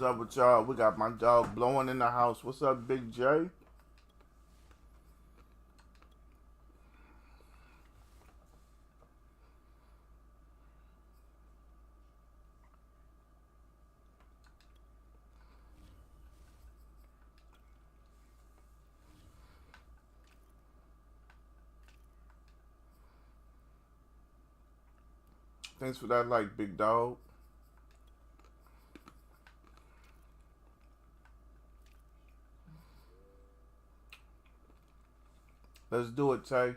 What's up with y'all? We got my dog blowing in the house. What's up, Big J? Thanks for that like, big dog. Let's do it, Tay.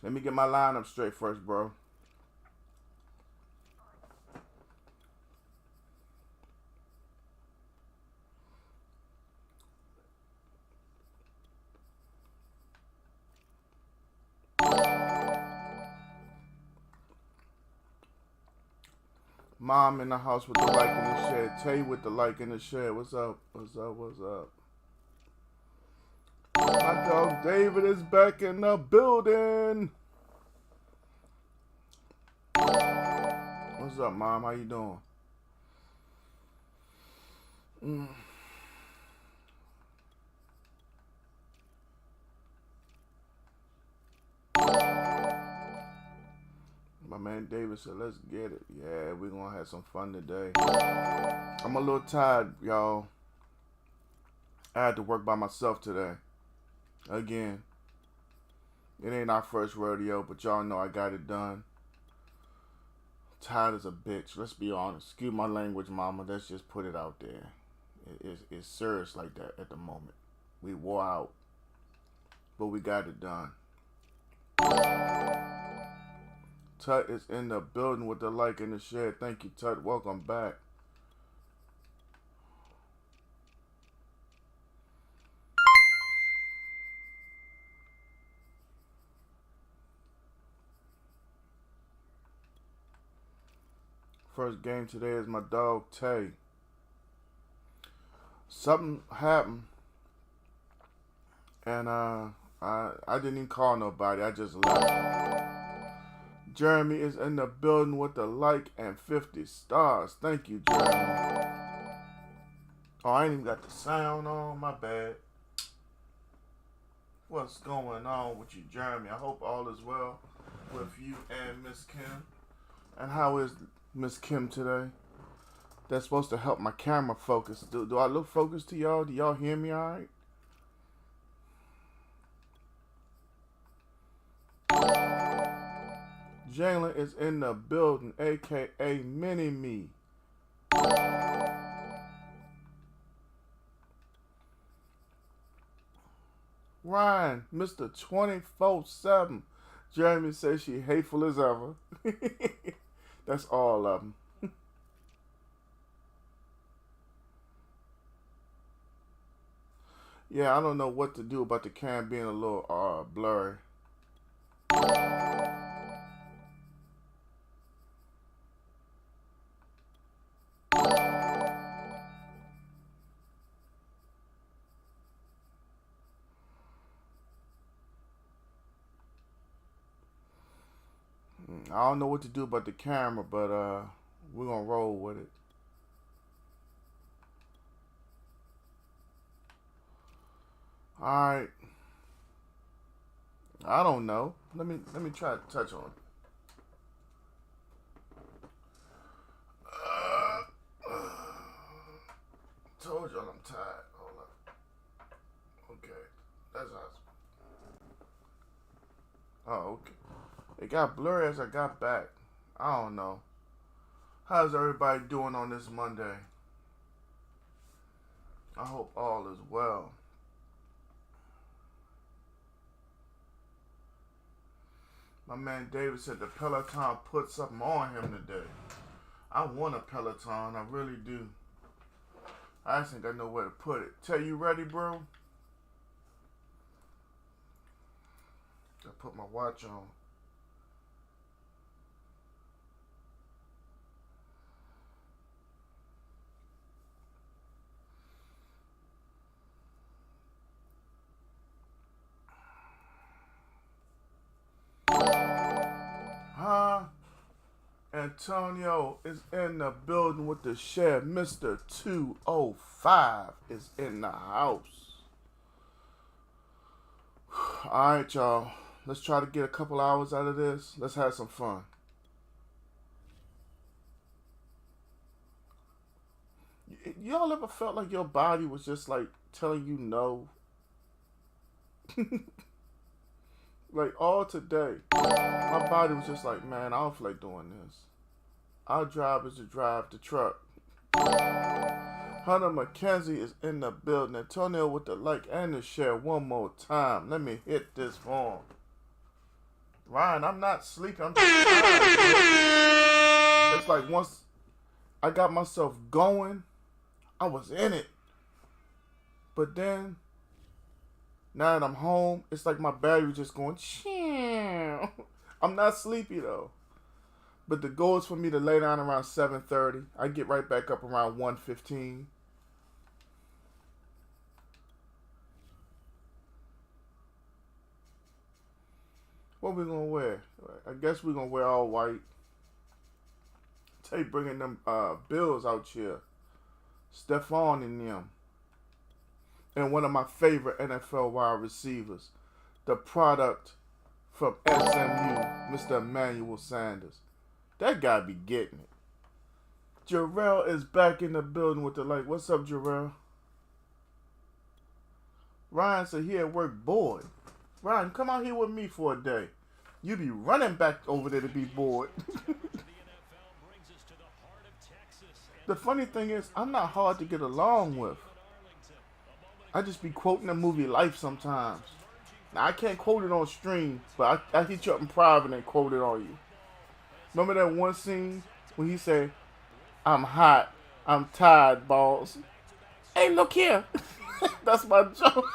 Let me get my lineup straight first, bro. Mom in the house with the like in the shed. Tay with the like in the shed. What's up? What's up? What's up? My dog David is back in the building. What's up, Mom? How you doing? My man David said, let's get it. Yeah, we're going to have some fun today. I'm a little tired, y'all. I had to work by myself today. Again. It ain't our first rodeo, but y'all know I got it done. Tired as a bitch. Let's be honest. Excuse my language, mama. Let's just put it out there. It's serious like that at the moment. We wore out. But we got it done. Tut is in the building with the like in the shed. Thank you, Tut. Welcome back. First game today is my dog Tay. Something happened, and I didn't even call nobody. I just left. Jeremy is in the building with the like and 50 stars. Thank you, Jeremy. Oh, I ain't even got the sound on. My bad. What's going on with you, Jeremy? I hope all is well with you and Miss Kim. And how is Miss Kim today? That's supposed to help my camera focus. Do I look focused to y'all? Do y'all hear me all right? Jalen is in the building, a.k.a. Mini-Me. Ryan, Mr. 24/7. Jeremy says she hateful as ever. That's all of them. Yeah, I don't know what to do about the cam being a little blurry. I don't know what to do about the camera, but we're gonna roll with it. Alright. I don't know. Let me try to touch on it. Told y'all I'm tired. Hold up. Okay. That's awesome. Oh, okay. It got blurry as I got back. I don't know. How's everybody doing on this Monday? I hope all is well. My man David said the Peloton put something on him today. I want a Peloton. I really do. I just think I know where to put it. Tell you ready, bro? I put my watch on. Antonio is in the building with the share. Mr. 205 is in the house. Alright, y'all. Let's try to get a couple hours out of this. Let's have some fun. Y'all ever felt like your body was just like telling you no? Like all today, my body was just like, man, I don't feel like doing this. Our job is to drive the truck. Hunter McKenzie is in the building. Antonio with the like and the share one more time. Let me hit this form. Ryan, I'm not sleeping. I'm just tired. It's like once I got myself going, I was in it. But then, now that I'm home, it's like my battery just going, chill. I'm not sleepy though. But the goal is for me to lay down around 7:30. I get right back up around 1:15. What we gonna wear? I guess we're gonna wear all white. Tay bringing them Bills out here. Stephon and them. And one of my favorite NFL wide receivers. The product from SMU, Mr. Emmanuel Sanders. That guy be getting it. Jarrell is back in the building with the like. What's up, Jarrell? Ryan said he at work bored. Ryan, come out here with me for a day. You be running back over there to be bored. The funny thing is, I'm not hard to get along with. I just be quoting the movie Life sometimes. Now, I can't quote it on stream, but I hit you up in private and quote it on you. Remember that one scene when he said, I'm hot, I'm tired, balls. Hey, look here. That's my joke.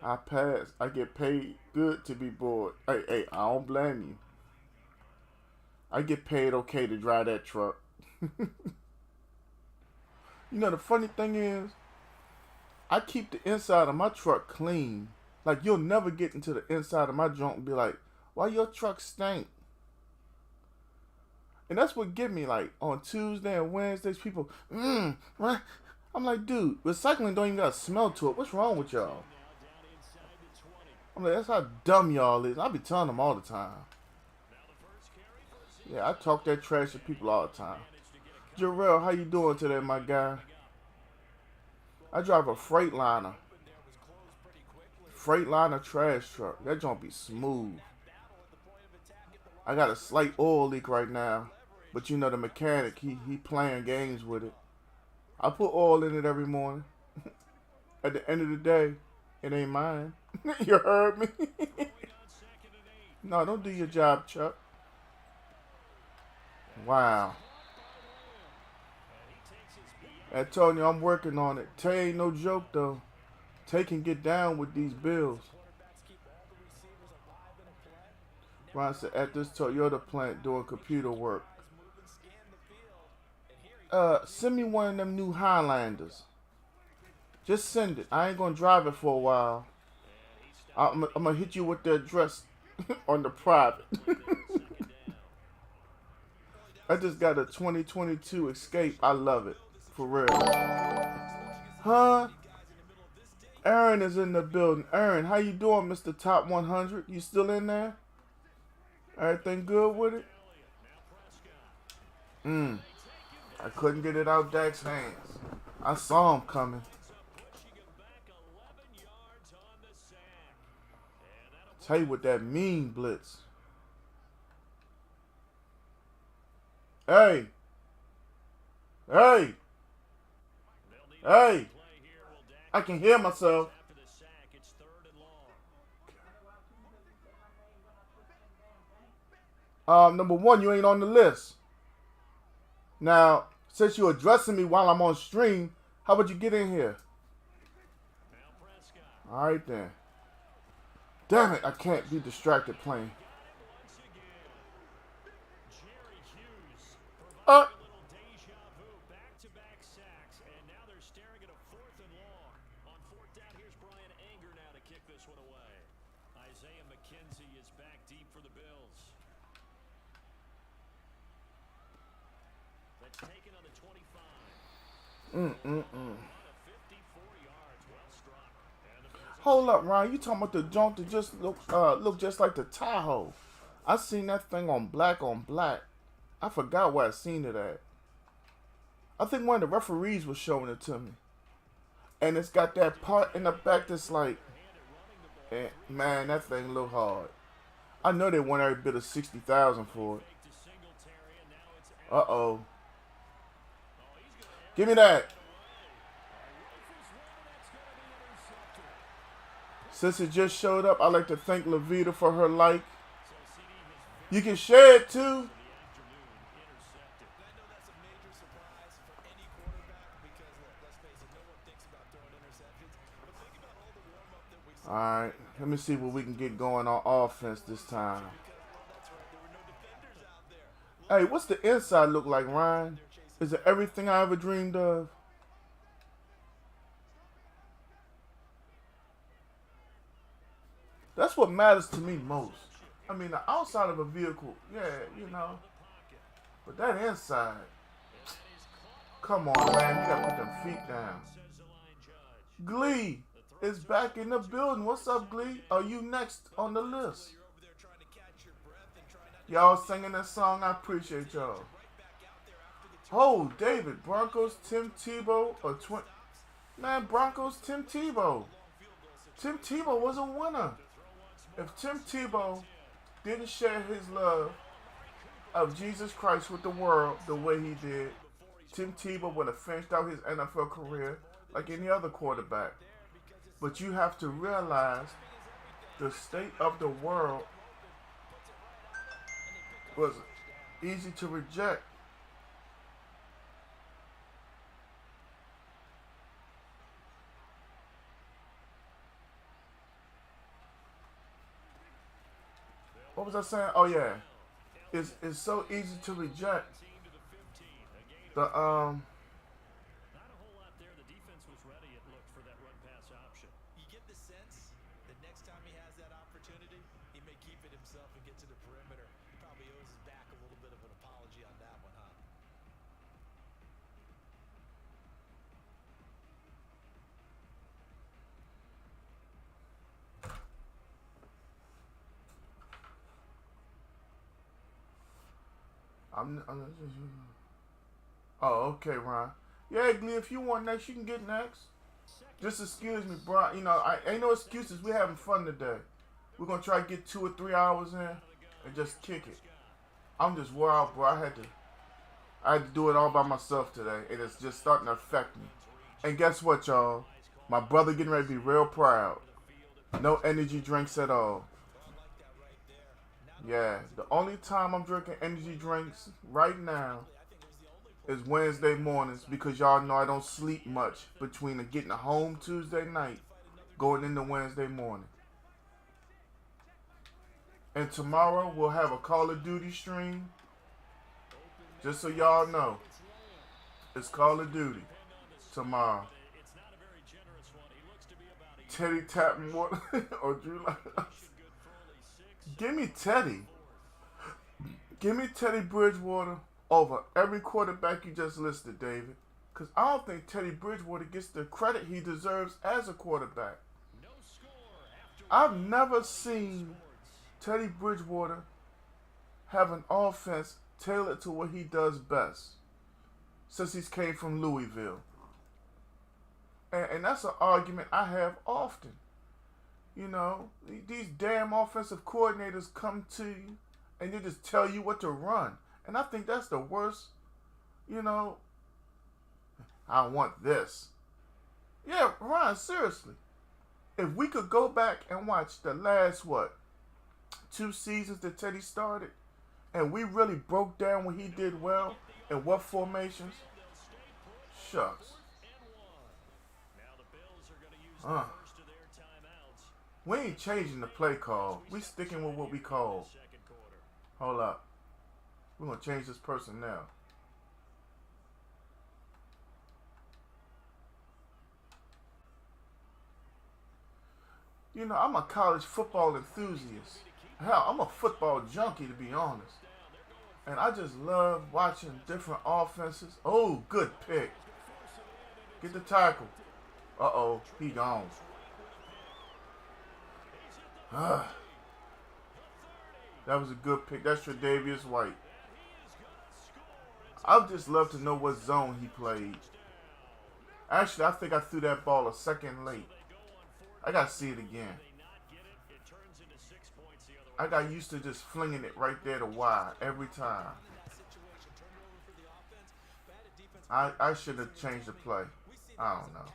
I pass. I get paid good to be bored. Hey, I don't blame you. I get paid okay to drive that truck. You know, the funny thing is, I keep the inside of my truck clean. Like, you'll never get into the inside of my junk and be like, why your truck stink? And that's what get me, like, on Tuesday and Wednesdays, people, right? I'm like, dude, recycling don't even got a smell to it. What's wrong with y'all? I'm like, that's how dumb y'all is. I be telling them all the time. Yeah, I talk that trash to people all the time. Jarrell, how you doing today, my guy? I drive a Freightliner. Freightliner trash truck. That joint be smooth. I got a slight oil leak right now. But you know the mechanic, he playing games with it. I put oil in it every morning. At the end of the day, it ain't mine. You heard me? No, don't do your job, Chuck. Wow. Antonio, I'm working on it. Tay ain't no joke, though. Tay can get down with these bills. Ron said, at this Toyota plant doing computer work. Send me one of them new Highlanders. Just send it. I ain't going to drive it for a while. I'm going to hit you with the address on the private. I just got a 2022 Escape. I love it. For real. Huh? Aaron is in the building. Aaron, how you doing, Mr. Top 100? You still in there? Everything good with it? I couldn't get it out Dak's hands. I saw him coming. Tell you what that mean blitz. Hey. Hey. Hey. I can hear myself. Number one, you ain't on the list. Now, since you're addressing me while I'm on stream, how about you get in here? All right, then. Damn it, I can't be distracted playing. Hold up, Ryan. You talking about the junk that just look just like the Tahoe? I seen that thing on black on black. I forgot where I seen it at. I think one of the referees was showing it to me. And it's got that part in the back that's like, man, that thing look hard. I know they want every bit of 60,000 for it. Uh-oh. Give me that. Since it just showed up, I'd like to thank Levita for her like. You can share it too. Alright, let me see what we can get going on offense this time. Hey, what's the inside look like, Ryan? Is it everything I ever dreamed of? That's what matters to me most. I mean, the outside of a vehicle, yeah, you know. But that inside, come on, man. You gotta put them feet down. Glee is back in the building. What's up, Glee? Are you next on the list? Y'all singing that song? I appreciate y'all. Oh, David, Broncos, Tim Tebow, or man, Broncos, Tim Tebow. Tim Tebow was a winner. If Tim Tebow didn't share his love of Jesus Christ with the world the way he did, Tim Tebow would have finished out his NFL career like any other quarterback. But you have to realize the state of the world was easy to reject. What was I saying? Oh yeah, it's so easy to reject the Not a whole lot there. The defense was ready. It looked for that run pass option. You get the sense that next time he has that opportunity, he may keep it himself and get to the perimeter. He probably owes his back a little bit of an apology on that one, huh? Oh, okay, Ron. Yeah, Glee, if you want next, you can get next. Just excuse me, bro. You know, I ain't no excuses. We're having fun today. We're gonna try to get 2 or 3 hours in and just kick it. I'm just wore out, bro. I had to do it all by myself today, and it's just starting to affect me. And guess what, y'all? My brother getting ready to be real proud. No energy drinks at all. Yeah, the only time I'm drinking energy drinks right now is Wednesday mornings because y'all know I don't sleep much between getting home Tuesday night, going into Wednesday morning. And tomorrow we'll have a Call of Duty stream. Just so y'all know, it's Call of Duty tomorrow. Teddy Tappenwater or Drew Lock. Give me Teddy. Give me Teddy Bridgewater over every quarterback you just listed, David. Because I don't think Teddy Bridgewater gets the credit he deserves as a quarterback. I've never seen Teddy Bridgewater have an offense tailored to what he does best since he's came from Louisville. And that's an argument I have often. You know, these damn offensive coordinators come to you and they just tell you what to run. And I think that's the worst, you know, I want this. Yeah, Ryan, seriously. If we could go back and watch the last, 2 seasons that Teddy started, and we really broke down what he did well and what formations, shucks. We ain't changing the play call. We sticking with what we call. Hold up. We're going to change this person now. You know, I'm a college football enthusiast. Hell, I'm a football junkie, to be honest. And I just love watching different offenses. Oh, good pick. Get the tackle. Uh-oh, he gone. That was a good pick. That's Tre'Davious White. I'd just love to know what zone he played. Actually, I think I threw that ball a second late. I got to see it again. I got used to just flinging it right there to wide every time. I should have changed the play. I don't know.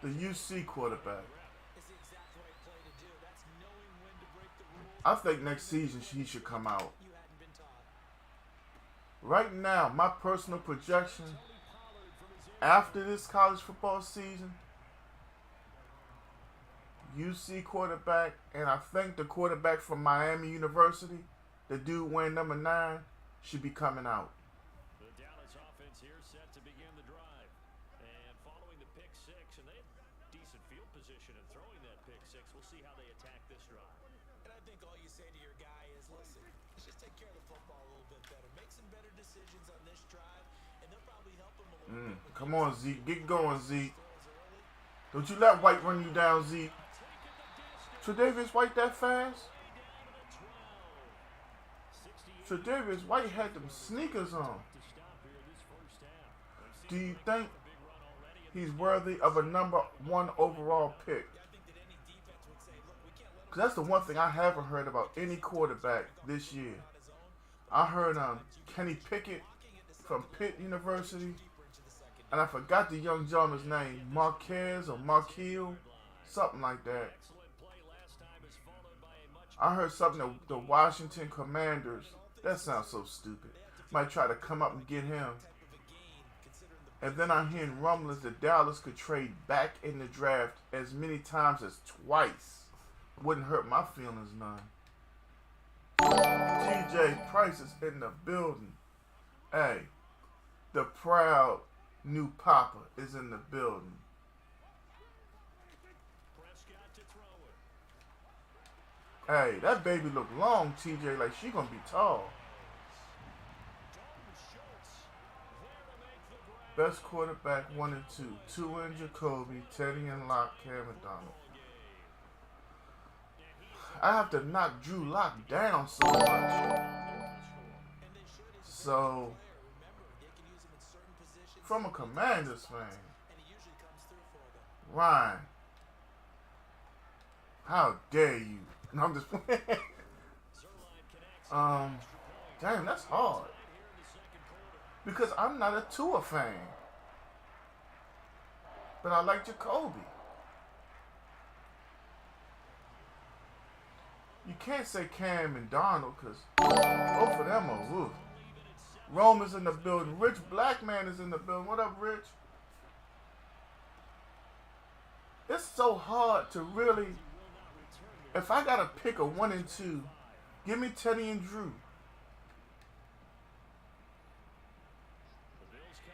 The UC quarterback. I think next season he should come out. Right now, my personal projection after this college football season, UC quarterback, and I think the quarterback from Miami University, the dude wearing number 9, should be coming out. The Dallas offense here set to begin the drive. And following the pick 6, and they had decent field position in throwing that pick 6. We'll see how they attack this drive. And I think all you say to your guy is, listen, let's just take care of the football a little bit better. Make some better decisions on this drive, and they'll probably help him a little bit. Come on, Zeke. Get going, Zeke. Don't you let White run you down, Zeke. Tre'Davious White that fast? Tre'Davious White had them sneakers on. Do you think he's worthy of a number 1 overall pick? Because that's the one thing I haven't heard about any quarterback this year. I heard Kenny Pickett from Pitt University. And I forgot the young gentleman's name. Marquez or Marquille. Something like that. I heard something that the Washington Commanders, that sounds so stupid, might try to come up and get him. And then I'm hearing rumblings that Dallas could trade back in the draft as many times as twice. Wouldn't hurt my feelings none. TJ Price is in the building. Hey, the proud new papa is in the building. Hey, that baby look long, TJ, like she gonna be tall. Best quarterback 1 and 2. 2 in Jacoby, Teddy and Locke, Cam McDonald. I have to knock Drew Lock down so much. So, from a Commanders fan, Ryan, how dare you? No, I'm just playing. Damn, that's hard. Because I'm not a Tua fan. But I like Jacoby. You can't say Cam and Donald because both of them are woo. Rome is in the building. Rich Black Man is in the building. What up, Rich? It's so hard to really... If I got to pick a 1 and 2, give me Teddy and Drew.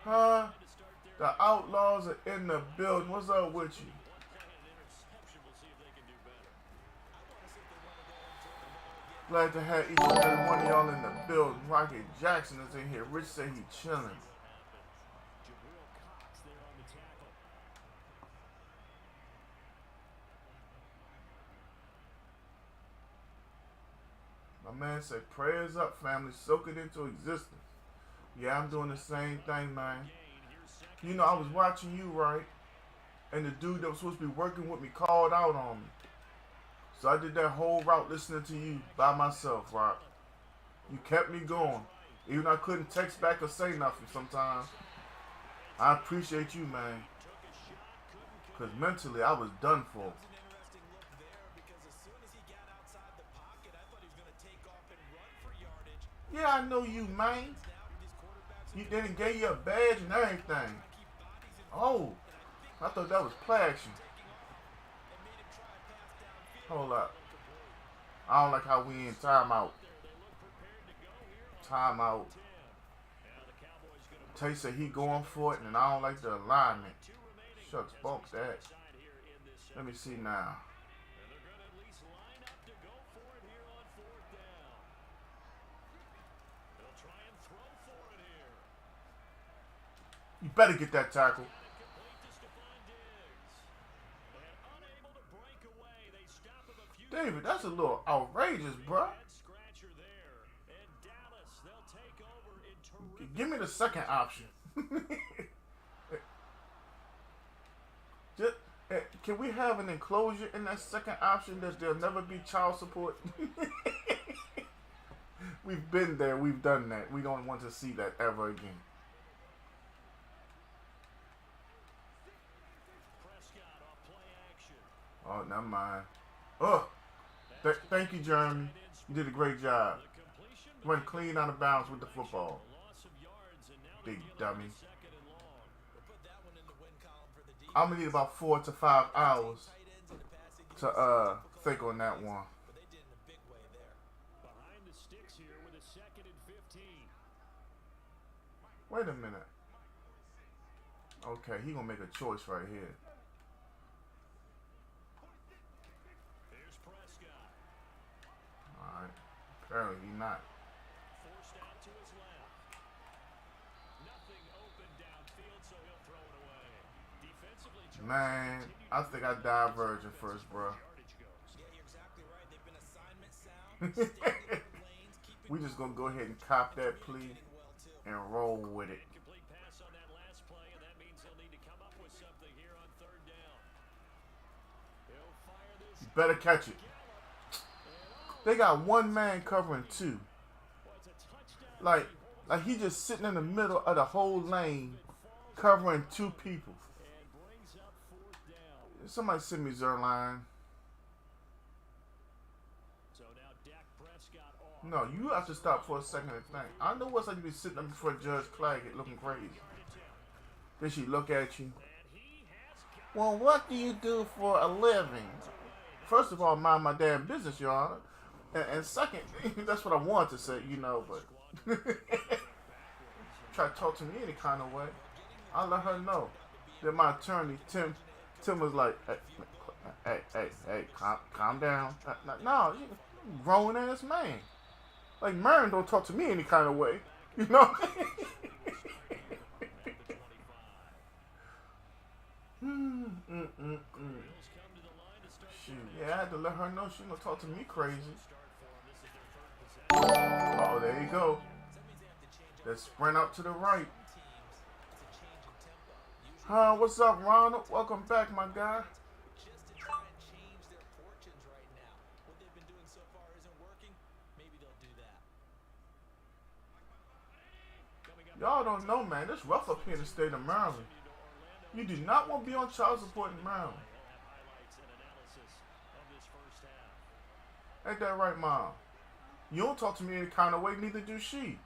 Huh? The Outlaws are in the building. What's up with you? Glad to have each and every one of y'all in the building. Rocket Jackson is in here. Rich said he chilling. My man said, prayers up, family. Soak it into existence. Yeah, I'm doing the same thing, man. You know, I was watching you, right? And the dude that was supposed to be working with me called out on me. So I did that whole route listening to you by myself, right? You kept me going. Even though I couldn't text back or say nothing sometimes. I appreciate you, man. Because mentally, I was done for. Yeah, I know you, man. You didn't give you a badge and everything. Oh, I thought that was play action. Hold up. I don't like how we in timeout. Timeout. Tay said he going for it, and I don't like the alignment. Shucks, bump that. Let me see now. You better get that tackle. David, that's a little outrageous, bro. Give me the second option. Can we have an enclosure in that second option that there'll never be child support? We've been there. We've done that. We don't want to see that ever again. Oh, never mind. Oh, thank you, Jeremy. You did a great job. Went clean out of bounds with the football. Big dummy. I'm gonna need about 4 to 5 hours to think on that one. Wait a minute. Okay, he gonna make a choice right here. Alright. Apparently he not. Man, I think I diverged first, bro. We just gonna go ahead and cop that plea and roll with it. You better catch it. They got one man covering 2. Like he just sitting in the middle of the whole lane covering 2 people. Somebody send me Zerline. No, you have to stop for a second and think. I know what's like to be sitting up before Judge Claggett looking crazy. Then she look at you. Well, what do you do for a living? First of all, mind my damn business, Your Honor. And second, that's what I wanted to say, you know, but try to talk to me any kind of way. I'll let her know that my attorney, Tim was like, hey, calm down. No, you grown ass man. Like, Mern don't talk to me any kind of way, you know? Shoot, yeah, I had to let her know she gonna talk to me crazy. Oh, there you go. Let's sprint out to the right. Some teams, it's a change in tempo. Usually What's up, Ronald? Welcome back, my guy. just to try and change their fortunes right now. What they've been doing so far isn't working. Maybe they'll do that. Y'all don't know, man. It's rough up here in the state of Maryland. You do not want to be on child support in Maryland. Ain't that right, Mom? You don't talk to me any kind of way, neither do she.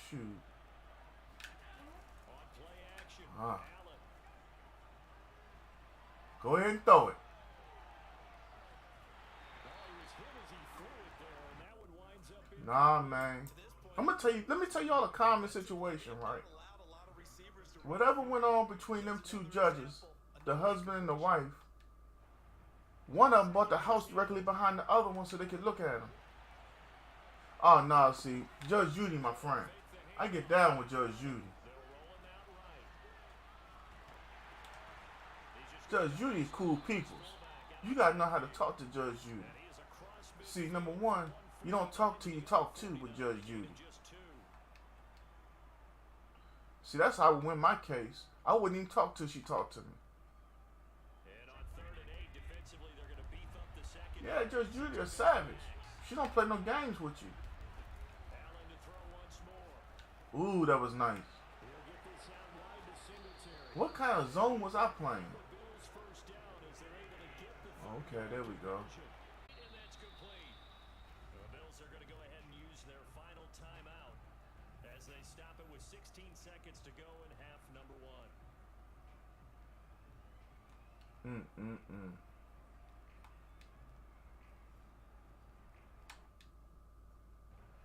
Shoot. Go ahead and throw it. Nah, man. I'm gonna tell you. Let me tell y'all a common situation, right? Whatever went on between them two judges, the husband and the wife, one of them bought the house directly behind the other one so they could look at him. Oh, nah, see, Judge Judy, my friend. I get down with Judge Judy. Judge Judy is cool peoples. You gotta know how to talk to Judge Judy. See, number one, you don't talk till you talk to with Judge Judy. See, that's how I would win my case. I wouldn't even talk till she talked to me. Yeah, Judge Judy is savage. She don't play no games with you. Ooh, that was nice. What kind of zone was I playing? Okay, there we go. And that's complete. The Bills are going to go ahead and use their final timeout as they stop it with 16 seconds to go in half number one.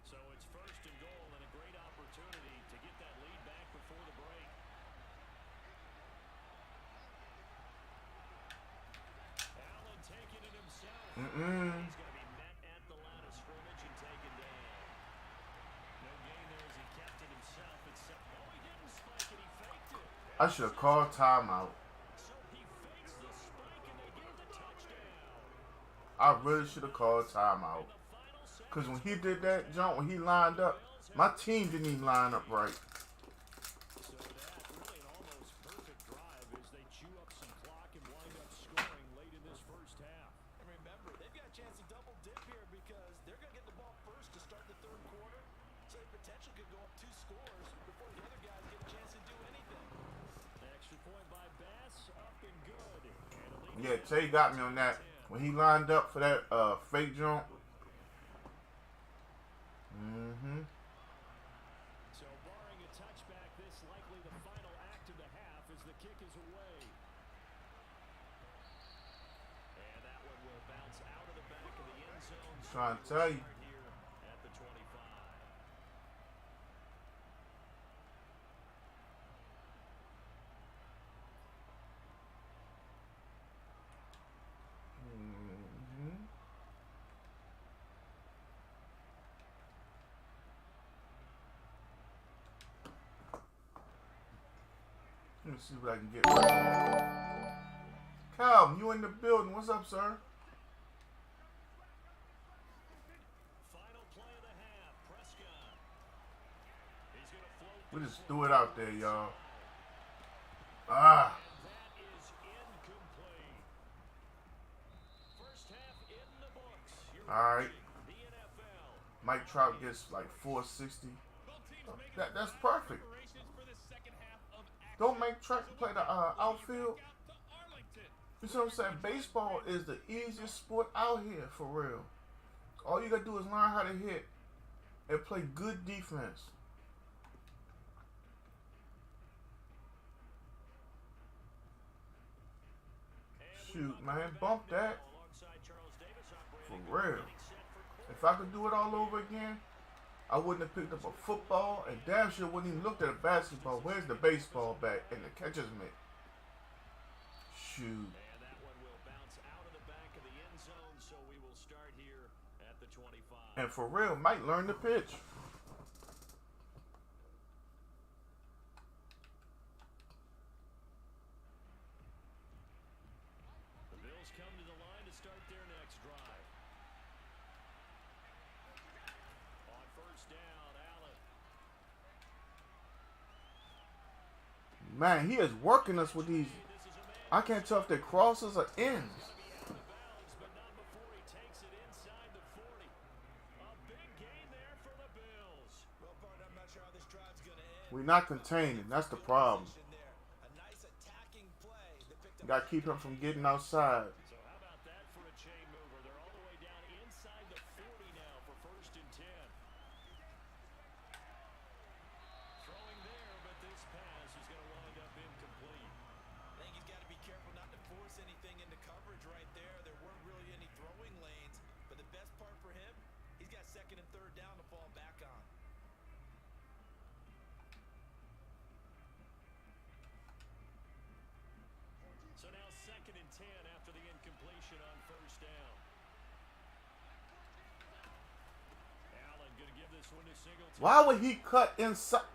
So it's first and goal and a great opportunity to get that lead back before the break. Allen taking it himself. He's going to be met at the line of scrimmage and taken down. No gain there as he kept it himself. He didn't spike it, he faked it. I should have called timeout. So he fakes the spike and they get the touchdown. I really should have called timeout. The final second. Because when he did that jump, when he lined up, my team didn't even line up right. So that really an almost perfect drive as they chew up some clock and wind up scoring late in this first half. And remember, they've got a chance to double dip here because they're going to get the ball first to start the third quarter. So they potentially could go up 2 scores before the other guys get a chance to do anything. Extra point by Bass, up and good. And a lead Yeah, Tay got me on that. When he lined up for that fake jump. So barring a touchback, this likely the final act of the half as the kick is away. And that one will bounce out of the back of the end zone. So Trying to tell you. start here at the 25. Let me see what I can get right. Calvin, you in the building. What's up, sir? Final play of the half, Prescott. He's going to float. We just threw it out there, y'all. Ah. That is incomplete. First half in the books. You're All right. watching the NFL. Mike Trout gets like 460. That's perfect. Don't make Trout play the outfield. You see what I'm saying? Baseball is the easiest sport out here, for real. All you gotta do is learn how to hit and play good defense. Shoot, man, bump that. For real. If I could do it all over again, I wouldn't have picked up a football and damn sure wouldn't even looked at a basketball. Where's the baseball bat and the catcher's mitt? Shoot. And that one will bounce out of the back of the end zone, so we will start here at the 25. And for real, Mike learned the pitch. The Bills come to the line to start their next drive. Man, he is working us with these. I can't tell if they're crosses or ends. But not before he takes it inside the 40. A big gain there for the Bills. Well, partner, I'm not sure how this drive's going to end. We're not containing. That's the problem. There. A nice attacking play that picked up. Got to keep him from getting outside. So how about that for a chain mover? They're all the way down inside the 40 now for 1st and 10. Throwing there, but this pass is going to wind up incomplete. I think he's got to be careful not to force anything into coverage right there. There weren't really any throwing lanes, but the best part for him, he's got 2nd and 3rd down to fall back on. So now 2nd and 10 after the incompletion on 1st down. Allen going to give this one to Singletary. Why would he cut inside?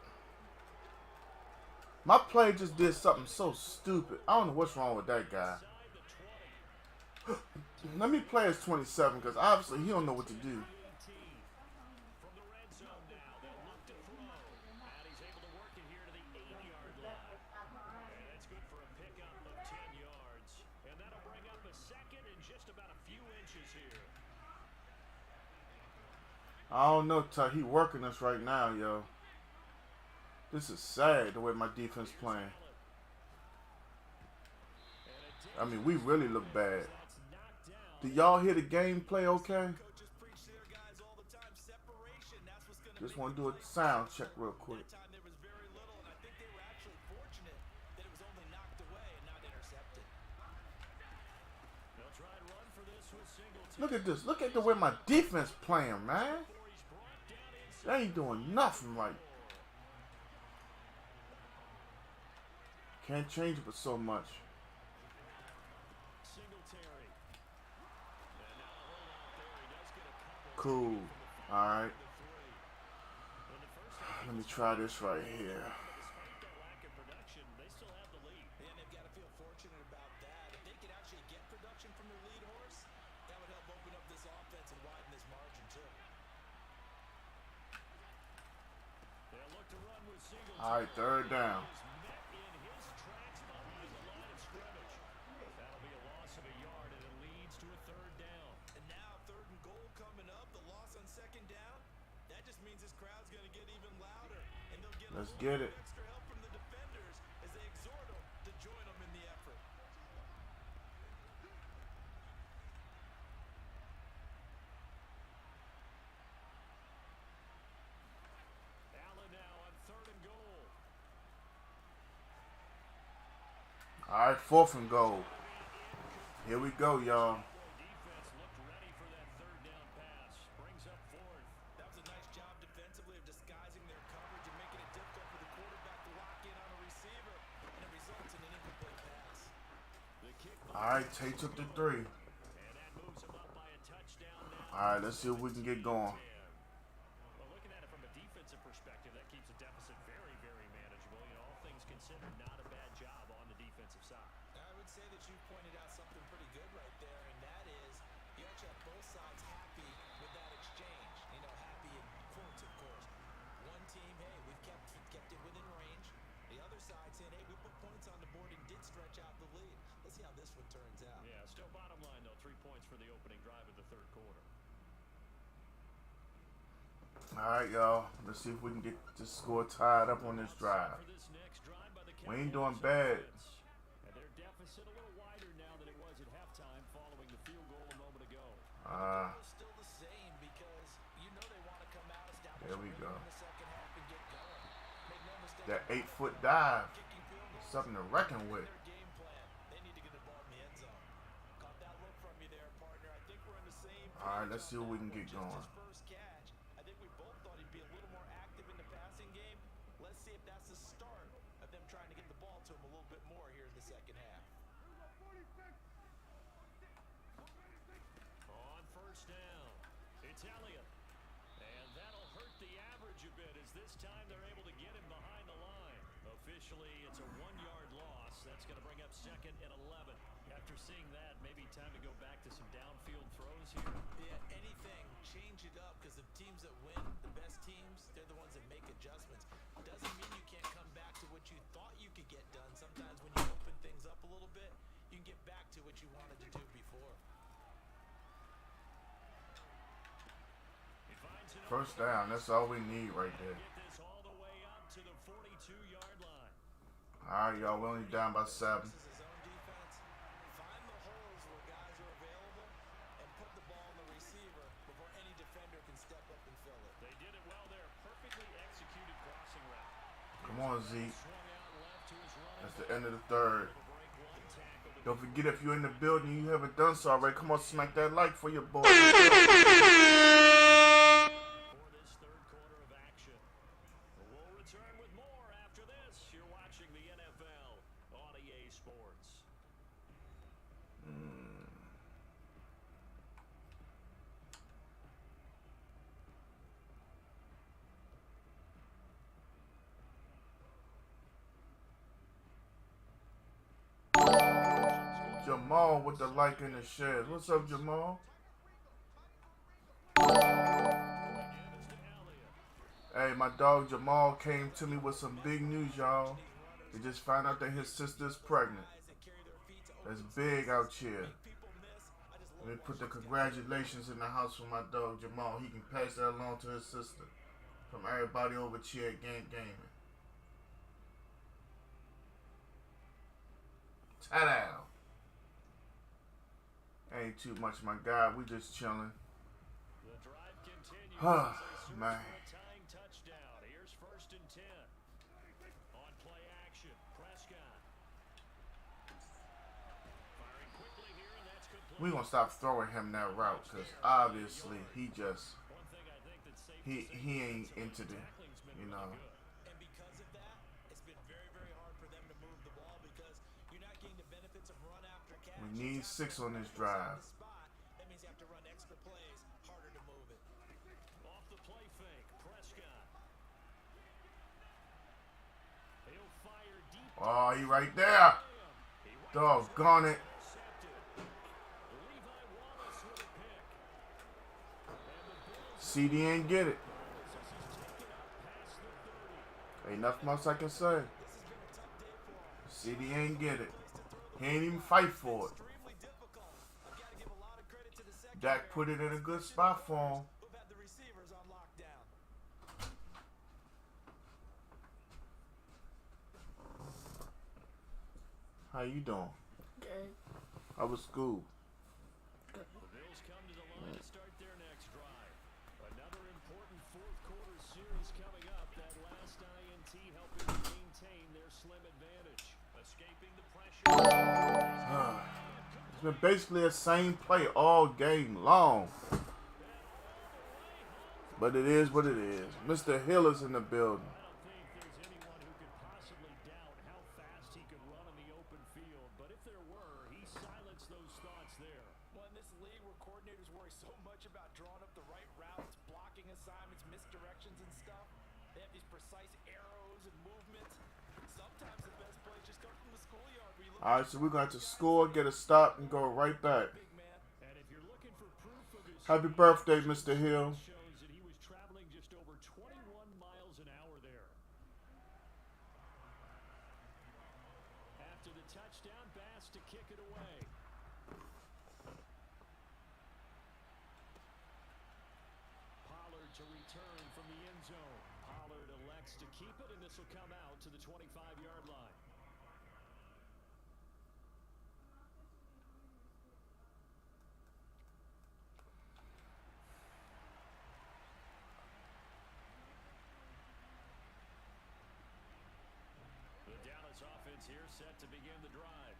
My play just did something so stupid. I don't know what's wrong with that guy. Inside the 20. Let me play as 27 because obviously he don't know what to do. 18. From the red zone now, they'll look to throw. And he's able to work it here to the 8-yard line. And that's good for a pickup of 10 yards. And that'll bring up a 2nd and just about a few inches here. I don't know, Tuck. He working us right now, yo. This is sad the way my defense playing. I mean, we really look bad. Do y'all hear the gameplay okay? Coaches preach to their guys all the time. Separation, that's what's going to Just want to do a sound check real quick. That time there was very little, and I think they were actually fortunate that it was only knocked away and not intercepted. They'll try and run for this with Singletary. Look at this. Look at the way my defense playing, man. He's brought down inside. They ain't doing nothing right. Can't change it but so much. Singletary. And now a hole out there. He does get a couple. Cool. Alright. In the first half, Let me try this right here. despite their lack of production, they still have the lead. And they've got to feel fortunate about that. If they could actually get production from their lead horse, that would help open up this offense and widen this margin too. They'll look to run with Singletary. Alright, 3rd down. Is met in his tracks behind the line of scrimmage. That'll be a loss of a yard, and it leads to a 3rd down. And now 3rd and goal coming up. The loss on 2nd down. That just means this crowd's going to get even louder. And they'll get Let's a get little it. extra help from the defenders as they exhort them to join them in the effort. Allen now on 3rd and goal. Alright, 4th and goal. Here we go, y'all. Defense looked ready for that 3rd down pass. Brings up 4th. That was a nice job defensively of disguising their coverage and making it difficult for the quarterback to lock in on a receiver, and it results in an incomplete pass. The kick, Alright, Tate took the 3. and that moves him up by a touchdown now. Alright, let's see if we can get going. Well, looking at it from a defensive perspective, that keeps the deficit very, very manageable. You know, all things considered, not a bad job on the defensive side. I would say that you pointed out something pretty good right there, and that is you actually have both sides happy with that exchange. You know, happy in quotes, of course. One team, hey, we've kept it within range. The other side saying, hey, we put points on the board and did stretch out the lead. Let's see how this one turns out. Yeah, still bottom line, though, 3 points for the opening drive of the 3rd quarter. Alright, y'all. Let's see if we can get this score tied up on this drive. For this next drive by the We ain't doing Cowboys bad. offense. And their deficit a little wider now than it was at halftime following the field goal a moment ago. It's still the same because you know they want to come out, establish There we a lead go. in the second half and get going. Make no mistake, That 8-foot dive. kicking field goals Something to reckon with. their game plan. They need to get the ball in the end zone. Caught that look from you there, partner. I think we're on the same page. Alright, let's on see what we that can one. get Just going. his first catch. I think we both thought he'd be a little more active in the passing game. Let's see if that's the start of them trying to get the ball to him a little bit more here in the second half. On 1st down, it's Elliott. And that'll hurt the average a bit as this time they're able to get him behind the line. Officially, it's a 1-yard loss. That's going to bring up 2nd and 11. After seeing that, maybe time to go back to some downfield throws here. Yeah, anything. Change it up because the teams that win, the best teams, they're the ones that make adjustments. Doesn't mean you can't come back to what you thought you could get done what you wanted to do before. He finds an First opening. down. That's all we need right there. Get this all the way up to the 42-yard line. All right, y'all. We're only down by 7. This is his own defense. Find the holes where guys are available and put the ball in the receiver before any defender can step up and fill it. They did it well there. Perfectly executed crossing route. Come on, Zeke. Swung out left to his running That's the back. end of the third. Break one tackle to Don't forget, if you're in the building and you haven't done so already, come on, smack that like for your boy. for this third quarter of action. We'll return with more after this. You're watching the NFL on EA Sports. Jamal with the like in the shed. What's up, Jamal? Give is to Elliott. Hey, my dog Jamal came to me with some big news, y'all. He just found out that his sister's pregnant. Guys that carry their feet to That's open big out here. people miss. I just Let love me put the congratulations in the house for my dog Jamal. He can pass that along to his sister. From everybody over here at Gang Gaming. Ta-da! Ain't too much, my guy. We just chilling. The drive continues. Ah, as they search man. for a tying touchdown. Here's 1st and 10. On play action, Prescott. Firing quickly here, and that's complete. We gonna stop throwing him that route because obviously he just One thing I think that's safe to say he is ain't into the, tackling's been you really know. good. And because of that, it's been very, very hard for them to move the ball because you're not getting the benefits of run after catch. We need 6 on this drive. That means you have to run extra plays, harder to move it. Off the play fake, Prescott. He'll fire deep. Oh, he right there. He wipes Doggone it. intercepted. Levi Wallace with a pick. And the Bills CD ain't get it. taken up past the 30. Ain't nothing else I can say. This has been a tough day for him. CD ain't get it. He ain't even fight for it. Extremely difficult. I've got to give a lot of credit to the secondary. Dak put it in a good spot for him. Who've had the receivers on lockdown. How you doing? Good. How was school? The Bills come to the line to start their next drive. Another important fourth quarter series coming up. That last INT helping to maintain their slim advantage. Escaping the pressure. It's been basically the same play all game long. But it is what it is. Mr. Hill is in the building. I don't think there's anyone who could possibly doubt how fast he could run in the open field. But if there were, he silenced those thoughts there. Well, in this league where coordinators worry so much about drawing up the right routes, blocking assignments, misdirections and stuff, they have these precise arrows and movements. Sometimes the best plays just come from the schoolyard where you look Alright, so we're going to score, get a stop, and go right back. big man. And if you're looking for proof of his Happy speed, birthday, Mr. Hill. shows that he was traveling just over 21 miles an hour there. After the touchdown, Bass to kick it away. Pollard to return from the end zone. Pollard elects to keep it, and this will come out to the 25-yard line. The Dallas offense here set to begin the drive.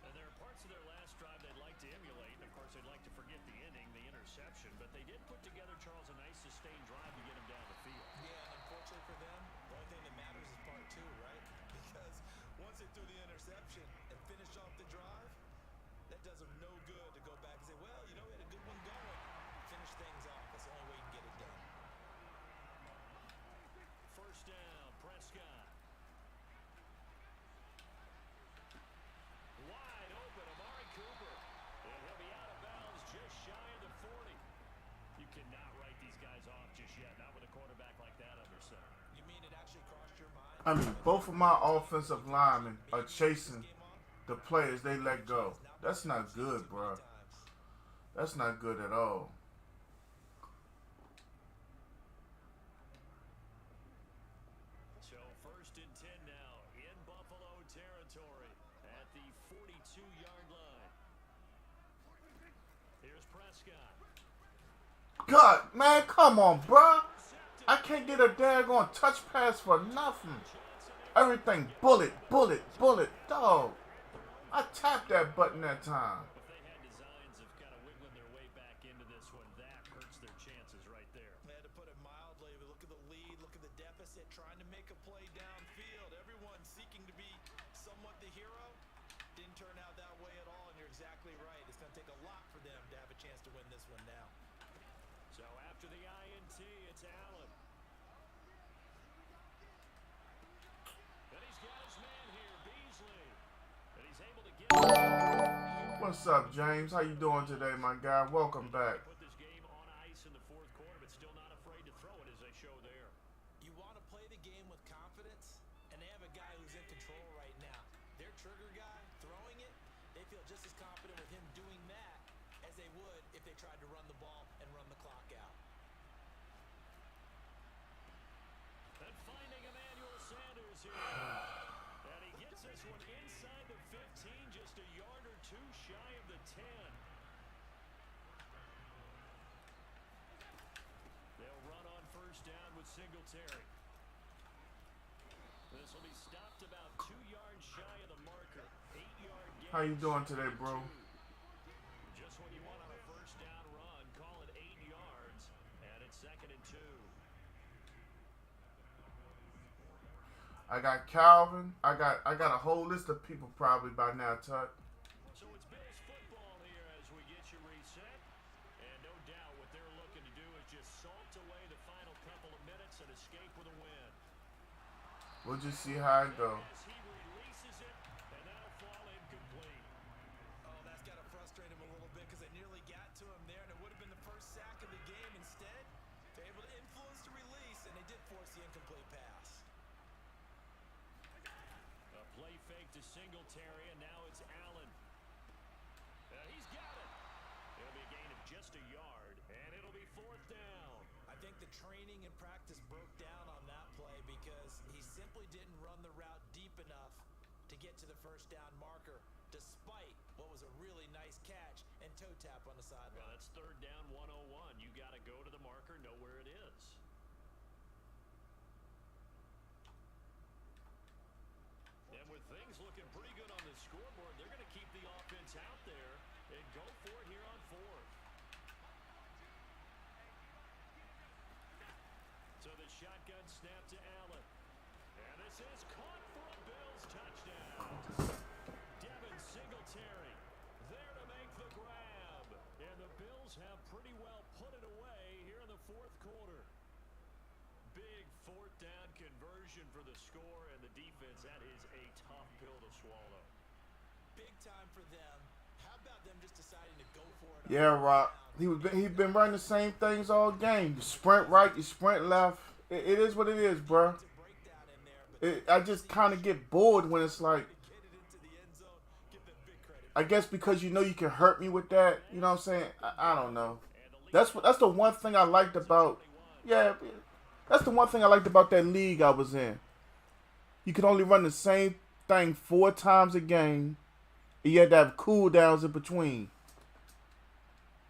And there are parts of their last drive they'd like to emulate. And, of course, they'd like to forget the inning, the interception. But they did put together, Charles, a nice sustained drive to get him down the field. Yeah, and unfortunately for them, the only thing that matters is part two, right? Because once they threw the interception and finished off the drive, that does them no good to go back and say, well, you know, we had a good one going. Finish things off. That's the only way you can get it done. First down, Prescott. Wide open, Amari Cooper. And he'll be out of bounds just shy of the 40. You cannot write these guys off just yet, not with a quarterback like that under center. You mean it actually crossed your mind? I mean, both of my offensive linemen are chasing the players they let go. Now That's not good, bro. That's not good at all. So 1st and 10 now in Buffalo territory at the 42-yard line. Here's Prescott. God, man, come on, bro. I can't get a daggone touch pass for nothing. Everything bullet, dog. I tapped that button that time. If they had designs of kind of wiggling their way back into this one, that hurts their chances right there. Man, to put it mildly, look at the lead, look at the deficit, trying to make a play downfield. Everyone seeking to be somewhat the hero. Didn't turn out that way at all, and you're exactly right. It's going to take a lot for them to have a chance to win this one now. So after the INT, it's Allen. And he's got his man here, Beasley. And he's able to get it. What's up, James? How you doing today, my guy? Welcome back. Put this game on ice in the 4th quarter, but still not afraid to throw it as they show there. You want to play the game with confidence, and they have a guy who's in control right now. Their trigger guy throwing it, they feel just as confident with him doing that as they would if they tried to run the ball and run the clock out. And finding Emmanuel Sanders here. And he gets this one inside the 15, just a yard or two shy of the 10. They'll run on 1st down with Singletary. This will be stopped about 2 yards shy of the marker. 8-yard gain. How you doing today, bro? Just when you want on a 1st down run, call it 8 yards, and it's 2nd and 2. I got Calvin. I got a whole list of people probably by now, Tuck. So it's Bills football here as we get you reset. And no doubt what they're looking to do is just salt away the final couple of minutes and escape with a win. We'll just see how it goes. As he releases it, and that'll fall incomplete. Oh, that's got to frustrate him a little bit because they nearly got to him there, and it would have been the first sack of the game. Instead, they're able to influence the release, and they did force the incomplete pass. A play fake to Singletary, and now it's Allen. He's got it. It'll be a gain of just a yard, and it'll be 4th down. I think the training and practice broke down on that play because he simply didn't run the route deep enough to get to the 1st down marker, despite what was a really nice catch and toe tap on the Well, sideline. that's 3rd down 101. You got to go to the marker, know where it is. And with things looking pretty good on the scoreboard, they're going to keep the offense out there and go for it here on 4th. So the shotgun snap to Allen. And this is caught for a Bills touchdown. Devin Singletary there to make the grab. And the Bills have pretty well put it away here in the 4th quarter. Big 4th down conversion for the score, and the defense, that is a tough pill to swallow. Big time for them. How about them just deciding to go for it? Yeah, Rock. He's been running the same things all game. You sprint right, you sprint left. It is what it is, bro. I just kind of get bored when it's like, I guess because you know you can hurt me with that. You know what I'm saying? I don't know. That's the one thing I liked about. Yeah, that's the one thing I liked about that league I was in. You could only run the same thing 4 times a game. And you had to have cool downs in between.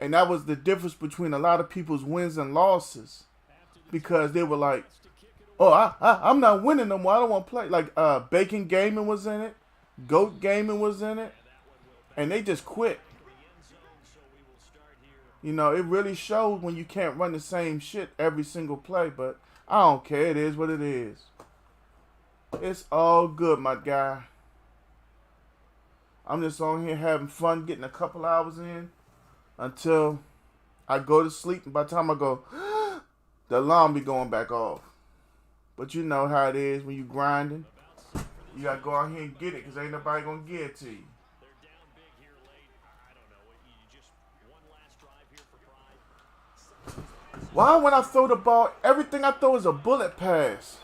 And that was the difference between a lot of people's wins and losses. Because they were like, oh, I'm not winning no more. I don't want to play. Like Bacon Gaming was in it. Goat Gaming was in it. And they just quit. You know, it really showed when you can't run the same shit every single play. But I don't care. It is what it is. It's all good, my guy. I'm just on here having fun, getting a couple hours in until I go to sleep. And by the time I go, the alarm be going back off. But you know how it is when you grinding. You got to go out here and get it because ain't nobody going to give it to you. They're down big here late. I don't know. You just one last drive here for pride. Why when I throw the ball, everything I throw is a bullet pass?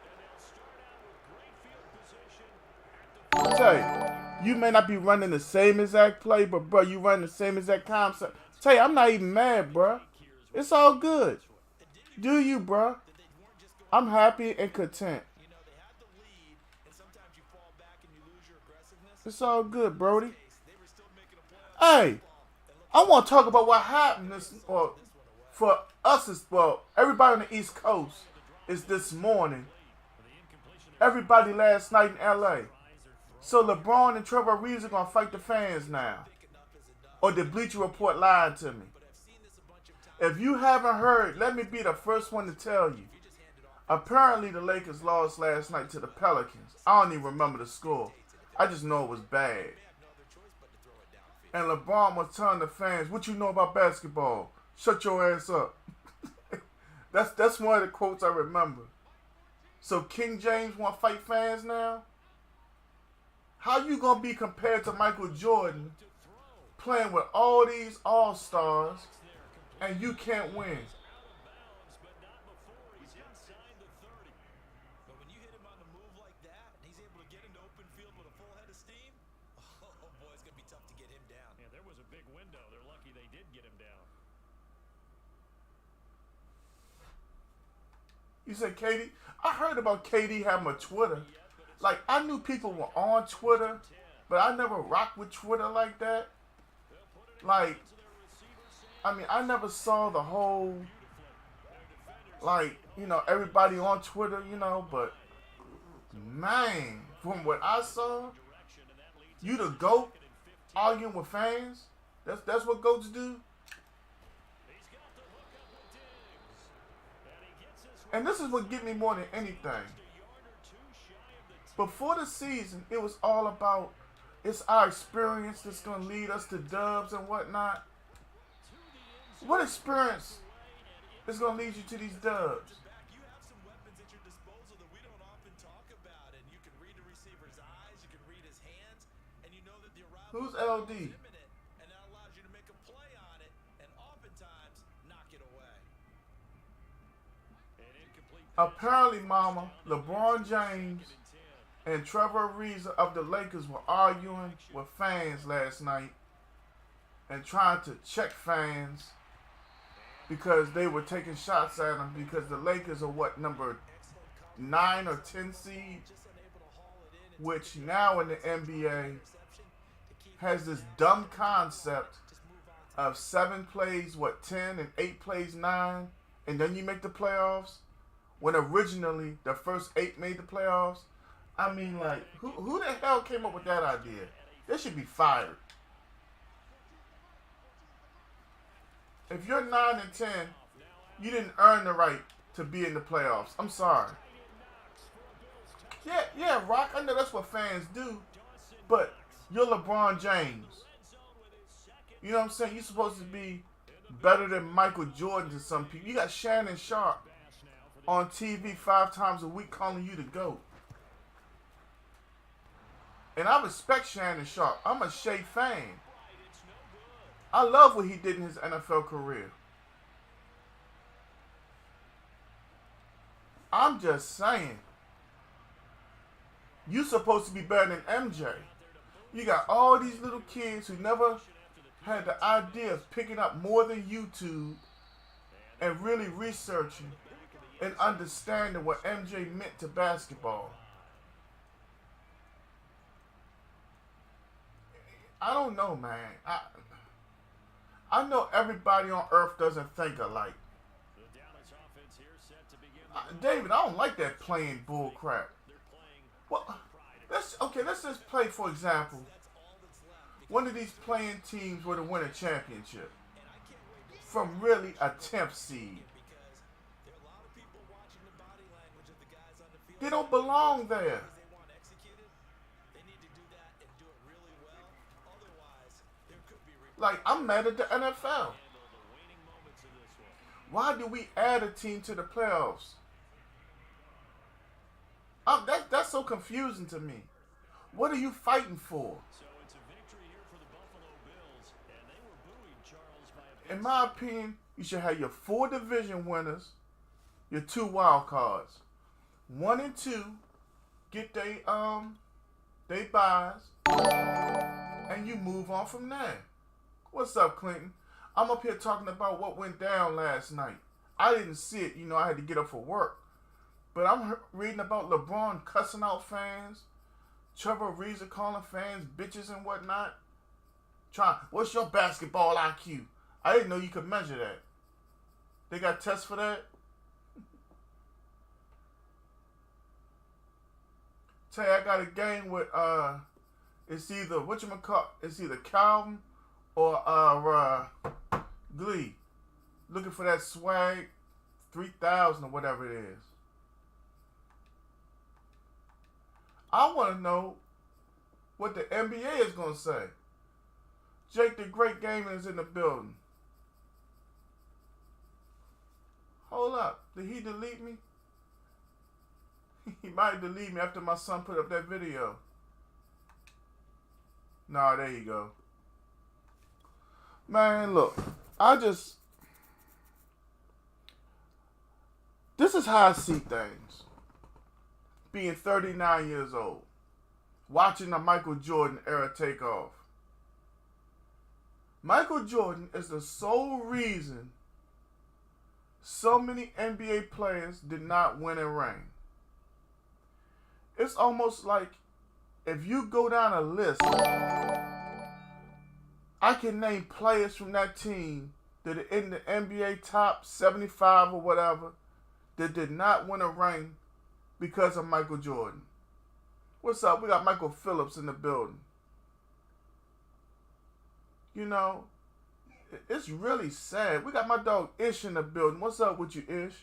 And they'll start out with great field position at the Tell you, You may not be running the same exact play, but bro, you run the same exact concept. Tell you, I'm not even mad, bro. It's all good. Do you, bro? That they weren't just going I'm happy and content. You know, they had the lead, and sometimes you fall back and you lose your aggressiveness. It's all good, Brody. They were still making a play on Hey, the ball. I want to talk about what happened for us as well. Everybody on the East Coast is this morning. Everybody last night in LA. So LeBron and Trevor Ariza are gonna fight the fans now. Or did Bleacher Report lied to me? If you haven't heard, let me be the first one to tell you. Apparently the Lakers lost last night to the Pelicans. I don't even remember the score. I just know it was bad. And LeBron was telling the fans, "What you know about basketball? Shut your ass up." That's one of the quotes I remember. So King James want to fight fans now? How you gonna be compared to Michael Jordan playing with all these all-stars and you can't win? But when you hit him on the move like that, and he's able to get into open field with a full head of steam, oh boy, it's gonna be tough to get him down. Yeah, there was a big window. They're lucky they did get him down. You said KD? I heard about KD having a Twitter. Like, I knew people were on Twitter, but I never rocked with Twitter like that. Like, I mean, I never saw the whole, like, you know, everybody on Twitter, you know, but, man, from what I saw, you the GOAT arguing with fans? That's what GOATs do? And this is what get me more than anything. Before the season, it was all about, it's our experience that's going to lead us to dubs and whatnot. What experience is going to lead you to these dubs? You have some weapons at your disposal that we don't often talk about, and you can read the receiver's eyes, you can read his hands, and you know that the arrival Who's is LD? imminent, and that allows you to make a play on it, and oftentimes knock it away. Apparently, mama, LeBron James and Trevor Ariza of the Lakers were arguing with fans last night and trying to check fans because they were taking shots at them because the Lakers are what, number 9 or 10 seed, which now in the NBA has this dumb concept of 7 plays, 10, and 8 plays 9, and then you make the playoffs, when originally the first 8 made the playoffs. I mean, like, who the hell came up with that idea? They should be fired. If you're 9 and 10, you didn't earn the right to be in the playoffs. I'm sorry. Yeah, Rock, I know that's what fans do, but you're LeBron James. You know what I'm saying? You're supposed to be better than Michael Jordan to some people. You got Shannon Sharp on TV 5 times a week calling you the GOAT. And I respect Shannon Sharp. I'm a Shea fan. I love what he did in his NFL career. I'm just saying. You're supposed to be better than MJ. You got all these little kids who never had the idea of picking up more than YouTube and really researching and understanding what MJ meant to basketball. I don't know, man. I know everybody on earth doesn't think alike. David, I don't like that playing bull crap. Well, let's just play, for example, one of these playing teams were to win a championship from really a 10th seed. They don't belong there. Like, I'm mad at the NFL. Why do we add a team to the playoffs? That's so confusing to me. What are you fighting for? In my opinion, you should have your 4 division winners, your 2 wild cards. 1 and 2 get they buys, and you move on from there. What's up, Clinton? I'm up here talking about what went down last night. I didn't see it. You know, I had to get up for work. But I'm reading about LeBron cussing out fans, Trevor Ariza calling fans bitches and whatnot. What's your basketball IQ? I didn't know you could measure that. They got tests for that? Tell you, I got a game with it's either it's either Calvin or Glee. Looking for that swag 3000 or whatever it is. I want to know what the NBA is going to say. Jake the Great Gaming is in the building. Hold up. Did he delete me? He might delete me after my son put up that video. Nah, there you go. Man, look. This is how I see things. Being 39 years old. Watching the Michael Jordan era take off. Michael Jordan is the sole reason so many NBA players did not win a ring. It's almost like if you go down a list, I can name players from that team that are in the NBA top 75 or whatever that did not win a ring because of Michael Jordan. What's up? We got Michael Phillips in the building. You know, it's really sad. We got my dog Ish in the building. What's up with you, Ish?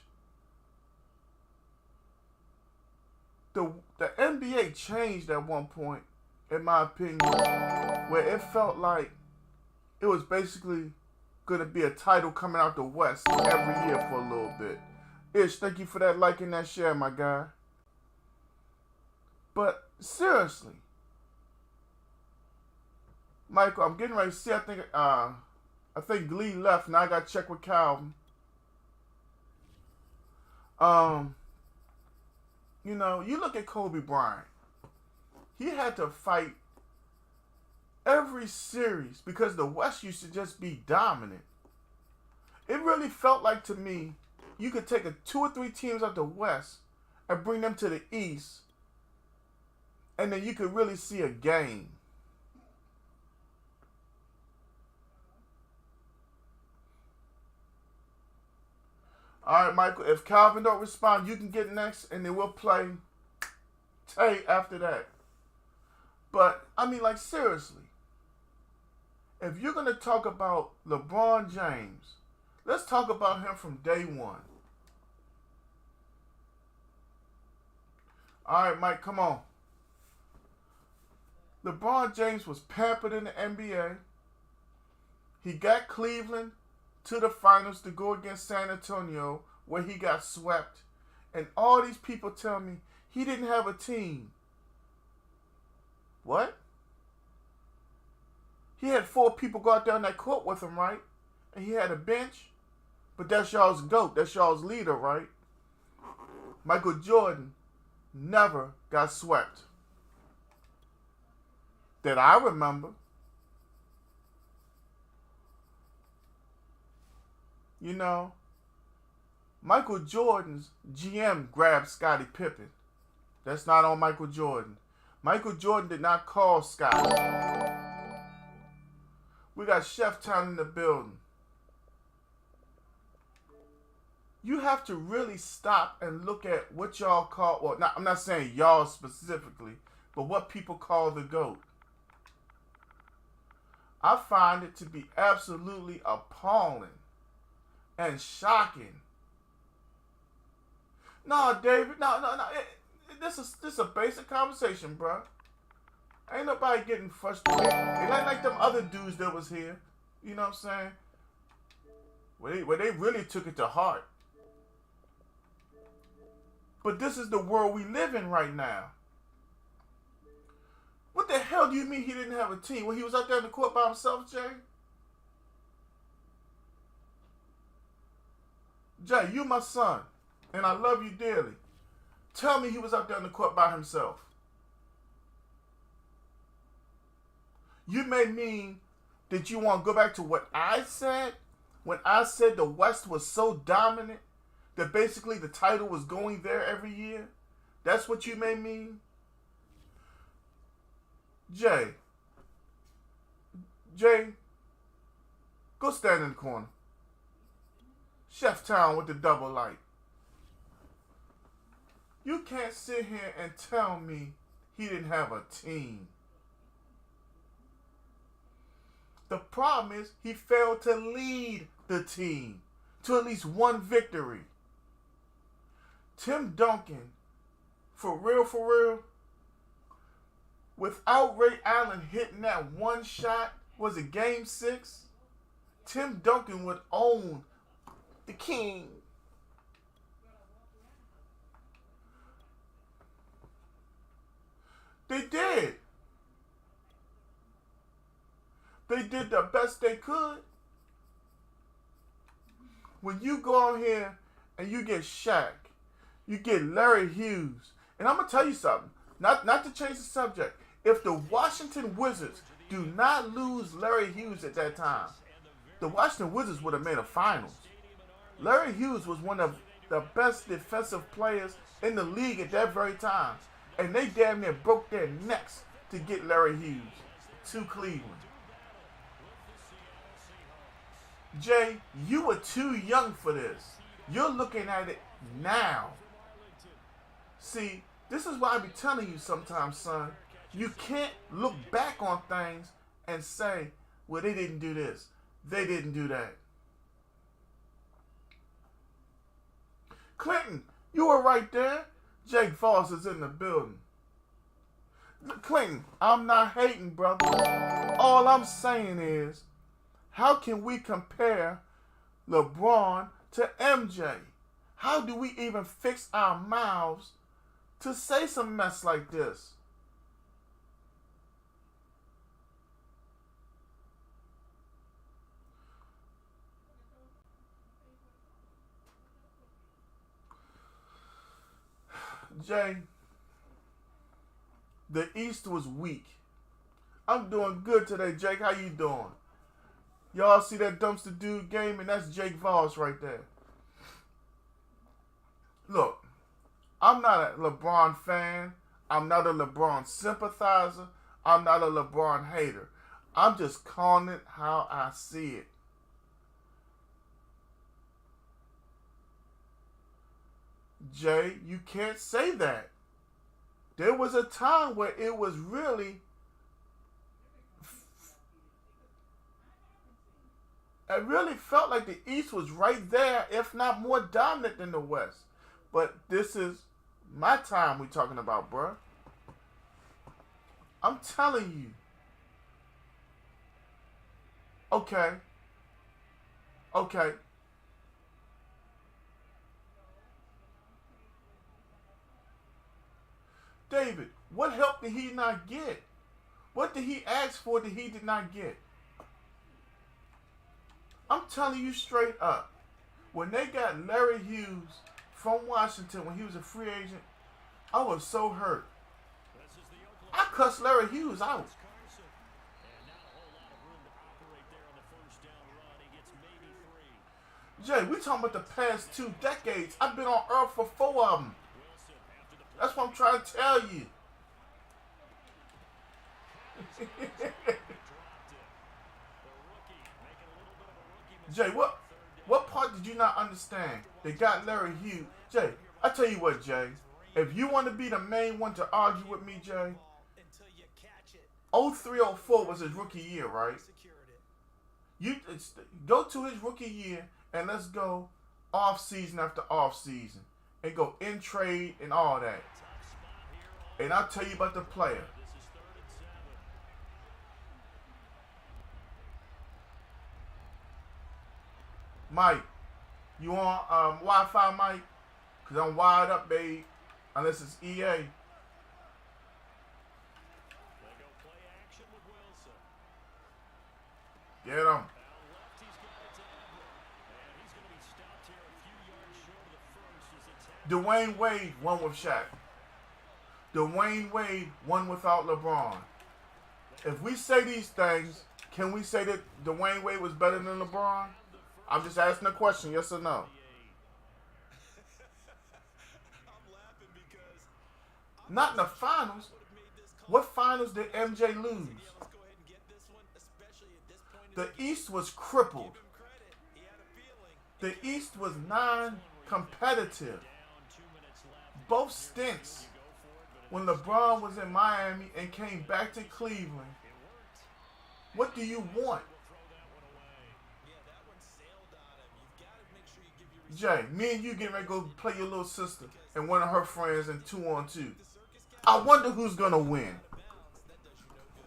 The NBA changed at one point, in my opinion, where it felt like it was basically going to be a title coming out the West every year for a little bit. Ish, thank you for that like and that share, my guy. But seriously, Michael, I'm getting ready to see. I think Glee left. Now I got to check with Calvin. You know, you look at Kobe Bryant. He had to fight every series because the West used to just be dominant. It really felt like to me, you could take 2 or 3 teams out the West and bring them to the East, and then you could really see a game. All right, Michael, if Calvin don't respond, you can get next, and then we'll play Tay after that. But, I mean, like, seriously, if you're going to talk about LeBron James, let's talk about him from day one. All right, Mike, come on. LeBron James was pampered in the NBA. He got Cleveland to the finals to go against San Antonio, where he got swept. And all these people tell me he didn't have a team. What? He had 4 people go out there on that court with him, right? And he had a bench. But that's y'all's GOAT. That's y'all's leader, right? Michael Jordan never got swept. That I remember. You know, Michael Jordan's GM grabbed Scottie Pippen. That's not on Michael Jordan. Michael Jordan did not call Scottie. We got Chef Town in the building. You have to really stop and look at what y'all call, well, I'm not saying y'all specifically, but what people call the GOAT. I find it to be absolutely appalling and shocking. No, David, no. This is a basic conversation, bro. Ain't nobody getting frustrated. It ain't like them other dudes that was here. You know what I'm saying? Where they really took it to heart. But this is the world we live in right now. What the hell do you mean he didn't have a team? When he was out there in the court by himself, Jay? Jay, you my son, and I love you dearly. Tell me he was out there in the court by himself. You may mean that you want to go back to what I said when I said the West was so dominant that basically the title was going there every year. That's what you may mean. Jay, go stand in the corner. Chef Town with the double light. You can't sit here and tell me he didn't have a team. The problem is he failed to lead the team to at least one victory. Tim Duncan, for real, without Ray Allen hitting that one shot, was it game 6? Tim Duncan would own the king. They did. They did the best they could. When you go out here and you get Shaq, you get Larry Hughes, and I'm going to tell you something, not to change the subject. If the Washington Wizards do not lose Larry Hughes at that time, the Washington Wizards would have made a finals. Larry Hughes was one of the best defensive players in the league at that very time, and they damn near broke their necks to get Larry Hughes to Cleveland. Jay, you were too young for this. You're looking at it now. See, this is why I be telling you sometimes, son, you can't look back on things and say, well, they didn't do this. They didn't do that. Clinton, you were right there. Jake Voss is in the building. Clinton, I'm not hating, brother. All I'm saying is, how can we compare LeBron to MJ? How do we even fix our mouths to say some mess like this? Jay, the East was weak. I'm doing good today, Jake. How you doing? Y'all see that dumpster dude game, and that's Jake Voss right there. Look, I'm not a LeBron fan. I'm not a LeBron sympathizer. I'm not a LeBron hater. I'm just calling it how I see it. Jay, you can't say that. There was a time where it was really... It really felt like the East was right there, if not more dominant than the West. But this is my time we're talking about, bruh. I'm telling you. Okay. David, what help did he not get? What did he ask for that he did not get? I'm telling you straight up, when they got Larry Hughes from Washington when he was a free agent, I was so hurt. I cussed Larry Hughes out. Jay, we talking about the past 2 decades. I've been on Earth for 4 of them. That's what I'm trying to tell you. Jay, what part did you not understand? They got Larry Hughes. Jay, I tell you what, Jay. If you want to be the main one to argue with me, Jay, 03-04 was his rookie year, right? You go to his rookie year and let's go off season after off season and go in trade and all that. And I'll tell you about the player. Mike, you on Wi-Fi, Mike? Because I'm wired up, babe. Unless it's EA. Get him. Dwayne Wade won with Shaq. Dwayne Wade won without LeBron. If we say these things, can we say that Dwayne Wade was better than LeBron? I'm just asking a question, yes or no? I'm laughing because Not in the finals. would have made this call. What finals did MJ lose? Let's go ahead and get this one, especially at this point in The game. East was crippled. Give him credit. He had a feeling. The East was non-competitive. Both stints when LeBron was in Miami and came back to Cleveland. What do you want? Yeah, that one sailed on him. You've got to make sure you give your Jay, me and you getting ready to go play your little sister and one of her friends in 2-on-2. circus I wonder who's going to win. balance. That does you no good.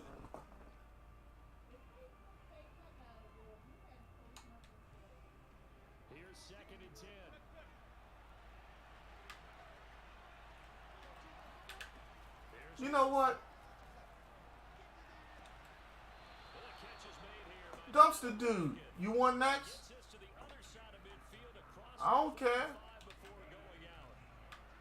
Here's 2nd and 10. You know what? Well, a catch is made here by Dumpster dude, you want next? gets this to the other side of midfield across I don't care. 5 before going out.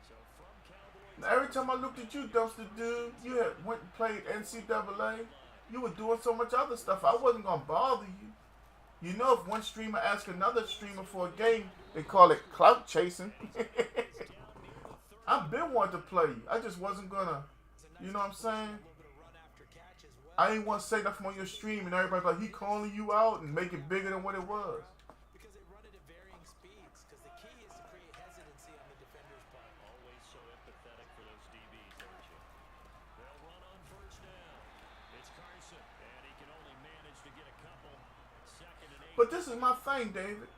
So from Cowboys, Now, every time I looked at you, Dumpster dude, you had went and played NCAA. You were doing so much other stuff. I wasn't going to bother you. You know, if one streamer asks another streamer for a game, they call it clout chasing. I've been wanting to play you. I just wasn't going to, you know what I'm saying? A little bit of run after catch as well. I ain't want to say nothing on your stream and everybody's like, he calling you out and make it bigger than what it was. Because they run it at varying speeds. Because the key is to create hesitancy on the defender's part. always so empathetic for those DBs, aren't you? They'll run on first down. It's Carson, and he can only manage to get a couple. 2nd and 8. But this is my thing, David.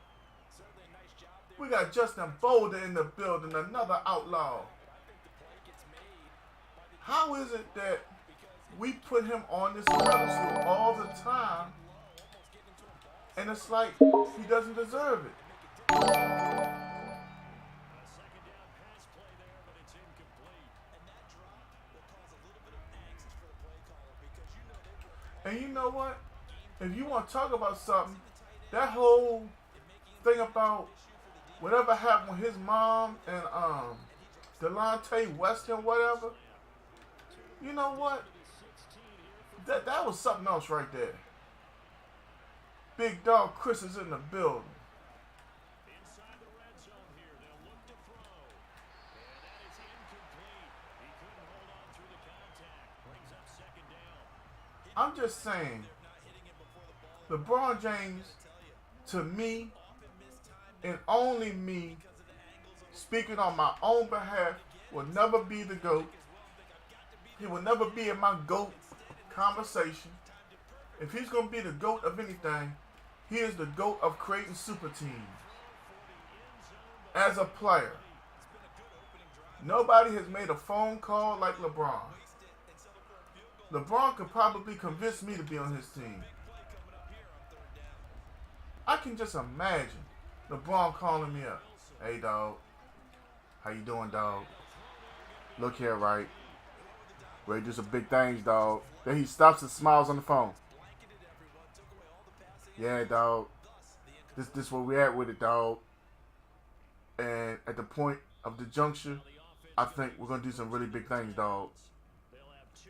Certainly a nice job there. We got Justin Boulder in the building, another outlaw. I think the play gets made by the How is it that because we put him on this pedestal all the time low, almost getting into a ball. and it's like he doesn't deserve it? A 2nd down pass play there, but it's incomplete. And that drop will cause a little bit of angst for the play caller because you know they work And you know what? If you want to talk about something, that whole thing about whatever happened with his mom and Delonte West and whatever, you know what? That was something else right there. Big dog Chris is in the building. Inside the red zone here, they'll look to throw. And that is incomplete. He couldn't hold on through the contact. Brings up 2nd down. I'm just saying, LeBron James, to me, and only me, speaking on my own behalf, will never be the GOAT. He will never be in my GOAT conversation. If he's going to be the GOAT of anything, he is the GOAT of creating super teams. As a player, nobody has made a phone call like LeBron. LeBron could probably convince me to be on his team. I can just imagine LeBron calling me up. Hey, dog. How you doing, dog? Look here, right? Ready to do some big things, dog. Then he stops and smiles on the phone. Yeah, dog. This where we at with it, dog. And at the point of the juncture, I think we're going to do some really big things, dog.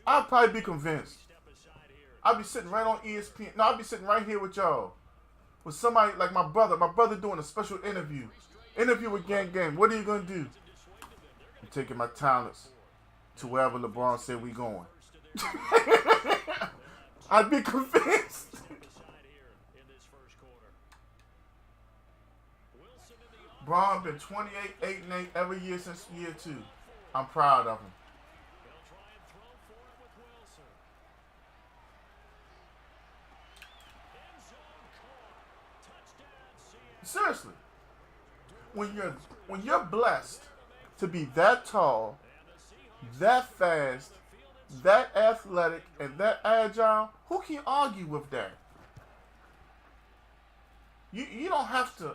I'll probably be convinced. I'll be sitting right on ESPN. No, I'll be sitting right here with y'all. With somebody like my brother. My brother doing a special interview. Interview with Gang Gang. What are you going to do? I'm taking my talents to wherever LeBron said we going. I'd be convinced. Braun been 28, 8-8 every year since year 2. I'm proud of him. Seriously, when you're blessed to be that tall, that fast, that athletic, and that agile, who can argue with that? You don't have to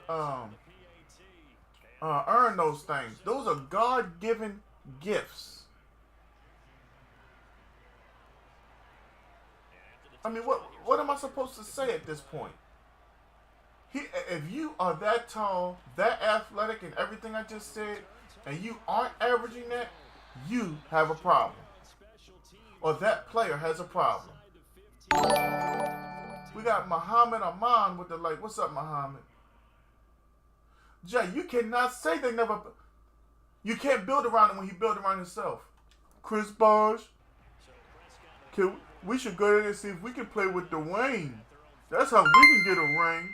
earn those things. Those are God-given gifts. I mean, what am I supposed to say at this point? If you are that tall, that athletic, and everything I just said, and you aren't averaging that, you have a problem. Or that player has a problem. We got Muhammad Aman with the like. What's up, Muhammad? Jay, you cannot say they never. You can't build around him when he built around himself. Chris Bosh. We should go there and see if we can play with Dwayne. That's how we can get a ring.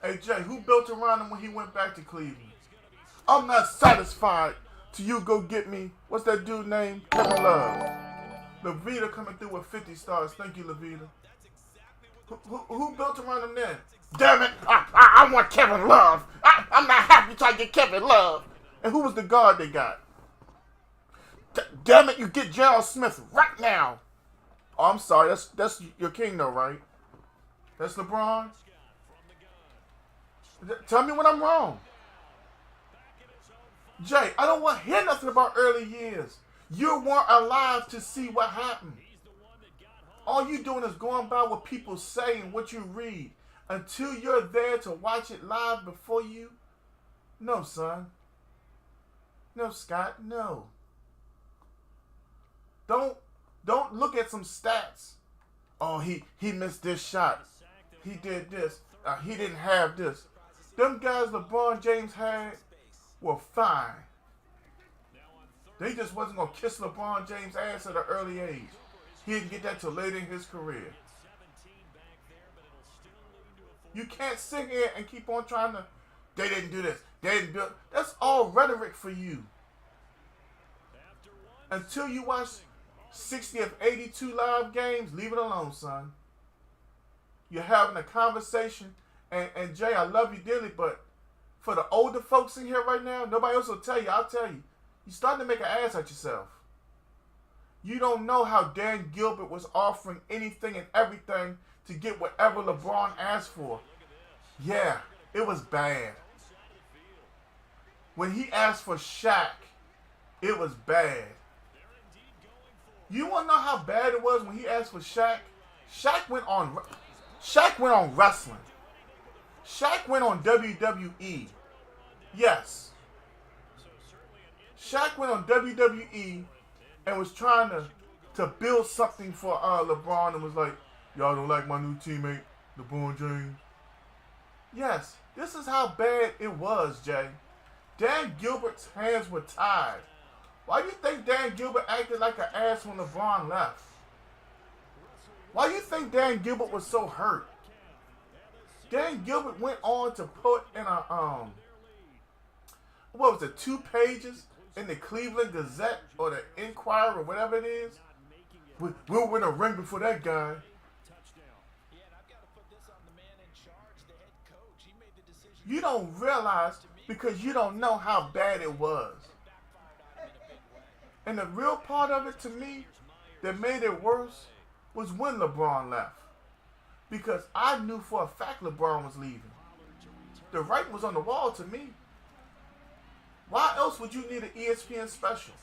Hey, Jay, who built around him when he went back to Cleveland? I'm not satisfied till you go get me. What's that dude named? Kevin Love. Levita coming through with 50 stars. Thank you, Levita. Who built around him then? Damn it! I want Kevin Love. I'm not happy till I get Kevin Love. And who was the guard they got? Damn it! You get Gerald Smith right now. Oh, I'm sorry. That's your king though, right? That's LeBron. Tell me when I'm wrong. Jay, I don't want to hear nothing about early years. You weren't alive to see what happened. All you doing is going by what people say and what you read. Until you're there to watch it live before you. No, son. No, Scott, no. Don't look at some stats. Oh, he missed this shot. He did this. He didn't have this. Them guys LeBron James had were fine. They just wasn't going to kiss LeBron James' ass at an early age. He didn't get that till later in his career. You can't sit here and keep on trying to, they didn't do this. They didn't build. That's all rhetoric for you. Until you watch 60 of 82 live games, leave it alone, son. You're having a conversation. And Jay, I love you dearly, but for the older folks in here right now, nobody else will tell you. I'll tell you. You're starting to make an ass at yourself. You don't know how Dan Gilbert was offering anything and everything to get whatever LeBron asked for. Yeah, it was bad. When he asked for Shaq, it was bad. You want to know how bad it was when he asked for Shaq? Shaq went on wrestling. Shaq went on WWE. Yes. Shaq went on WWE and was trying to build something for LeBron and was like, y'all don't like my new teammate, LeBron James? Yes. This is how bad it was, Jay. Dan Gilbert's hands were tied. Why do you think Dan Gilbert acted like an ass when LeBron left? Why do you think Dan Gilbert was so hurt? Dan Gilbert went on to put in a, what was it, 2 pages in the Cleveland Gazette or the Inquirer or whatever it is. We'll win a ring before that guy. You don't realize because you don't know how bad it was. And the real part of it to me that made it worse was when LeBron left. Because I knew for a fact LeBron was leaving. The writing was on the wall to me. Why else would you need an ESPN special?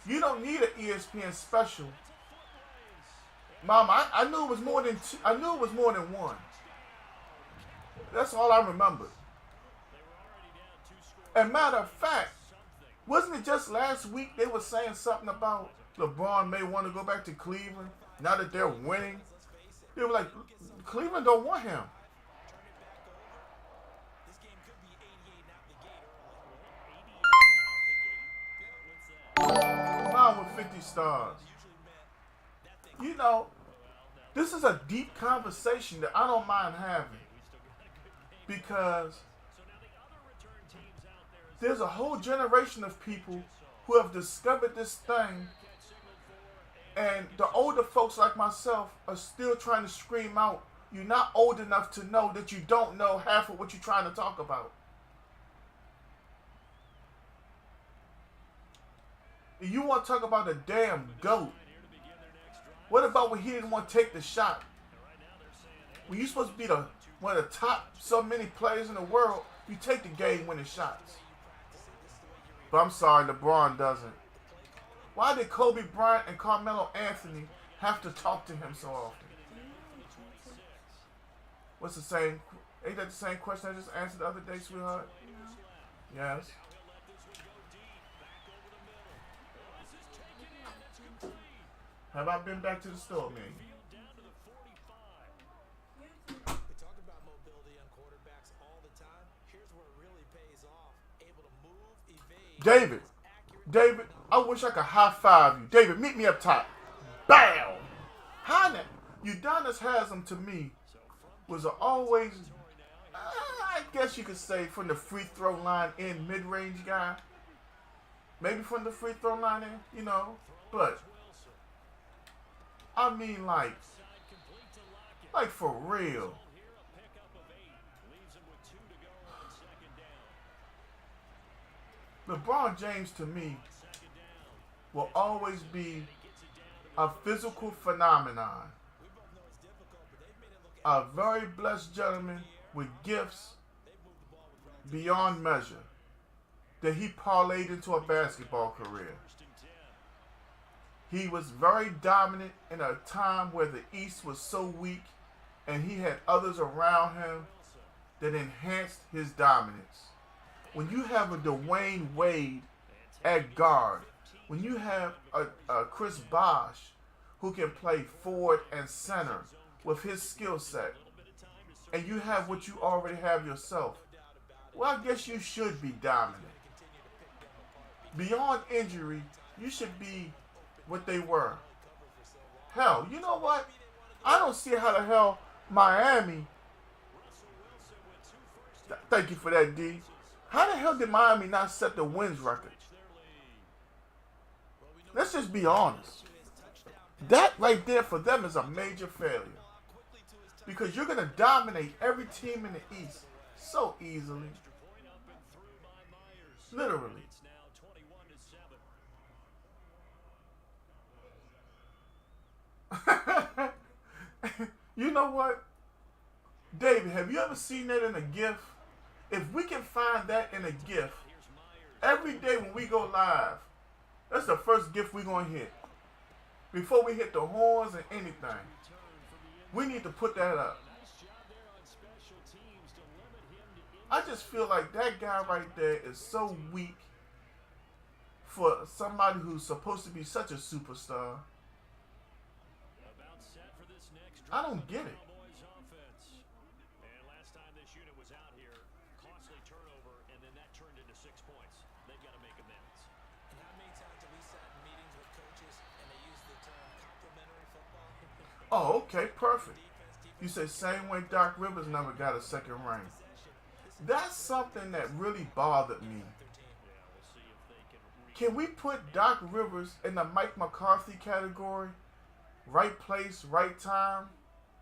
You don't need an ESPN special. Mom, I knew it was more than 2. I knew it was more than 1. That's all I remembered. And matter of fact, wasn't it just last week they were saying something about LeBron may want to go back to Cleveland now that they're winning? They were like, Cleveland don't want him. Mine with 50 stars. You know, this is a deep conversation that I don't mind having. Because there's a whole generation of people who have discovered this thing, and the older folks like myself are still trying to scream out, you're not old enough to know that you don't know half of what you're trying to talk about. You want to talk about a damn GOAT. What about when he didn't want to take the shot? When you're supposed to be one of the top so many players in the world, you take the game-winning shots. But I'm sorry, LeBron doesn't. Why did Kobe Bryant and Carmelo Anthony have to talk to him so often? What's the same? Ain't that the same question I just answered the other day, sweetheart? Yes. Have I been back to the store, man? Down to the 45. We talk about mobility on quarterbacks all the time. Here's where it really pays off. Able to move, evade. David, I wish I could high five you. David, meet me up top. Bam! How Udonis Haslam to me was always, I guess you could say, from the free throw line in mid-range guy. Maybe from the free throw line in, you know. But, I mean, like for real. LeBron James to me will always be a physical phenomenon. A very blessed gentleman with gifts beyond measure that he parlayed into a basketball career. He was very dominant in a time where the East was so weak and he had others around him that enhanced his dominance. When you have a Dwayne Wade at guard, when you have a Chris Bosh who can play forward and center with his skill set, and you have what you already have yourself, well, I guess you should be dominant. Beyond injury, you should be what they were. Hell, you know what? I don't see how the hell Miami, thank you for that, D. How the hell did Miami not set the wins record? Let's just be honest. That right there for them is a major failure. Because you're going to dominate every team in the East so easily. Literally. You know what? David, have you ever seen that in a GIF? If we can find that in a GIF, every day when we go live, that's the first GIF we're going to hit. Before we hit the horns and anything. We need to put that up. I just feel like that guy right there is so weak for somebody who's supposed to be such a superstar. I don't get it. Oh, okay, perfect. You say same way Doc Rivers never got a second ring. That's something that really bothered me. Can we put Doc Rivers in the Mike McCarthy category? Right place, right time,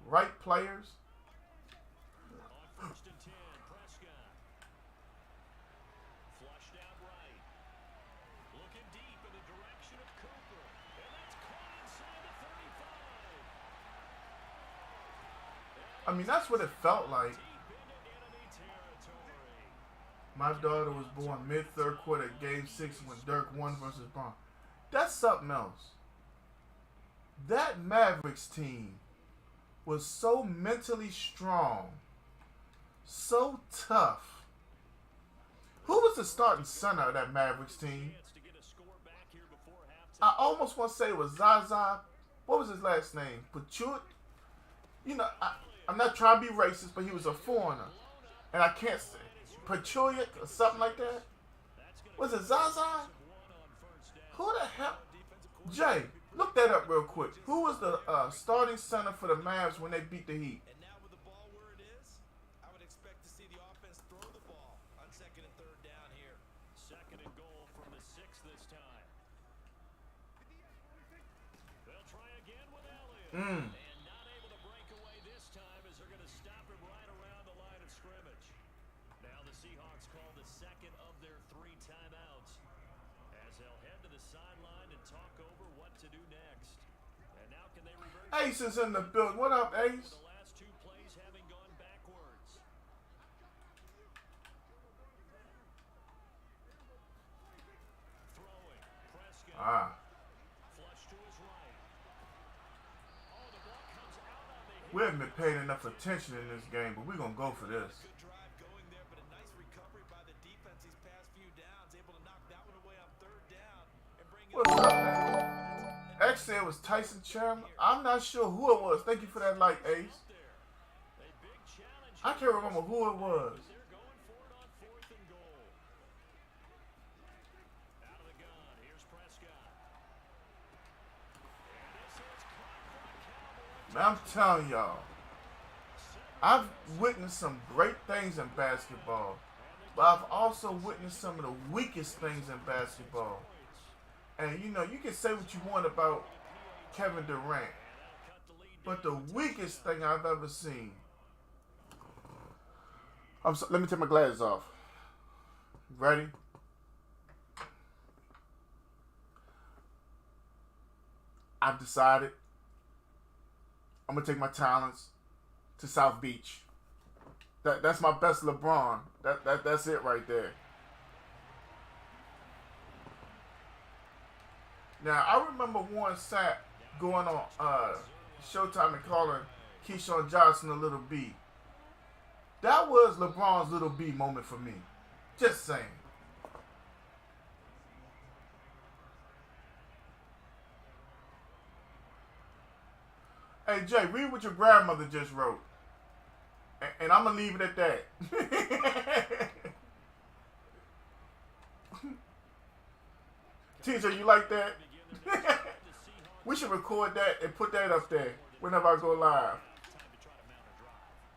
right players? I mean, that's what it felt like. My daughter was born mid-third quarter, game 6 when Dirk won versus Braun. That's something else. That Mavericks team was so mentally strong, so tough. Who was the starting center of that Mavericks team? I almost want to say it was Zaza. What was his last name? Pachut? You know, I'm not trying to be racist, but he was a foreigner. And I can't say Pachulia or something like that. Was it Zaza? Who the hell? Jay, look that up real quick. Who was the starting center for the Mavs when they beat the Heat? And now with the ball where it is, I would expect to see the offense throw the ball on 2nd and 3rd down here. 2nd and goal from the 6 this time. They'll try again with Elliott. And not able to break away this time as they're going to stop him right around the line of scrimmage. Now the Seahawks call the 2nd of their 3 timeouts as they'll head to the sideline and talk over what to do next. And now can they reverse? Ace is in the building. What up, Ace? The last 2 plays having gone backwards. Throwing. Prescott. Flush to his right. Oh, the ball comes out on the hit. We haven't been paying enough attention in this game, but we're going to go for this. Good drive going there, but a nice recovery by the defense these past few downs. Able to knock that one away on 3rd down and bring it What's up, man? X said it was Tyson Chandler. I'm not sure who it was. Thank you for that like, Ace. I can't remember who it was. They're going for it on 4th and goal. Out of the gun, here's Prescott. And this is caught by Cowboys. Man, I'm telling y'all, I've witnessed some great things in basketball, but I've also witnessed some of the weakest things in basketball. And you know, you can say what you want about Kevin Durant, but the weakest thing I've ever seen. Let me take my glasses off. Ready? I've decided I'm gonna take my talents to South Beach. That's my best LeBron. That's it right there. Now I remember Warren Sapp going on Showtime and calling Keyshawn Johnson a little B. That was LeBron's little B moment for me. Just saying. Hey Jay, read what your grandmother just wrote. And I'm going to leave it at that. Teacher, you like that? We should record that and put that up there whenever I go live.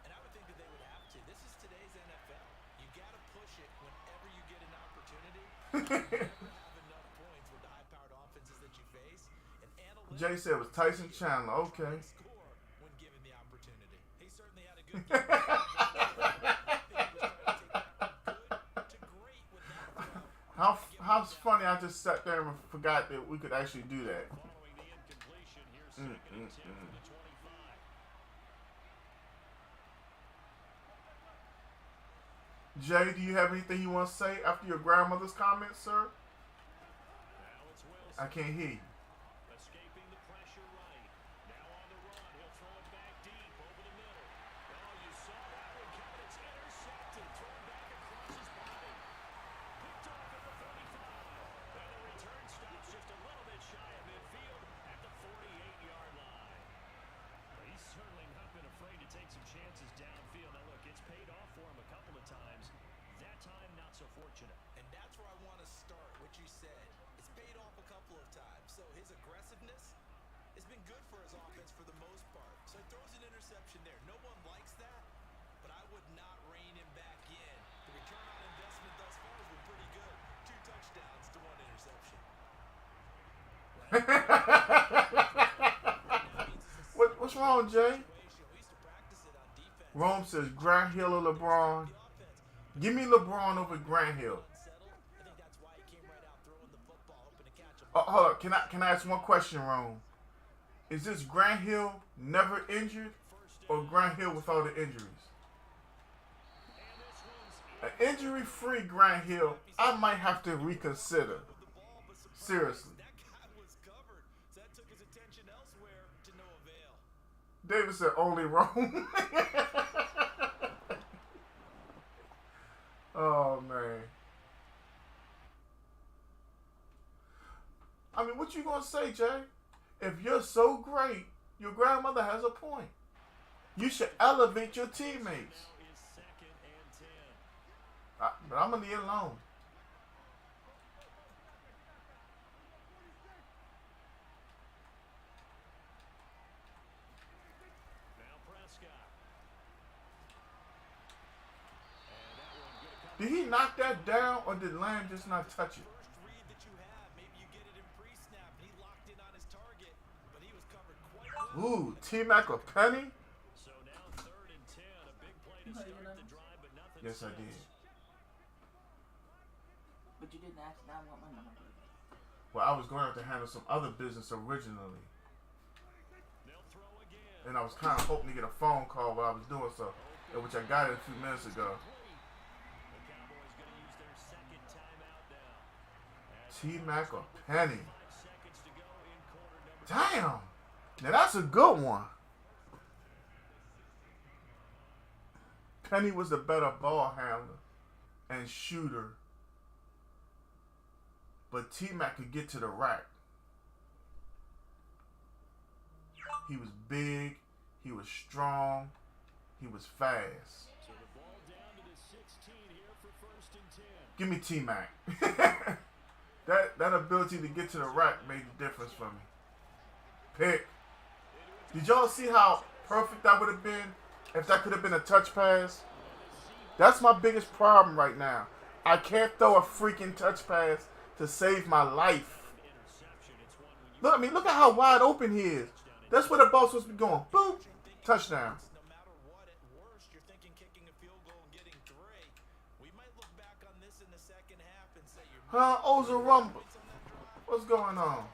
And I would think that they would have to. This is today's NFL. You got to push it whenever you get an opportunity. You never have enough points with the high-powered offenses that you face. And analytics Jay said it was Tyson Chandler. Okay. score when given the opportunity. He certainly had a good game. How's funny I just sat there and forgot that we could actually do that. Following the incompletion, here's 2nd and 10 from the 25. Jay, do you have anything you want to say after your grandmother's comments, sir? Now it's Wilson. I can't hear you. Escaping the pressure right. Now on the run. He'll throw it back deep over the middle. Oh, you saw that one coming. It's intercepted. Thrown back across his body. Picked off at the 45. And the return stops just a little bit shy of midfield at the 48-yard line. Well, he's certainly not been afraid to take some chances downfield. Now, look, it's paid off for him a couple of times. That time, not so fortunate. And that's where I want to start, what you said. It's paid off a couple of times. So his aggressiveness has been good for his offense for the most part. So he throws an interception there. No one likes that, but I would not rein him back in. The return on investment thus far has been pretty good. 2 touchdowns to 1 interception. What's wrong, Jay? We used to practice it on defense. Rome says Grant Hill or LeBron. Give me LeBron over Grant Hill. Settled. I think that's why he came right out throwing the football, hoping to catch him. Oh, hold up. Can I ask one question, Rome? Is this Grant Hill never injured or Grant Hill with all the injuries? An injury-free Grant Hill, I might have to reconsider. Seriously. That guy was covered, so that took his attention elsewhere to no avail. David said only Rome. Oh, man. I mean, what you gonna say, Jay? If you're so great, your grandmother has a point. You should elevate your teammates. Is 2nd and 10. But I'm gonna leave it alone. Now Prescott. Did he knock that down or did Lamb just not touch it? First read that you have, maybe you get it in pre-snap, and he locked in on his target, but he was covered quite well. Ooh, T-Mac or Penny? So now 3rd and 10. A big play to start the drive, but nothing. Yes, I says. did. But you didn't ask now what my number is. Well, I was going to have to handle some other business originally. They'll throw again. And I was kind of hoping to get a phone call while I was doing so, which I got it a few minutes ago. The Cowboys going to use their 2nd timeout now. As T-Mac or Penny? 5 seconds to go in quarter number. Damn. Now that's a good one. Penny was the better ball handler and shooter. But T-Mac could get to the rack. He was big. He was strong. He was fast. So the ball down to the 16 here for 1st and 10. Give me T-Mac. that ability to get to the rack made the difference for me. Pick. Did y'all see how perfect that would have been if that could have been a touch pass? That's my biggest problem right now. I can't throw a freaking touch pass to save my life. Look, look at how wide open he is. That's where the ball's supposed to be going. Boom. Touchdown. No matter what, at worst, you're thinking kicking a field goal and getting 3. We might look back on this in the second half and say you're Ozarumba. What's going on?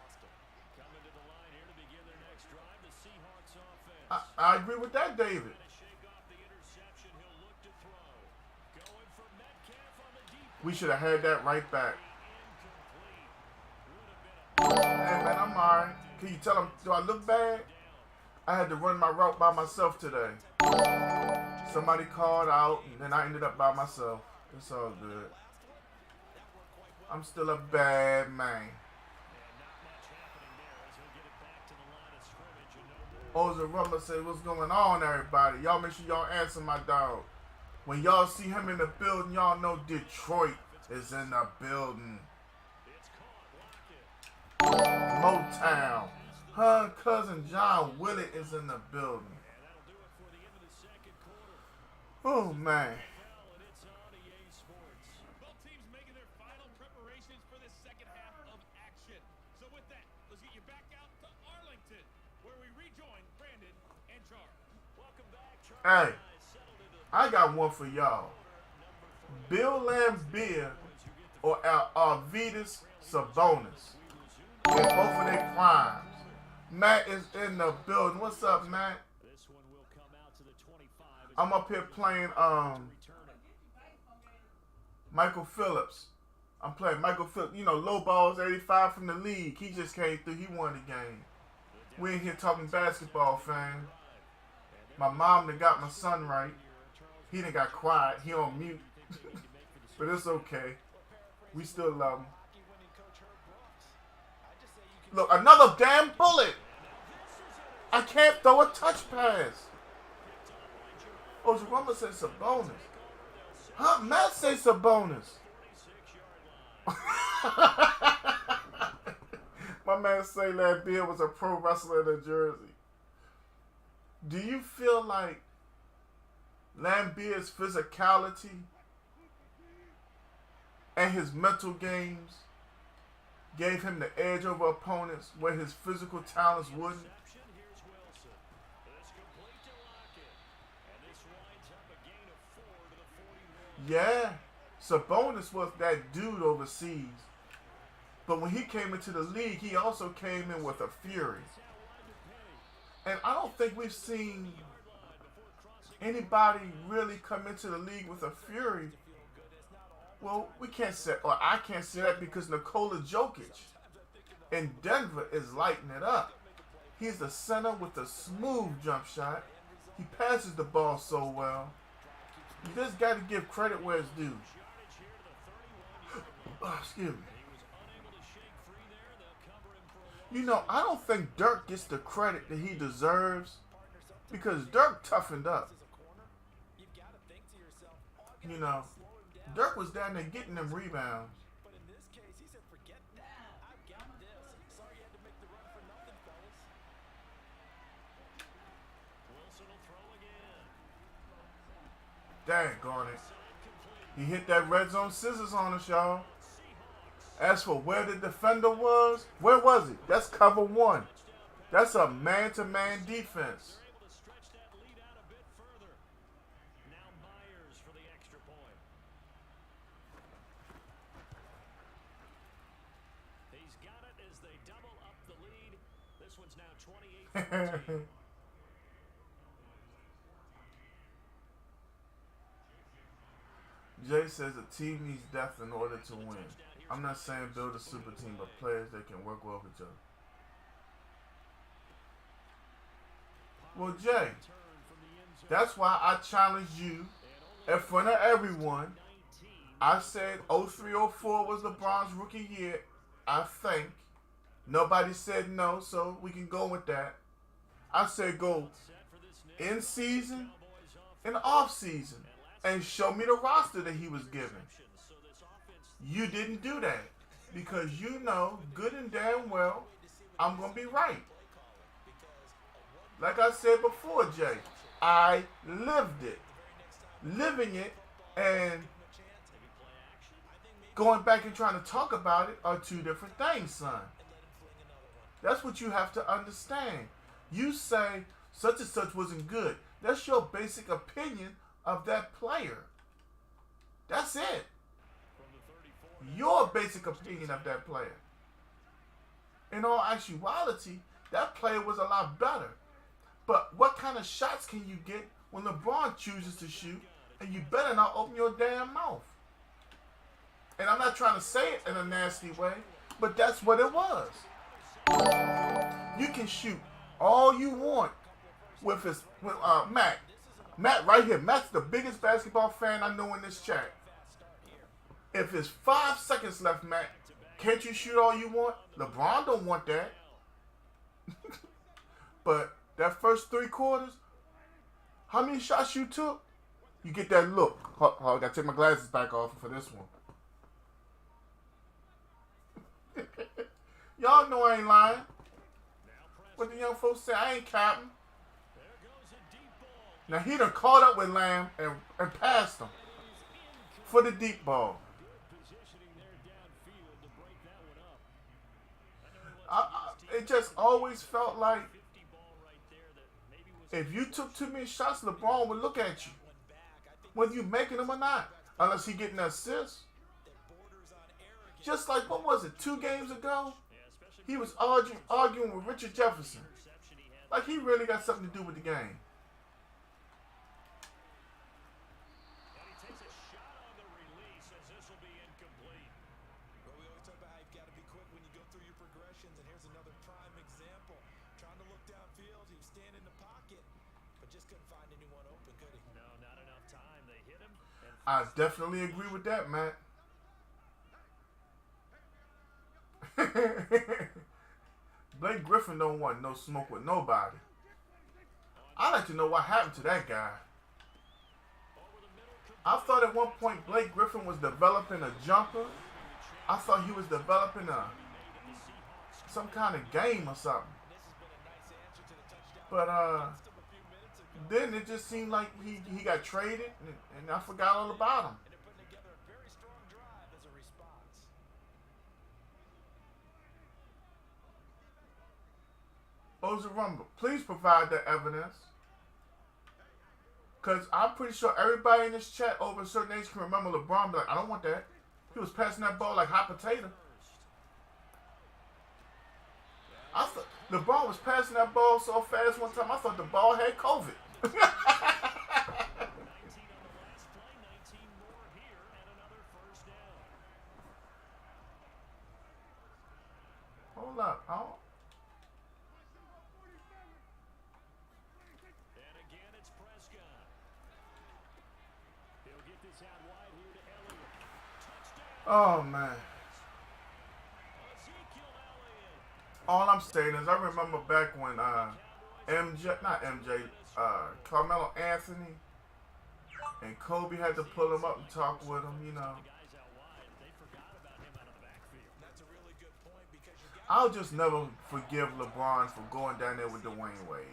Coming to the line here to begin their next drive, the Seahawks offense. I agree with that, David. Shake off the interception. He'll look to throw. Going for Metcalf on the deep. We should have had that right back. Incomplete. Hey, man, I'm alright. Can you tell him, do I look bad? I had to run my route by myself today. Somebody called out, and then I ended up by myself. It's all good. I'm still a bad man. Ozarumba said, what's going on, everybody? Y'all make sure y'all answer my dog. When y'all see him in the building, y'all know Detroit is in the building. Motown. Her cousin John Willett is in the building. Oh, man. Both teams making their final preparations for this second half of action. So with that, let's get you back out to Arlington, where we rejoin Brandon and Charles. Welcome back, Charles. Hey, I got one for y'all. Bill Lambier or Arvydas Sabonis in both of their primes. Matt is in the building. What's up, Matt? This one will come out to the 25. I'm up here playing Michael Phillips. I'm playing Michael Phillips. You know, low balls 85 from the league. He just came through. He won the game. We in here talking basketball, fam. My mom done got my son right. He done got quiet. He on mute. But it's okay. We still love him. Look, another damn bullet. I can't throw a touch pass. Ozarumba said Sabonis. Huh? Matt said Sabonis. My man say Lambier was a pro wrestler in New Jersey. Do you feel like Lambier's physicality and his mental games gave him the edge over opponents where his physical talents wouldn't? Here's Wilson. It's complete to Lockett. And this winds up a gain of 4 to the 41. Yeah, Sabonis was that dude overseas. But when he came into the league, he also came in with a fury. And I don't think we've seen anybody really come into the league with a fury. Well, we can't say, or I can't say that because Nikola Jokic in Denver is lighting it up. He's the center with a smooth jump shot. He passes the ball so well. You just got to give credit where it's due. Oh, excuse me. You know, I don't think Dirk gets the credit that he deserves because Dirk toughened up. You know, Dirk was down there getting them rebounds. But in this case, he said, forget that. I've got this. Sorry you had to make the run for nothing, fellas. Wilson will throw again. Daggone it. He hit that red zone scissors on us, y'all. As for where the defender was, where was it? That's cover 1. That's a man-to-man defense. Able to stretch that lead out a bit further. Now Myers for the extra point. He's got it as they double up the lead. This one's now 28-14. Jay says a team needs depth in order to win. I'm not saying build a super team, but players that can work well with each other. Well, Jay, that's why I challenged you in front of everyone. I said 03-04 was LeBron's rookie year, I think. Nobody said no, so we can go with that. I said go in season and off season and show me the roster that he was given. You didn't do that because you know good and damn well I'm going to be right. Like I said before, Jay, I lived it. Living it and going back and trying to talk about it are two different things, son. That's what you have to understand. You say such and such wasn't good. That's your basic opinion of that player. That's it. Your basic opinion of that player. In all actuality, that player was a lot better. But what kind of shots can you get when LeBron chooses to shoot and you better not open your damn mouth? And I'm not trying to say it in a nasty way, but that's what it was. You can shoot all you want with Matt. Matt right here. Matt's the biggest basketball fan I know in this chat. If it's 5 seconds left, Matt, can't you shoot all you want? LeBron don't want that. But that first 3 quarters, how many shots you took? You get that look. I gotta take my glasses back off for this one. Y'all know I ain't lying. What the young folks say, I ain't capping. Now he done caught up with Lamb and passed him for the deep ball. It just always felt like if you took too many shots, LeBron would look at you, whether you making them or not, unless he getting an assist. Just like, what was it, 2 games ago? He was arguing with Richard Jefferson. Like he really got something to do with the game. I definitely agree with that, Matt. Blake Griffin don't want no smoke with nobody. I'd like to know what happened to that guy. I thought at one point Blake Griffin was developing a jumper. I thought he was developing some kind of game or something. But then it just seemed like he got traded and I forgot all about him. Oza Rumble, please provide that evidence. Because I'm pretty sure everybody in this chat over a certain age can remember LeBron be like, I don't want that. He was passing that ball like hot potato. I thought LeBron was passing that ball so fast one time, I thought the ball had COVID. Hold up. And again, it's Prescott. He'll get this out wide here to Elliott. Touchdown. Oh, man. All I'm saying is I remember back when Carmelo Anthony and Kobe had to pull him up and talk with him, you know. I'll just never forgive LeBron for going down there with Dwayne Wade.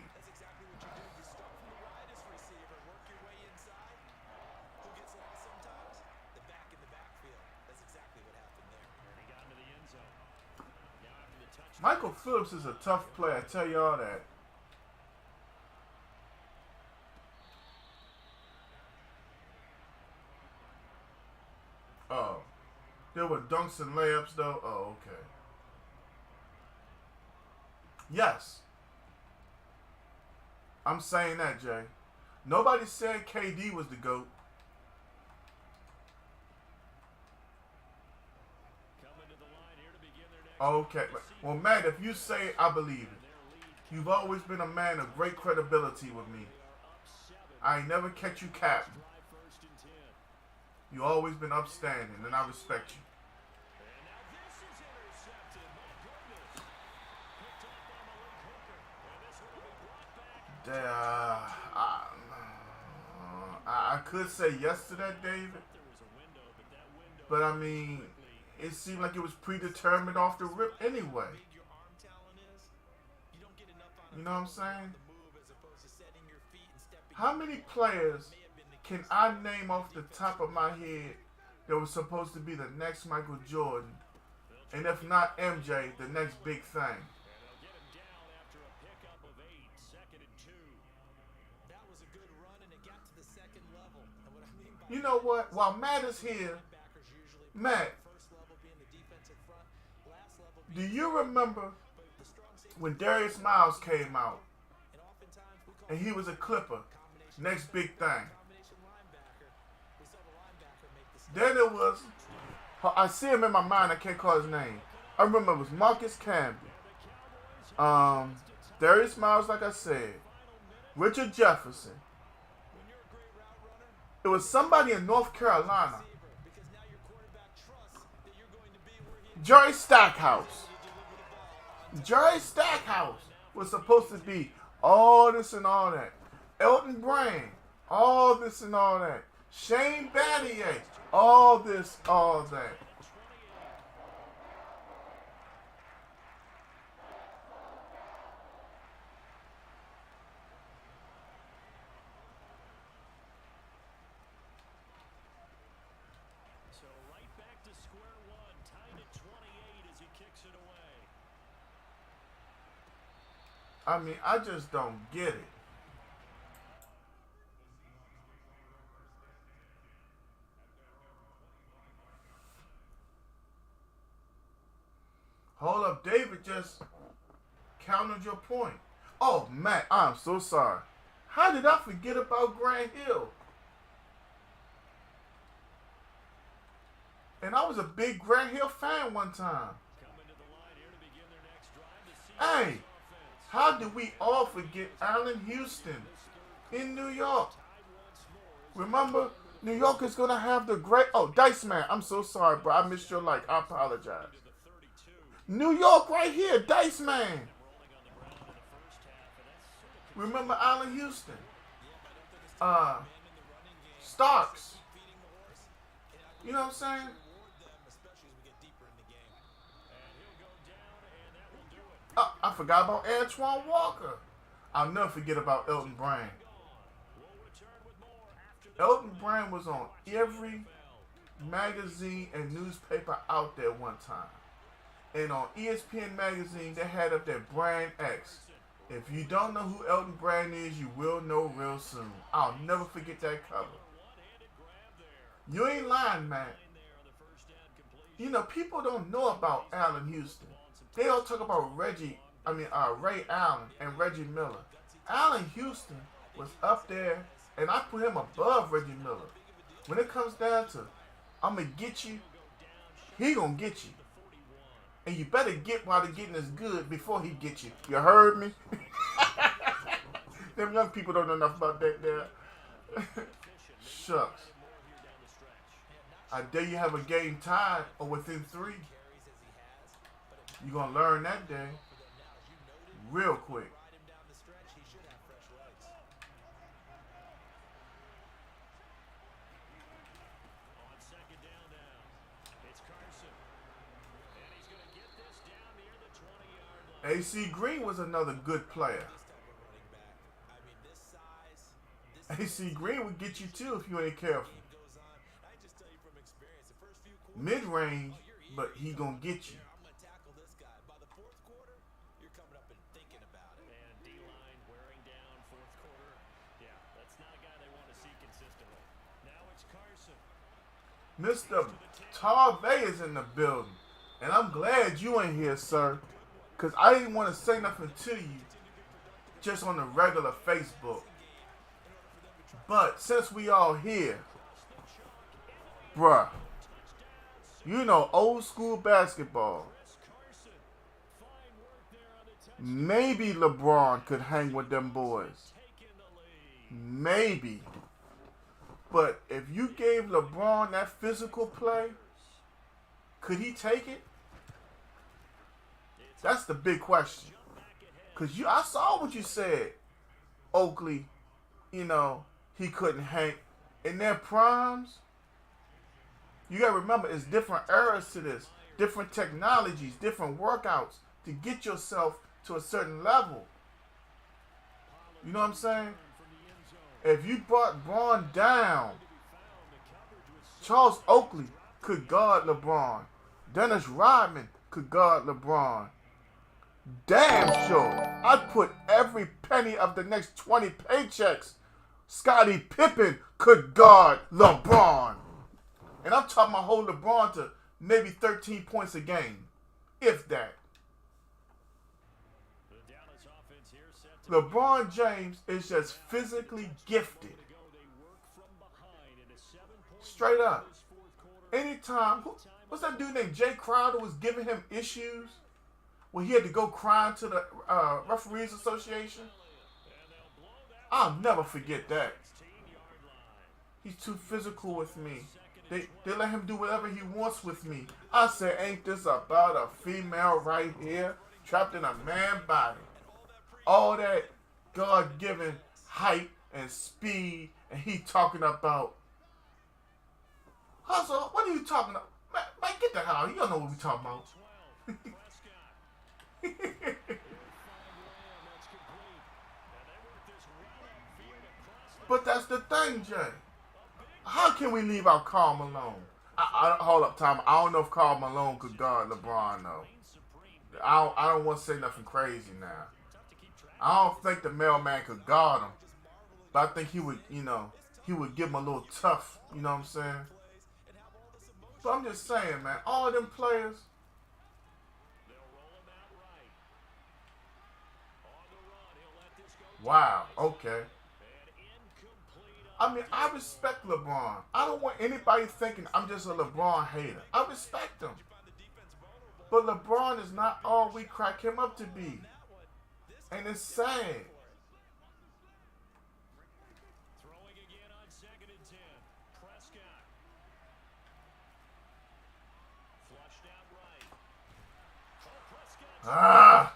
Michael Phillips is a tough player, I tell y'all that. Oh. There were dunks and layups though? Oh, okay. Yes. I'm saying that, Jay. Nobody said KD was the GOAT. Okay. Well, Matt, if you say it, I believe it. You've always been a man of great credibility with me. I ain't never catch you capping. You always been upstanding, and I respect you. I could say yes to that, David. But I mean, it seemed like it was predetermined off the rip anyway. You know what I'm saying? How many players can I name off the top of my head that was supposed to be the next Michael Jordan? And if not MJ, the next big thing? You know what? While Matt is here, Matt, do you remember when Darius Miles came out and he was a Clipper? Next big thing. Then it was, I see him in my mind, I can't call his name. I remember it was Marcus Camby. Darius Miles, like I said. Richard Jefferson. It was somebody in North Carolina. Jerry Stackhouse. Jerry Stackhouse was supposed to be all this and all that. Elton Brand, all this and all that. Shane Battier, all this, all that. So right back to square one, tied at 28 as he kicks it away. I mean, I just don't get it. Hold up, David just countered your point. Oh, Matt, I'm so sorry. How did I forget about Grant Hill? And I was a big Grant Hill fan one time. Hey, how did we all forget Allen Houston in New York? Remember, New York is going to have the great... Oh, Dice Man, I'm so sorry, bro. I missed your like. I apologize. New York right here, Dice Man. Remember Allen Houston? Starks. You know what I'm saying? I forgot about Antoine Walker. I'll never forget about Elton Brand. Elton Brand was on every magazine and newspaper out there one time. And on ESPN magazine, they had up there Brand X. If you don't know who Elton Brand is, you will know real soon. I'll never forget that cover. You ain't lying, man. You know, people don't know about Allen Houston. They don't talk about Ray Allen and Reggie Miller. Allen Houston was up there, and I put him above Reggie Miller. When it comes down to, I'm going to get you, he going to get you. And you better get while the getting is good before he gets you. You heard me? Them young people don't know enough about that there. Shucks. I dare you have a game tied or within 3. You're going to learn that day real quick. AC Green was another good player. AC Green would get you too if you ain't careful. Mid-range, but he gonna get you. Mr. Tarvey is in the building, and I'm glad you ain't here, sir. Because I didn't want to say nothing to you just on the regular Facebook. But since we all here, bruh, you know, old school basketball, maybe LeBron could hang with them boys. Maybe. But if you gave LeBron that physical play, could he take it? That's the big question. Because I saw what you said Oakley, he couldn't hang. In their primes, you got to remember, it's different eras to this, different technologies, different workouts to get yourself to a certain level. You know what I'm saying? If you brought Braun down, Charles Oakley could guard LeBron. Dennis Rodman could guard LeBron. Damn sure, I'd put every penny of the next 20 paychecks. Scottie Pippen could guard LeBron. And I'm talking about hold LeBron to maybe 13 points a game. If that. LeBron James is just physically gifted. Straight up. Anytime, what's that dude named Jay Crowder was giving him issues? Where he had to go crying to the Referees Association? I'll never forget that. He's too physical with me. They let him do whatever he wants with me. I said, ain't this about a female right here trapped in a man body? All that God-given height and speed, and he talking about. Hustle, what are you talking about? Man, get the hell out. You don't know what we talking about. But that's the thing, Jay. How can we leave out Karl Malone? Hold up, Tom. I don't know if Karl Malone could guard LeBron, though. I don't want to say nothing crazy now. I don't think the mailman could guard him. But I think he would, he would give him a little tough, you know what I'm saying? So I'm just saying, man, all them players. Wow, okay. I mean, I respect LeBron. I don't want anybody thinking I'm just a LeBron hater. I respect him. But LeBron is not all we crack him up to be. And it's sad. Throwing again on 2nd and 10. Prescott. Flushed out right. Oh, Prescott. Ah!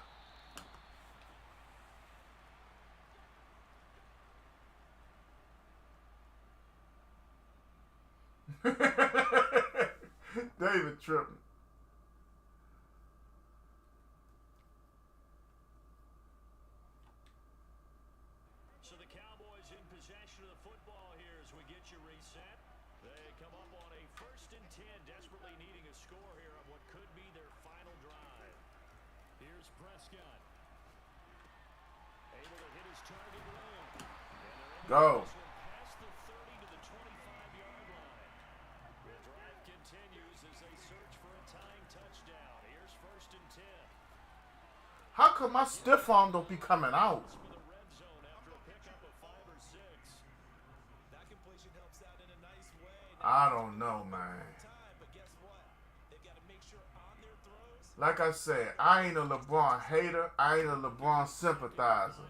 David tripping. So the Cowboys in possession of the football here as we get you reset. They come up on a 1st and 10, desperately needing a score here on what could be their final drive. Here's Prescott. Able to hit his target well. Go. Past the 30 to the 25-yard line. The drive continues as they search for a tying touchdown. Here's 1st and 10. How come my stiff arm don't be coming out? With a red zone after a pickup of 5 or 6. That completion helps out in a nice way. I don't know, man. But guess what? They've got to make sure on their throws. Like I said, I ain't a LeBron hater. I ain't a LeBron sympathizer.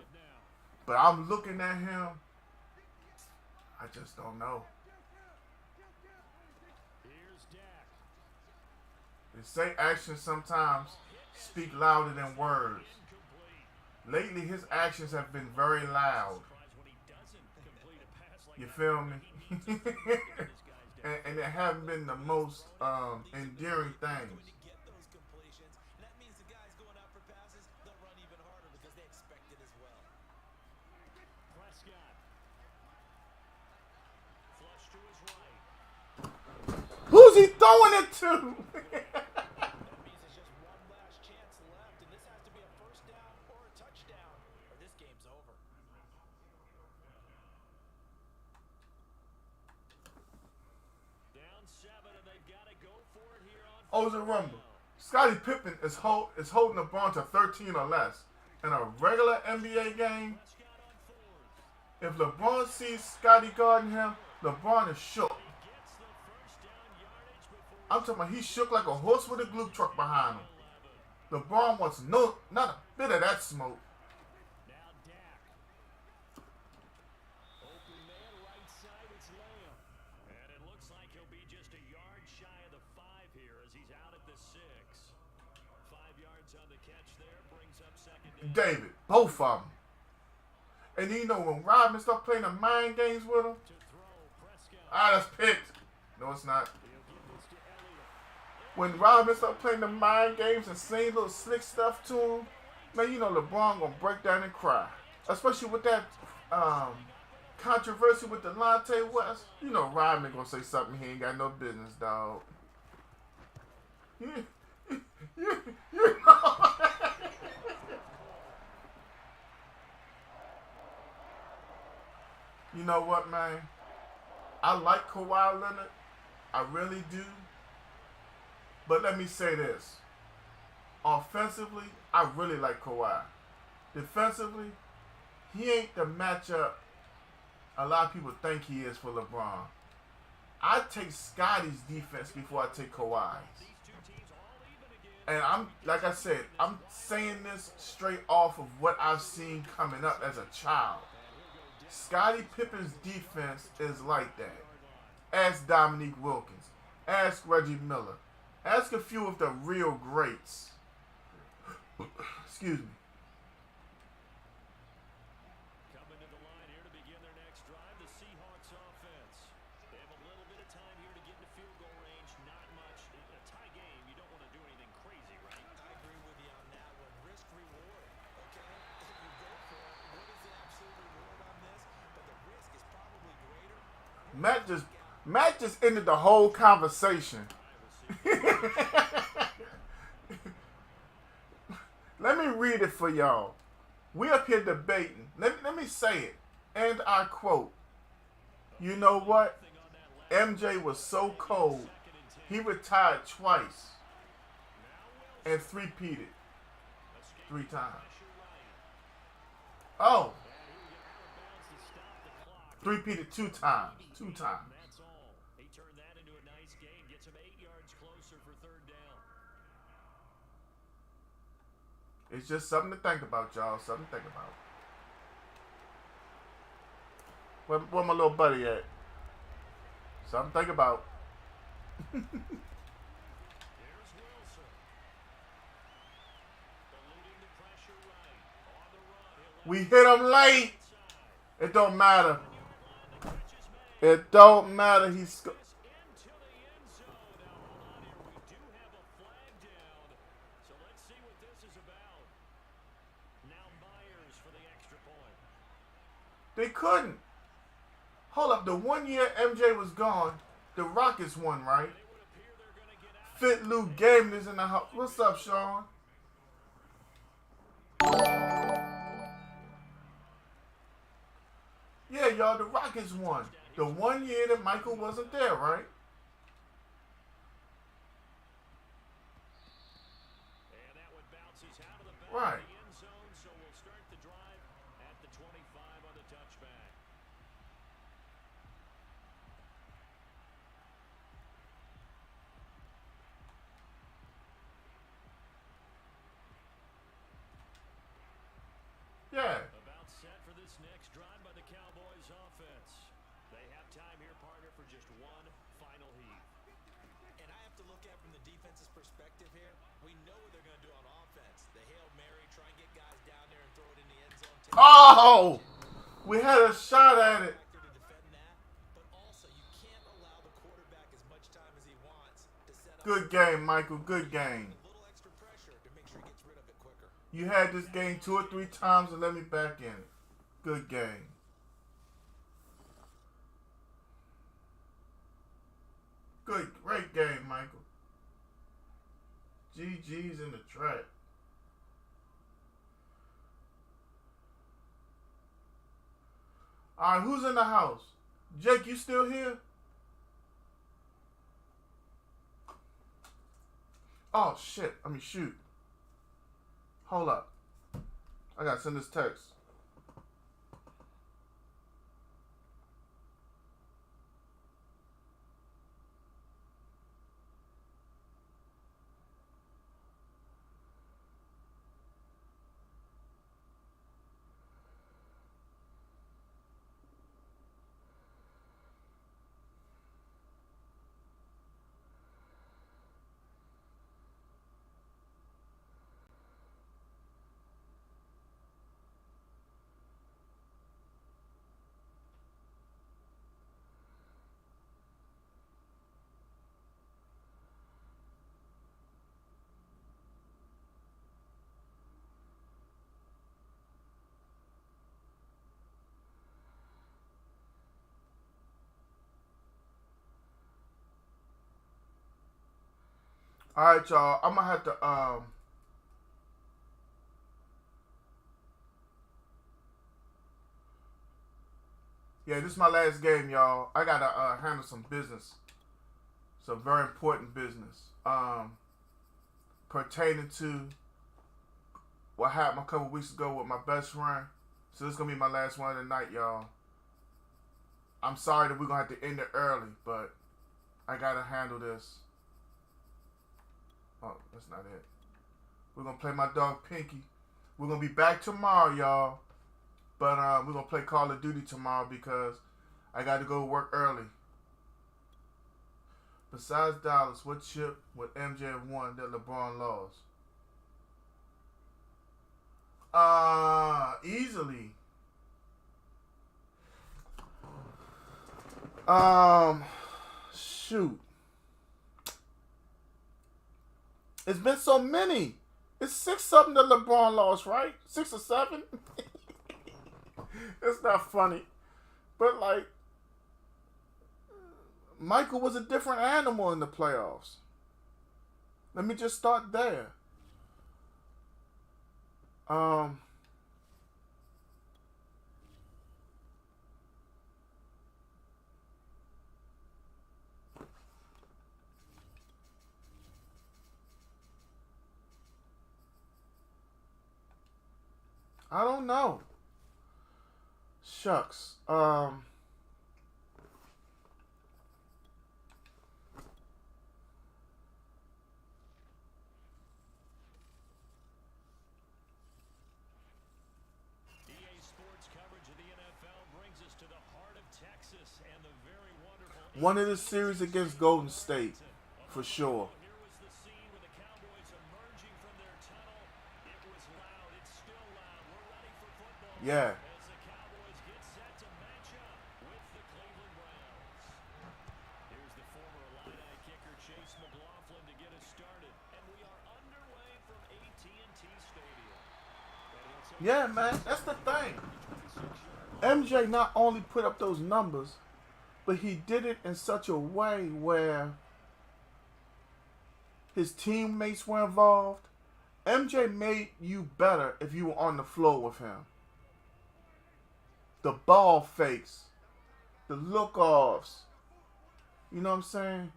But I'm looking at him. I just don't know. Here's Dak. They say actions sometimes speak louder than words. Incomplete. Lately, his actions have been very loud. Surprised when he doesn't complete a pass like You that. feel me? This guy's down. and it haven't been the most endearing things. To get those completions. And that means the guys going out for passes, they'll run even harder because they expect it as well. Prescott. Flush to his right. Who's he throwing it to? That means there's just one last chance left, and this has to be a 1st down or a touchdown, or this game's over. Down 7, and they've got to go for it here on. Oh, it's a rumble. Scottie Pippen is holding LeBron to 13 or less. In a regular NBA game, Prescott on 4th. if LeBron sees Scottie guarding him, LeBron is shook. Gets the 1st down yardage before I'm talking about he's shook like a horse with a glue truck behind him. LeBron wants not a bit of that smoke. now Dak. Open man right side, it's Lamb. And it looks like he'll be just a yard shy of the 5 here as he's out at the 6. 5 yards on the catch there, brings up 2nd down. David, both of them. And then, you know, when Rodman started playing the mind games with him, To throw, Prescott. that's picked. No, it's not. He'll give this to Elliott. When Rodman started playing the mind games and saying little slick stuff to him, man, you know LeBron gonna break down and cry. Especially with that controversy with Delonte West. You know Rodman gonna say something he ain't got no business, dog. You know. You know what, man? I like Kawhi Leonard. I really do. But let me say this. Offensively, I really like Kawhi. Defensively, he ain't the matchup a lot of people think he is for LeBron. I take Scotty's defense before I take Kawhi's. These two teams all even again. And I'm, like I said, I'm saying this straight off of what I've seen coming up as a child. Scottie Pippen's defense is like that. Ask Dominique Wilkins. Ask Reggie Miller. Ask a few of the real greats. Excuse me. Coming to the line here to begin their next drive, the Seahawks offense. They have a little bit of time here to get into field goal range. Not much. In a tie game, you don't want to do anything crazy, right? I agree with you on that one. Risk reward. Okay, if you go for it, what is the absolute reward on this? But the risk is probably greater. Matt just ended the whole conversation. Let me read it for y'all. We up here debating. Let me say it. And I quote. You know what? MJ was so cold, he retired twice and three-peated 3 times. Oh. Three-peated 2 times. 2 times. That's all. He turned that into a nice game. Gets him 8 yards closer for third down. It's just something to think about, y'all. Something to think about. Where my little buddy at? Something to think about. Here's Wilson. Eluding the pressure right. On the run. We hit him late. Inside. It don't matter. The catch is made. It don't matter. He's Into the end zone. Now hold on here. We do have a flag down. So let's see what this is about. Now Myers for the extra point. They couldn't. Hold up. The 1 year MJ was gone, the Rockets won, right? It would appear they're going to get out. Fit Lou Gaming is in the house. What's up, Sean? Yeah, y'all, the Rockets won. The 1 year that Michael wasn't there, right? And that one bounces out of the back Right. of the end zone, so we'll start the drive at the 25 on the touchback. Yeah. About set for this next drive by the Cowboys offense. They have time here, partner, for just one final heave. And I have to look at from the defense's perspective here. We know what they're going to do on offense. The Hail Mary, try and get guys down there and throw it in the end zone. Oh! We had a shot at it. To defend that, but also you can't allow the quarterback as much time as he wants to set up Good game, Michael. Good game. a little extra pressure to make sure he gets rid of it quicker. You had this game 2 or 3 times and let me back in it. Good game. Great game, Michael. GG's in the track. All right, who's in the house? Jake, you still here? Oh, shit. I mean, shoot. Hold up. I gotta send this text. All right, y'all. I'm gonna have to yeah, this is my last game, y'all. I gotta handle some business, some very important business pertaining to what happened a couple weeks ago with my best friend. So this is gonna be my last one of the night, y'all. I'm sorry that we're gonna have to end it early, but I gotta handle this. Oh, that's not it. We're gonna play my dog Pinky. We're gonna be back tomorrow, y'all. But we're gonna play Call of Duty tomorrow because I gotta go to work early. Besides Dallas, what chip would MJ have won that LeBron lost? Easily. Shoot. It's been so many. It's 6 something that LeBron lost, right? 6 or 7? It's not funny. But like Michael was a different animal in the playoffs. Let me just start there. I don't know. Shucks. Sports coverage of the NFL brings us to the heart of Texas and the very wonderful One of the series against Golden State, for sure. Here was the scene with the Cowboys emerging from their tunnel. It was loud. It's still loud. We're ready for football. Yeah. As the Cowboys get set to match up with the Cleveland Browns. Here's the former Illini kicker Chase McLaughlin to get us started. And we are underway from AT&T Stadium. Yeah, man, that's the thing. MJ not only put up those numbers, but he did it in such a way where his teammates were involved. MJ made you better if you were on the floor with him. The ball fakes, the look-offs. You know what I'm saying?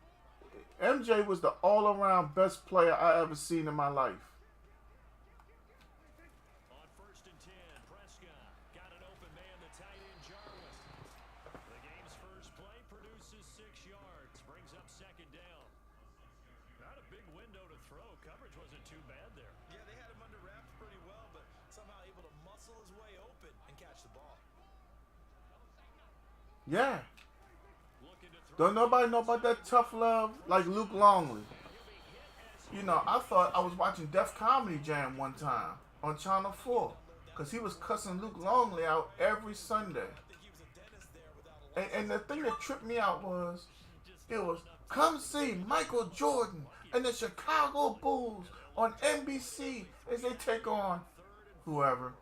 MJ was the all-around best player I ever seen in my life. On 1st and 10, Prescott got an open man, the tight end Jarwin. The game's first play produces 6 yards, brings up 2nd down. Not a big window to throw. Coverage wasn't too bad there. Yeah, they had him under wraps pretty well, but somehow able to muscle his way open and catch the ball. Yeah. Looking to throw. Don't nobody know about that tough love like Luke Longley. You know, I thought I was watching Def Comedy Jam one time on Channel 4 because he was cussing Luke Longley out every Sunday. I think he was a dentist there without a And the thing that tripped me out was, it was, come see Michael Jordan and the Chicago Bulls on NBC as they take on whoever.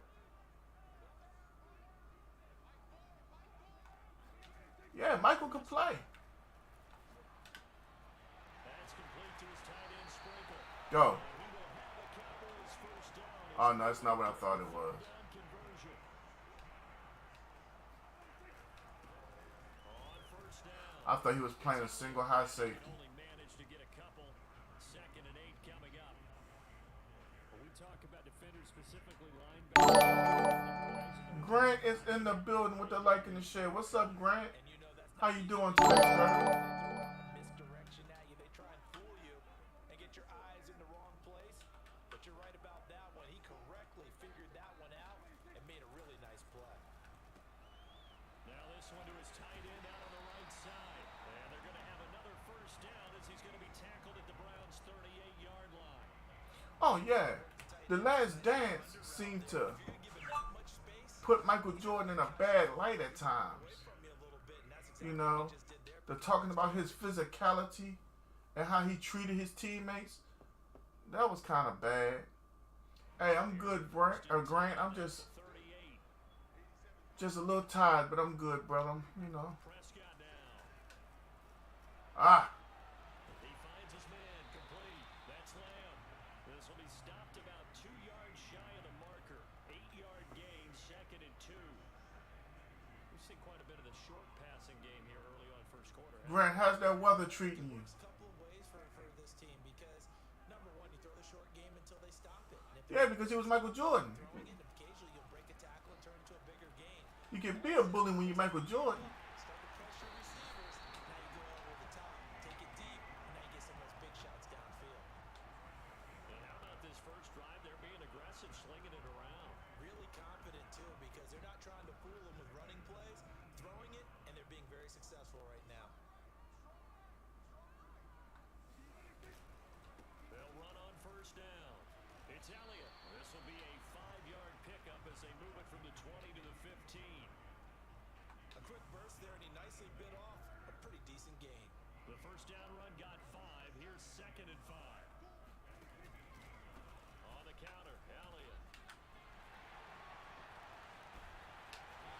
Yeah, Michael could play. That's complete to his tight end Sprinkle. Yo. He will have the Cowboys first down. Oh, no, that's not what I thought it was. Conversion. On 1st down. I thought he was playing a single high safety. Only managed to get a couple. 2nd and 8 coming up. When we talk about defenders, specifically linebackers. Grant is in the building with the like in the share. What's up, Grant? And you know that's How you doing today, sir? misdirection at you. They try and fool you and get your eyes in the wrong place. But you're right about that one. He correctly figured that one out and made a really nice play. Now this one to his tight end out on the right side. And they're going to have another first down as he's going to be tackled at the Browns' 38-yard line. Oh, yeah. The Last Dance seemed to put Michael Jordan in a bad light at times. You know, they're talking about his physicality and how he treated his teammates. That was kind of bad. Hey, I'm good, Grant. I'm just a little tired, but I'm good, brother. You know. Prescott now. Ah. He finds his man complete. first quarter. Grant, how's that weather treating you? Works a couple of ways for this team because number one, you throw the short game until they stop it. And if Yeah, because he was Michael Jordan. throwing it, occasionally you'll break a tackle and turn into a bigger gain. You can be a bully when you're Michael Jordan. Start to pressure receivers. Now you go over the top, take it deep, and now you get some of those big shots downfield. And how about this first drive? They're being aggressive, slinging it around. Really confident too because they're not trying to fool them with running plays, throwing it, and they're being very successful right now. They'll run on first down. It's Elliott. This will be a 5-yard pickup as they move it from the 20 to the 15. A quick burst there, and he nicely bit off a pretty decent gain. The first down run got 5. Here's 2nd and 5. On the counter, Elliott.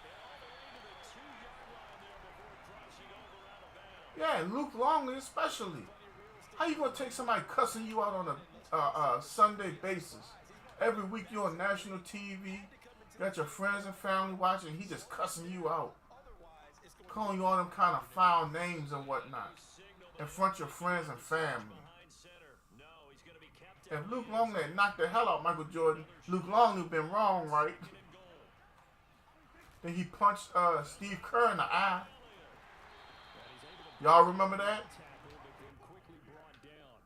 And all the way to the 2-yard line there before crossing over out of bounds. Yeah, and Luke Longley especially. How you gonna take somebody cussing you out on a Sunday basis? Every week you're on national TV, got your friends and family watching, he just cussing you out, calling you all them kind of foul names and whatnot in front of your friends and family. If Luke Longley had knocked the hell out Michael Jordan, Luke Longley been wrong, right? Then he punched Steve Kerr in the eye. Y'all remember that? Quickly brought down.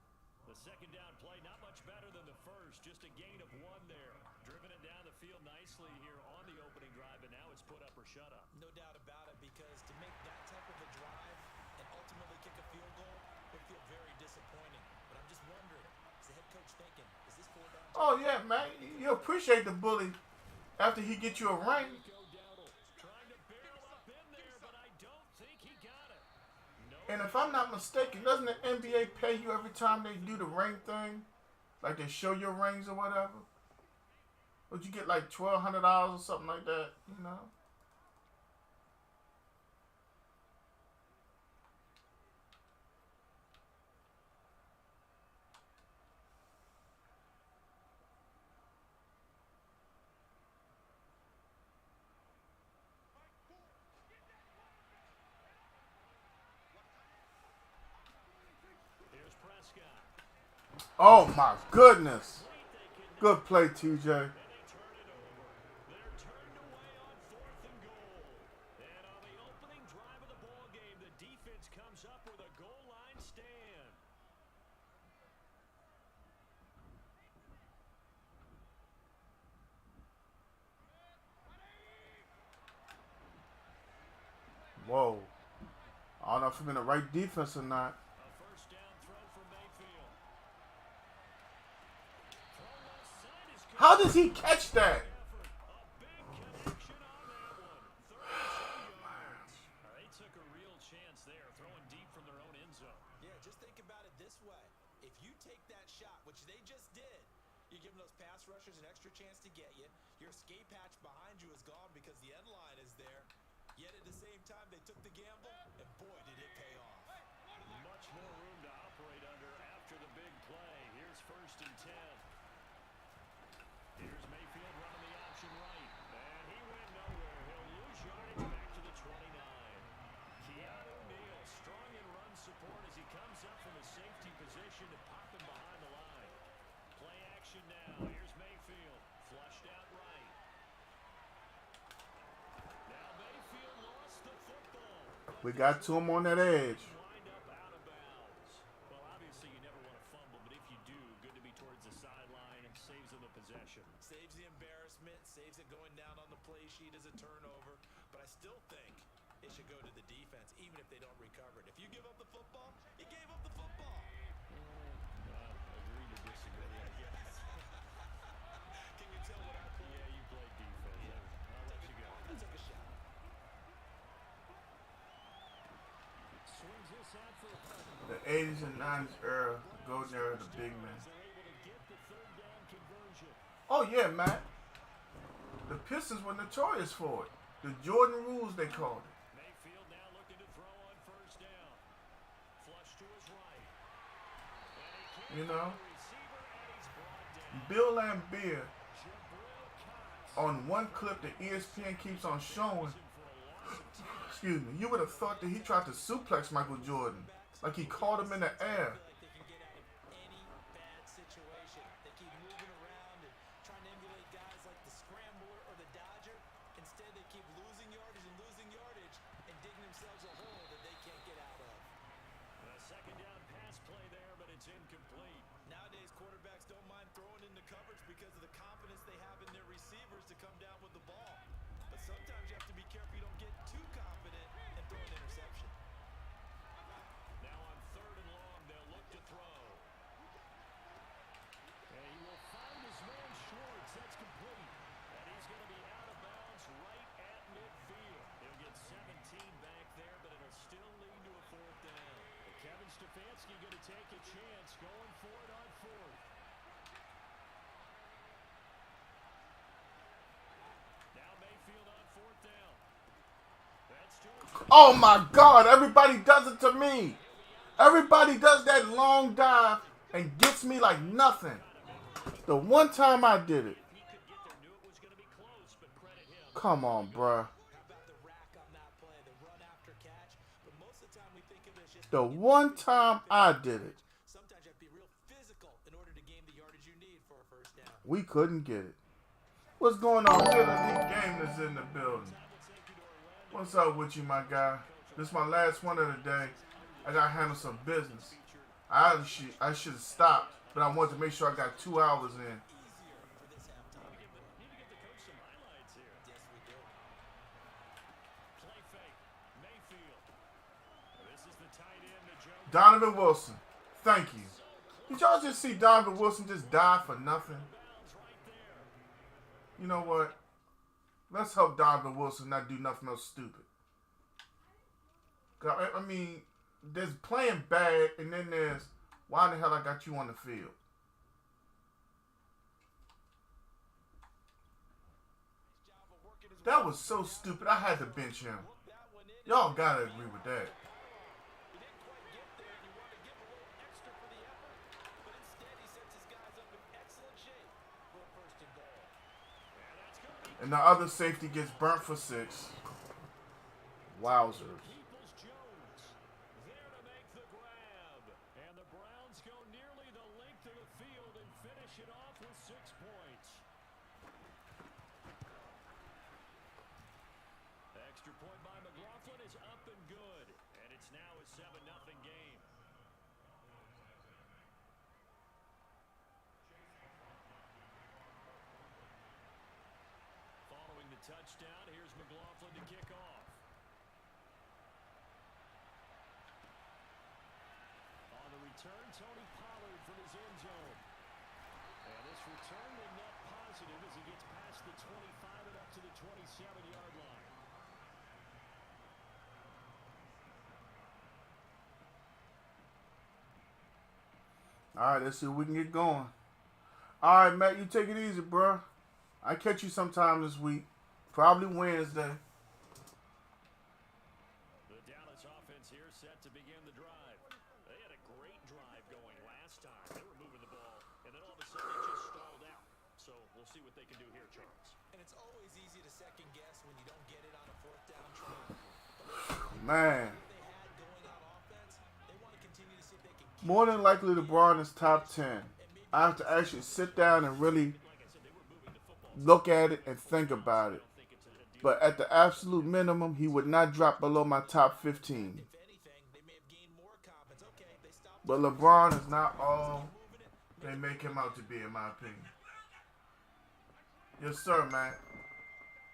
The second down play, not much better than the first. Just a gain of 1 there. Driven it down the field nicely here on the opening drive, and now it's put up or shut up. No doubt about it because to make that type of a drive and ultimately kick a field goal would feel very disappointing. But I'm just wondering, is the head coach thinking, is this 4 down? Oh yeah, man. You appreciate the bully after he get you a ring. Trying to barrel up in there, but I don't think he got it. No. And if I'm not mistaken, doesn't the NBA pay you every time they do the ring thing? Like they show your rings or whatever? Would you get like $1,200 or something like that, you know? Here's Prescott. Oh my goodness. Good play, TJ. And they turn it over. They're turned away on 4th and goal. And on the opening drive of the ball game, the defense comes up with a goal line stand. Whoa. I don't know if I'm in the right defense or not. A first down throw from Mayfield. Throw left side is good. How does he catch that? Effort. A big connection on that one. 32 yards. They took a real chance there, throwing deep from their own end zone. Yeah, just think about it this way. If you take that shot, which they just did, you're giving those pass rushers an extra chance to get you. Your escape hatch behind you is gone because the end line is there. Yet at the same time, they took the gamble, and boy, did it pay off. Much more room to operate under after the big play. Here's 1st and 10. Here's Mayfield running the option right. And he went nowhere. He'll lose yardage back to the 29. Keanu Neal strong in run support as he comes up from a safety position to pop him behind the line. Play action now. Here's Mayfield. Flushed out right. Now Mayfield lost the football. We got to him on that edge. Wind up out of bounds. Well, obviously you never want to fumble, but if you do, good to be towards the sideline and saves them the possession. Saves the embarrassment, saves it going down on the play sheet as a turnover. But I still think it should go to the defense, even if they don't recover it. If you give up the football, you gave up the football. Agree to disagree. Yes. Can you tell what I played? Yeah, you played defense. Yeah. I'll let you go. I took a shot. Swings this out for a punt. The 80s and 90s era, golden era of the big man. They're able to get the 3rd down conversion. Oh yeah, man. The Pistons were notorious for it. The Jordan rules, they called it. Mayfield now looking to throw on 1st down. Flush to his right. And he You can't know? get the receiver, and he's brought down. Bill Laimbeer, Jabril Cox. on one clip that ESPN keeps on showing, For a loss of 10. Excuse me. You would have thought that he tried to suplex Michael Jordan. Like he caught him in the air. Like they can get out of any bad situation. They keep moving around and trying to emulate guys like the scrambler or the dodger. Instead, they keep losing yardage and digging themselves a hole that they can't get out of. A second down pass play there, but it's incomplete. Nowadays, quarterbacks don't mind throwing into coverage because of the confidence they have in their receivers to come down with the ball. But sometimes you have to be careful you don't get too confident and throw an interception. Now on 3rd and long, they'll look to throw. And he will find his man Schwartz. That's complete. And he's going to be out of bounds right at midfield. He'll get 17 back there, but it'll still lead to a 4th down. Kevin Stefanski going to take a chance going for it on 4th. Now Mayfield on 4th down. That's two. Oh my God, everybody does it to me. Everybody does that long dive and gets me like nothing. The one time I did it. He could get there, knew it was going to be close, but credit him. Come on, bruh. How about the rack on that play, the run after catch? But most of the time we think of it as just The one time I did it, sometimes you have to be real physical in order to gain the yardage you need for a 1st down. we couldn't get it. What's going on? Good elite game is in the building. What's up with you, my guy? This is my last one of the day. I gotta handle some business. I should have stopped, but I wanted to make sure I got 2 hours in. Easier for this halftime. Need to give the coach some highlights here. Yes, we do. Play fake. Mayfield. This is the tight end to Joe. Donovan Wilson, thank you. Did y'all just see Donovan Wilson just die for nothing? Bounds right there. You know what? Let's help Donovan Wilson not do nothing else stupid. I mean, there's playing bad, and then there's why the hell I got you on the field. Job of working his That was so stupid. I had to bench him. that one in. Y'all gotta agree with that. He didn't quite get there, and he wanted to give him a little extra for the effort. But instead, he sets his guys up in excellent shape for a 1st and goal. And that's going to be And the other safety gets burnt for 6. Wowzers. Peoples-Jones there to make the grab. And the Browns go nearly the length of the field and finish it off with 6 points. Extra point by McLaughlin is up and good. And it's now a 7-0 game. Following the touchdown, here's McLaughlin to kick off. On the return, Tony Pollard from his end zone. And this return will net positive as he gets past the 25 and up to the 27-yard line. All right, let's see if we can get going. All right, Matt, you take it easy, bro. I catch you sometime this week, probably Wednesday. The Dallas offense here set to begin the drive. They had a great drive going last time. They were moving the ball, and then all of a sudden it just stalled out. So we'll see what they can do here, Charles. And it's always easy to second guess when you don't get it on a 4th down try. Man, They had going on offense. They want to continue to see if they can keep more than likely LeBron is top 10. I have to actually sit down and really look at it and think about it. But at the absolute minimum, he would not drop below my top 15. if anything, they may have gained more confidence. Okay, they stopped But LeBron is not all they make him out to be, in my opinion. Yes, sir, man.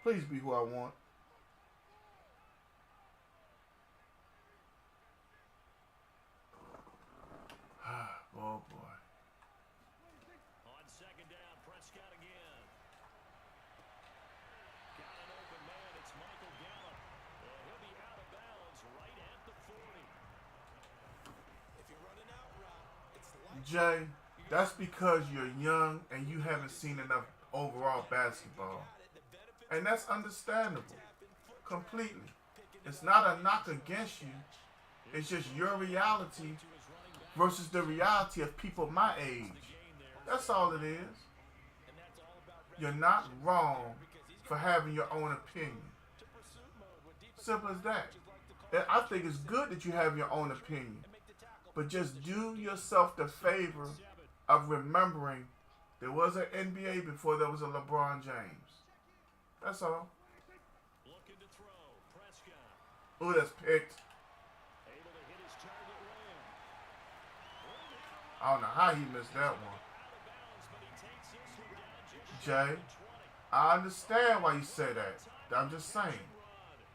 Please be who I want. Oh, boy. On 2nd down, Prescott again. Got an open man. It's Michael Gallup. He'll be out of bounds right at the 40. If you're running out route, it's like Jay, that's because you're young and you haven't seen enough overall basketball. And that's understandable. Completely. It's not a knock against you. It's just your reality versus the reality of people my age. That's all it is. You're not wrong for having your own opinion. Simple as that. And I think it's good that you have your own opinion. But just do yourself the favor of remembering there was an NBA before there was a LeBron James. That's all. Looking to throw. Prescott. Ooh, that's picked. Able to hit his target man. I don't know how he missed that one. Out of bounds, but he takes this one down just Jay, short of the 20. I understand why you say that. I'm just saying.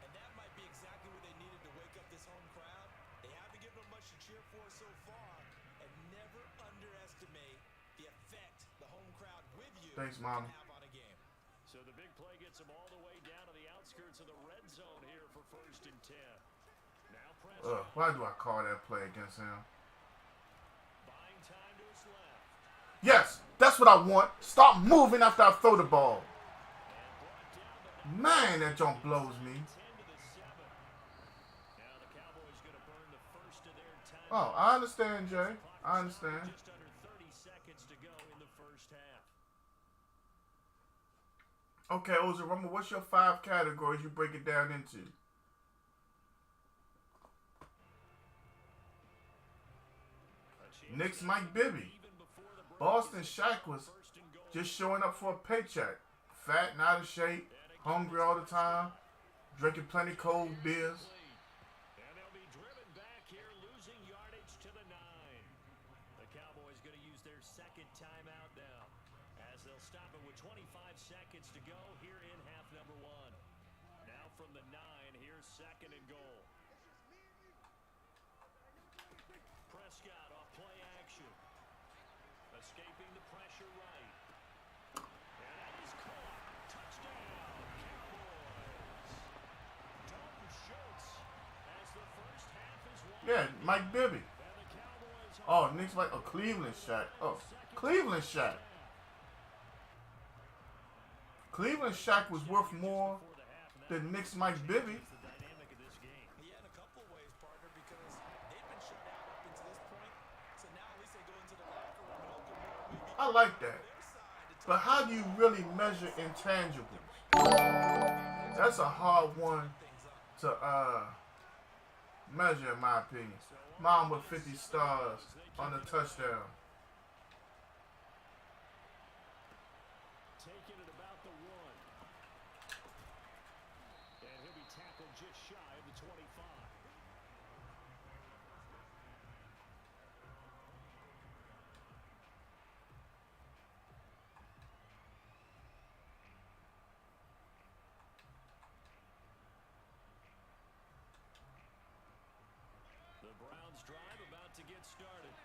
And that might be exactly what they needed to wake up this home crowd. They haven't given them much to cheer for so far. And never underestimate the effect the home crowd with you Thanks, can Mama. have on a game. So the big play gets him all the way down to the outskirts of the red zone here for 1st and 10. Now Prescott. Why do I call that play against him? Buying time to his left. Yes, that's what I want. Stop moving after I throw the ball. Man, that jump blows me. 10 to the 7. Now the Cowboys going to burn the first of their time. Oh, I understand, Jay. I understand. Just under 30 seconds to go in the first half. Okay, Ozzy Rumble, what's your 5 categories you break it down into? Knicks Mike Bibby. Boston Shaq was just showing up for a paycheck. Fat and out of shape, hungry all the time, drinking plenty cold beers. And they'll be driven back here, losing yardage to the 9. The Cowboys going to use their second timeout now, as they'll stop it with 25 seconds to go here in half number 1. Now from the 9, here's 2nd and goal. Prescott off play action. Escaping the pressure right. And that is caught. Touchdown, Cowboys. Dalton Schultz as the first half is won. Yeah, Mike Bibby. And the Cowboys Oh, Knicks Mike. Oh, Cleveland Shaq. Oh, Cleveland Shaq. Cleveland Shaq was worth more than Knicks Mike Bibby. the dynamic of this game. Yeah, in a couple of ways, partner, because they've been shut out up until this point. So now at least they go into the locker room and open more maybe I like that. their side to But how do you really measure intangibles? That's a hard one to measure, in my opinion. Mom with 50 stars on the touchdown. Taking it about the 1. And he'll be tackled just shy of the 25. The Browns drive about to get started.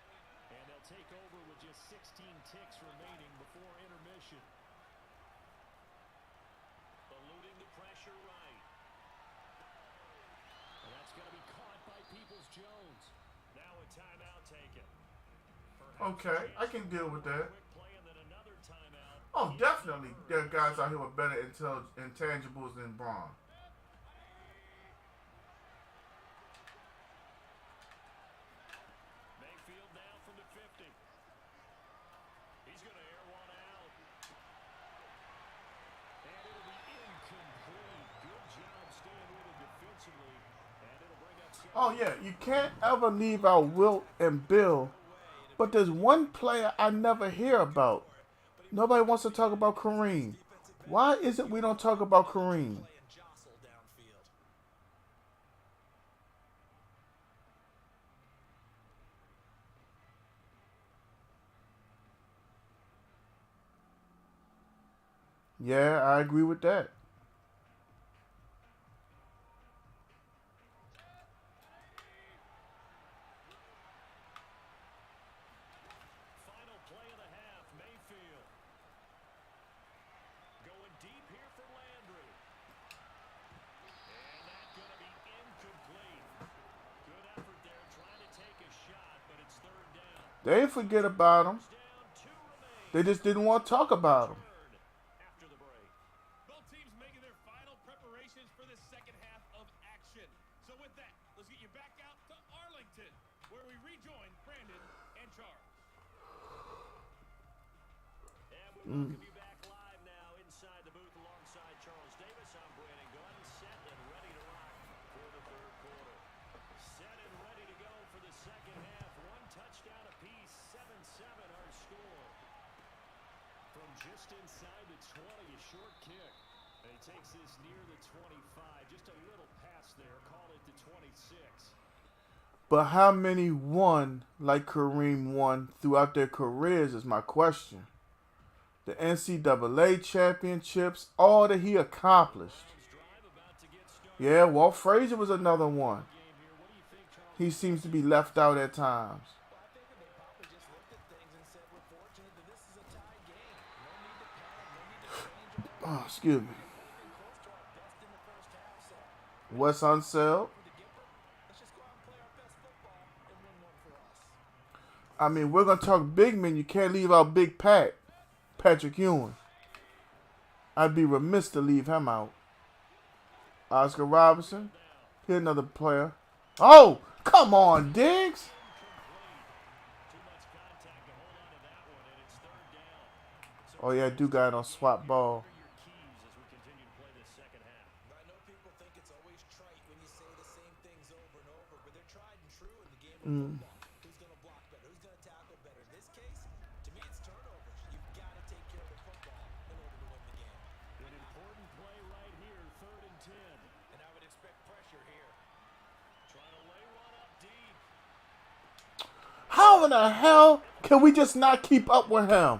And they'll take over with just 16 ticks remaining before intermission. Eluding the pressure right. And that's going to be caught by Peoples-Jones. Now a timeout taken. Okay, I can deal with that. Quick play and then another timeout. Oh, definitely. There are guys out here with better intangibles than Braun. Mayfield now from the 50. He's going to air one out. And it'll be incomplete. Good job staying with it defensively. And it'll bring up second. Oh, yeah. You can't ever leave out Wilt and Bill. But there's one player I never hear about. Nobody wants to talk about Kareem. Why is it we don't talk about Kareem? play and jostle downfield. Yeah, I agree with that. Final play of the half, Mayfield. Going deep here for Landry. And that's going to be incomplete. Good effort there, trying to take a shot, but it's 3rd down. They didn't forget about him. Down, 2 remain. They just didn't want to talk about him. Third after the break. Both teams making their final preparations for the second half of action. So with that, let's get you back out to Arlington, where we rejoin Brandon and Charles. And we welcome you back live now inside the booth alongside Charles Davis. I'm Brandon Gunn, set and ready to rock just inside the 20, a short kick. And he takes this near the 25, just a little pass there, call it the 26. But how many won like Kareem won throughout their careers is my question. The NCAA championships, all that he accomplished. Yeah, Walt Frazier was another one. He seems to be left out at times. Well, I figured they probably just looked at things and said, we're fortunate that this is a tie game. No need to panic, no need to change our Oh, excuse me. even close to our best in the first half. So What's unsold? for the Gipper, let's just go out and play our best football and win one for us. I mean, we're going to talk big men. You can't leave out Big Pat, Patrick Ewing. I'd be remiss to leave him out. Oscar Robertson. Here's another player. Oh, come on, Diggs. Oh, yeah, I do got it on swap ball. I know people think it's always trite when you say the same things over and over, but they're tried and true in the game of football. Who's going to block better? Who's going to tackle better? In this case, to me, it's turnovers. You've got to take care of the football in order to win the game. An important play right here, 3rd and 10. And I would expect pressure here. Trying to lay one up deep. How in the hell can we just not keep up with him?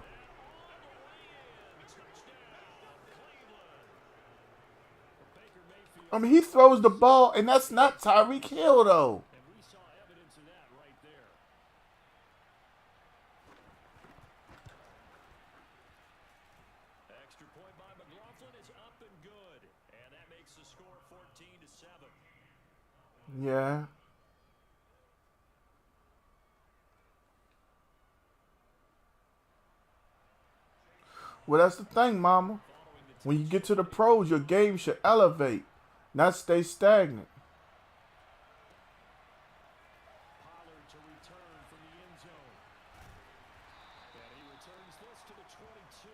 I mean, he throws the ball, and that's not Tyreek Hill, though. And we saw evidence of that right there. Extra point by McLaughlin is up and good. And that makes the score 14-7. Yeah. Well, that's the thing, mama. When you get to the pros, your game should elevate, not stay stagnant. Pollard to return from the end zone. And he returns this to the 22.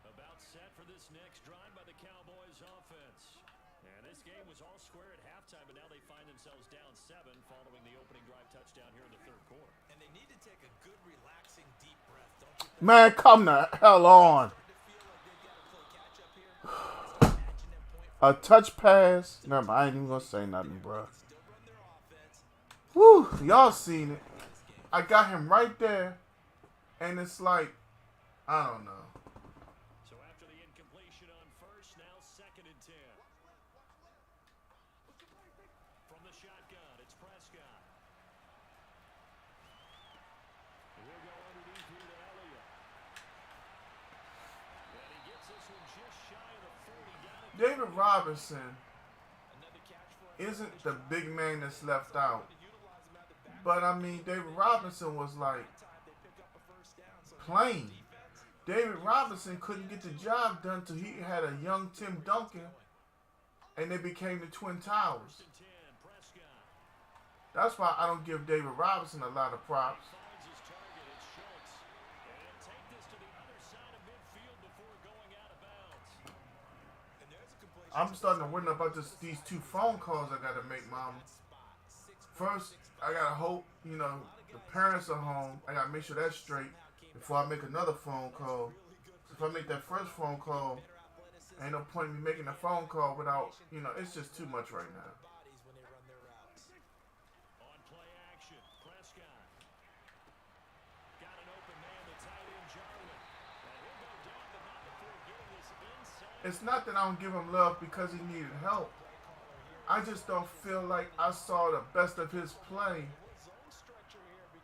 About set for this next drive by the Cowboys offense. And this game was all square at halftime, but now they find themselves down 7 following the opening drive touchdown here in the 3rd quarter. And they need to take a good, relaxing, deep breath, don't you think? Man, come the hell on. Starting to feel like they've got to play catch up here. Start matching them point A touch pass. Never mind, I ain't even going to say nothing, bro. still run their offense. Woo, y'all seen it. I got him right there, and it's like, I don't know. So after the incompletion on first, now 2nd and 10. From the shotgun, it's Prescott. And he'll go underneath here to Elliott. And he gets this one just shy of the 40. Got it. David Robinson Another catch for him. isn't the big man that's left out. Utilize him out the back But, I mean, David Robinson was like time. They pick up a first down. So plain. David Robinson couldn't get the job done till he had a young Tim Duncan, and they became the Twin Towers. 1st and 10, Prescott. That's why I don't give David Robinson a lot of props. Finds his target, it's Schultz. And he'll take this to the other side of midfield before going out of bounds. and there's a completion. I'm starting to wonder about these 2 phone calls I got to make, Mama. First, I got to hope, the parents are home. I got to make sure that's straight before I make another phone call. If I make that first phone call, ain't no point in me making a phone call without, it's just too much right now. Bodies when they run their routes. On play action, Prescott. Got an open man, the tight end, Jarwin. And he'll go down, but not before getting this inside. It's not that I don't give him love because he needed help. I just don't feel like I saw the best of his play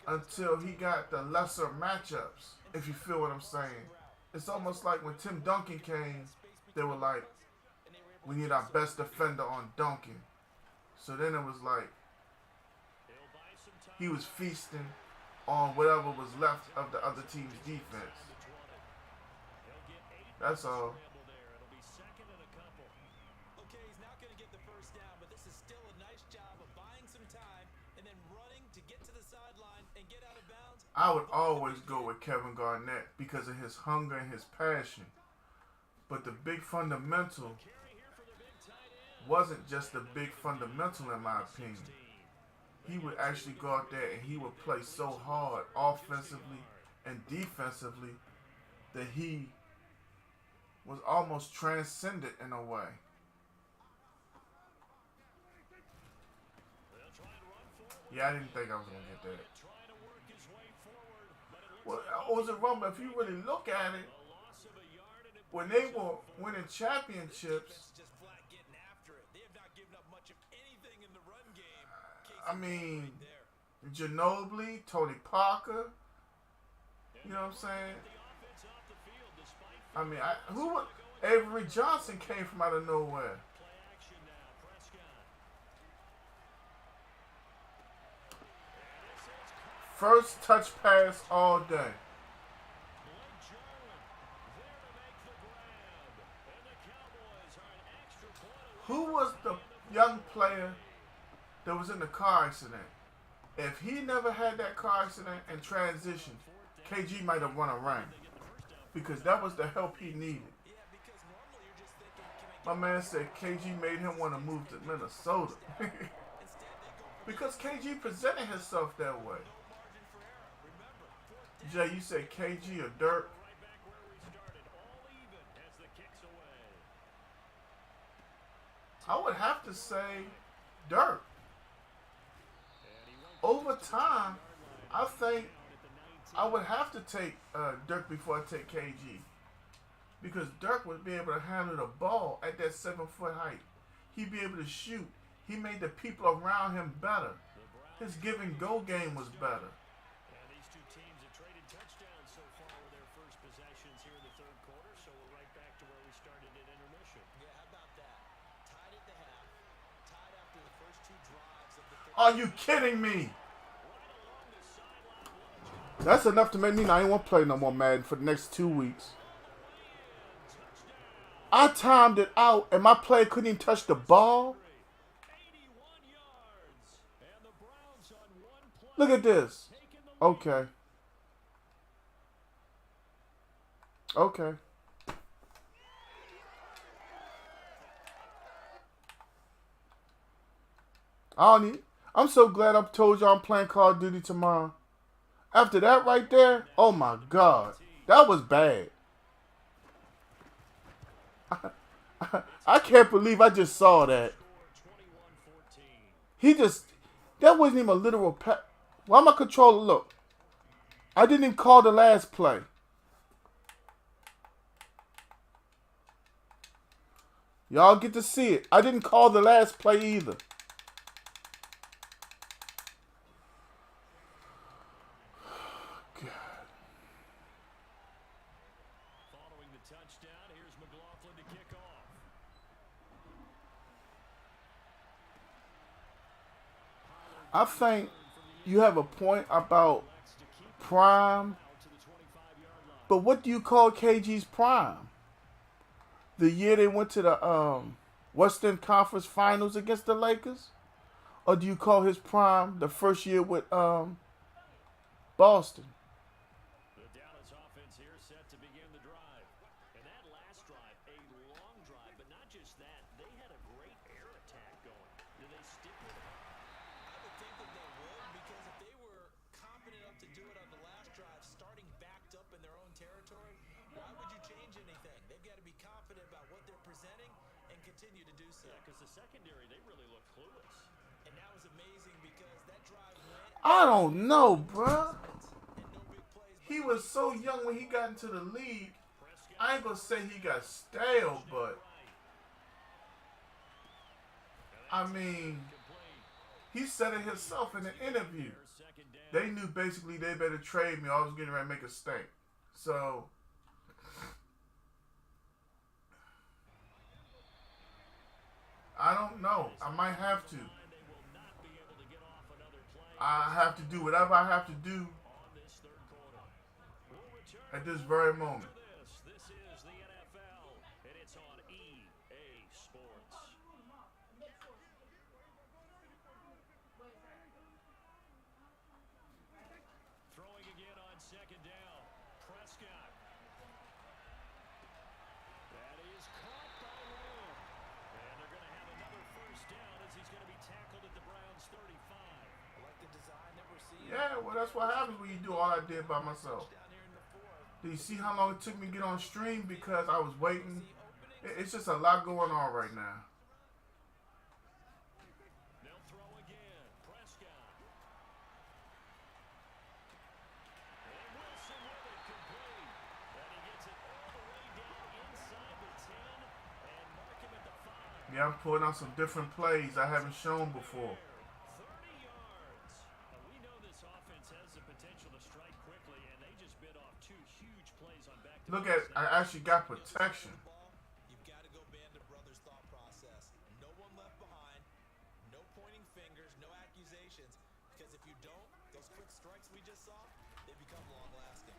until he got the lesser matchups, if you feel what I'm saying. It's almost like when Tim Duncan came, they were like, we need our best defender on Duncan. So then it was like, He'll buy some time. he was feasting on whatever was left of the other team's defense. He'll get 8 That's all. scramble there. It'll be 2nd and a couple. Okay, he's not going to get the first down, but this is still a nice job of buying some time and then running to get to the sideline and get out of bounds. I would always go with Kevin Garnett because of his hunger and his passion. But the big fundamental Carry here for the big tight end. wasn't just a big fundamental in my opinion. He would actually go out there and he would play so hard offensively and defensively that he was almost transcendent in a way. Yeah, I didn't think I was going to get that. Well, was it wrong? But if you really look at it, when they were winning championships, I mean, Ginobili, Tony Parker, you know what I'm saying? I mean, who would Avery Johnson came from out of nowhere. First touch pass all day. Who was the young player that was in the car accident? If he never had that car accident and transitioned, KG might have won a ring. Because that was the help he needed. My man said KG made him want to move to Minnesota. Because KG presented himself that way. Jay, you said KG or Dirk? I would have to say Dirk. Over time, I think I would have to take Dirk before I take KG. Because Dirk would be able to handle the ball at that 7-foot height. He'd be able to shoot. He made the people around him better. His give and go game was better. And these two teams have traded touchdowns so far with their first possessions here in the third quarter, so we're right back to where we started at intermission. Yeah, how about that? Tied at the half, tied after the first two drives of the third. Are you kidding me? That's enough to make me not even want to play no more Madden for the next 2 weeks. I timed it out and my player couldn't even touch the ball. 81 yards. And the Browns on one play. Look at this. Okay. Okay. I'm so glad I told y'all I'm playing Call of Duty tomorrow. After that right there, oh my God. That was bad. I can't believe I just saw that. That wasn't even a literal pass. Why my controller look? I didn't even call the last play. Y'all get to see it. I didn't call the last play either. I think you have a point about prime, but what do you call KG's prime? The year they went to the Western Conference Finals against the Lakers? Or do you call his prime the first year with Boston? The Dallas offense here set to begin the drive. And that last drive, a long drive, but not just that. They had a great air attack going. Do they stick with it? I would think that they would, because if they were confident enough to do it on the last drive, starting backed up in their own territory, why would you change anything? They've got to be confident about what they're presenting and continue to do so. Yeah, because the secondary, they really look clueless. And that was amazing because that drive went. I don't know, bruh. And no big plays. He was so young when he got into the league. I ain't gonna say he got stale, but I mean, he said it himself in the interview. They knew basically they better trade me or I was getting ready to make a stink. So I don't know. I might have to. I have to do whatever I have to do at this very moment. This is the NFL, and it's on EA Sports. Throwing again on second down. Prescott. That is caught by Lamb. And they're going to have another Yeah, well, that's what happens when you do all I did by myself. Do you see how long it took me to get on stream because I was waiting? It's just a lot going on right now. They'll throw again. Prescott. And Wilson with it, complete. And he gets it all the way down inside the 10 and mark him at the 5. Yeah, I'm pulling out some different plays I haven't shown before. 30 yards. We know this offense has the potential to strike quickly, and they just bit off 2 huge plays on back-to-back. Look at, I actually got protection. You've got to go band of brothers thought process. No one left behind. No pointing fingers. No accusations. Because if you don't, those quick strikes we just saw, they become long-lasting.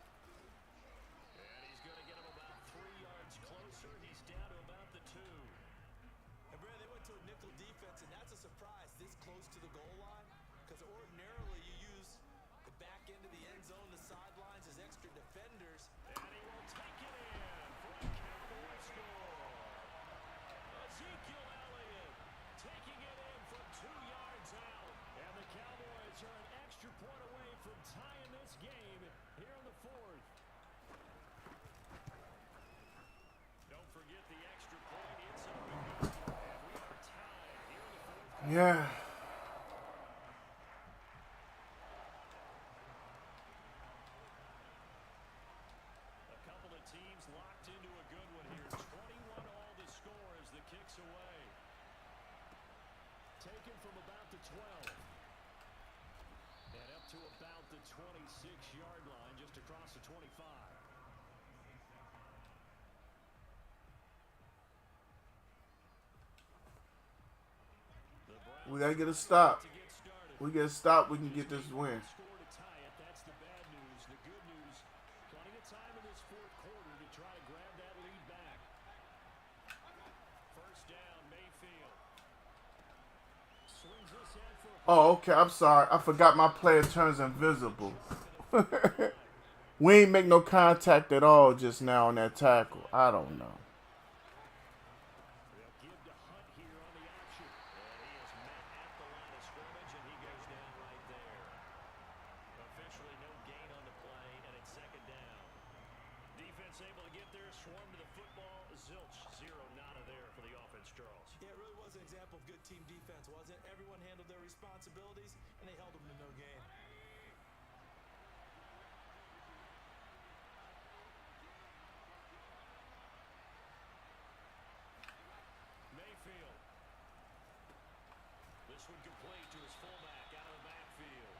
And he's going to get him about 3 yards closer. He's down to about the 2. And Brad, they went to a nickel defense, and that's a surprise this close to the goal line. Because ordinarily you use the back end of the end zone, the sidelines as extra defenders. And he will take it in for a Cowboy score. Ezekiel Elliott taking it in from 2 yards out. And the Cowboys are an extra point away from tying this game here in the 4th. Don't forget the extra point. It's up and good. And we are tied here in the 4th. Yeah. A couple of teams locked into a good one here. 21 all the score as the kick's away. Taken from about the 12. And up to about the 26-yard line, just across the 25. We got to get a stop. To get started. We get a stop, we can get this win. Score to tie it. That's the bad news. The good news, plenty of time in this 4th quarter to try to grab that lead back. First down, Mayfield. Swings this in for a Oh, okay, I'm sorry. I forgot my player turns invisible. We ain't make no contact at all just now on that tackle. I don't know. They'll give to Hunt here on the option. And he is met at the line of scrimmage, and he goes down right there. Officially no gain on the play, and it's 2nd down. Defense able to get there, swarm to the football. Zilch, 0 nada there for the offense, Charles. Yeah, it really was an example of good team defense, wasn't it? Everyone handled their responsibilities, and they held them to no gain. Mayfield. This one complete to his fullback out of the backfield.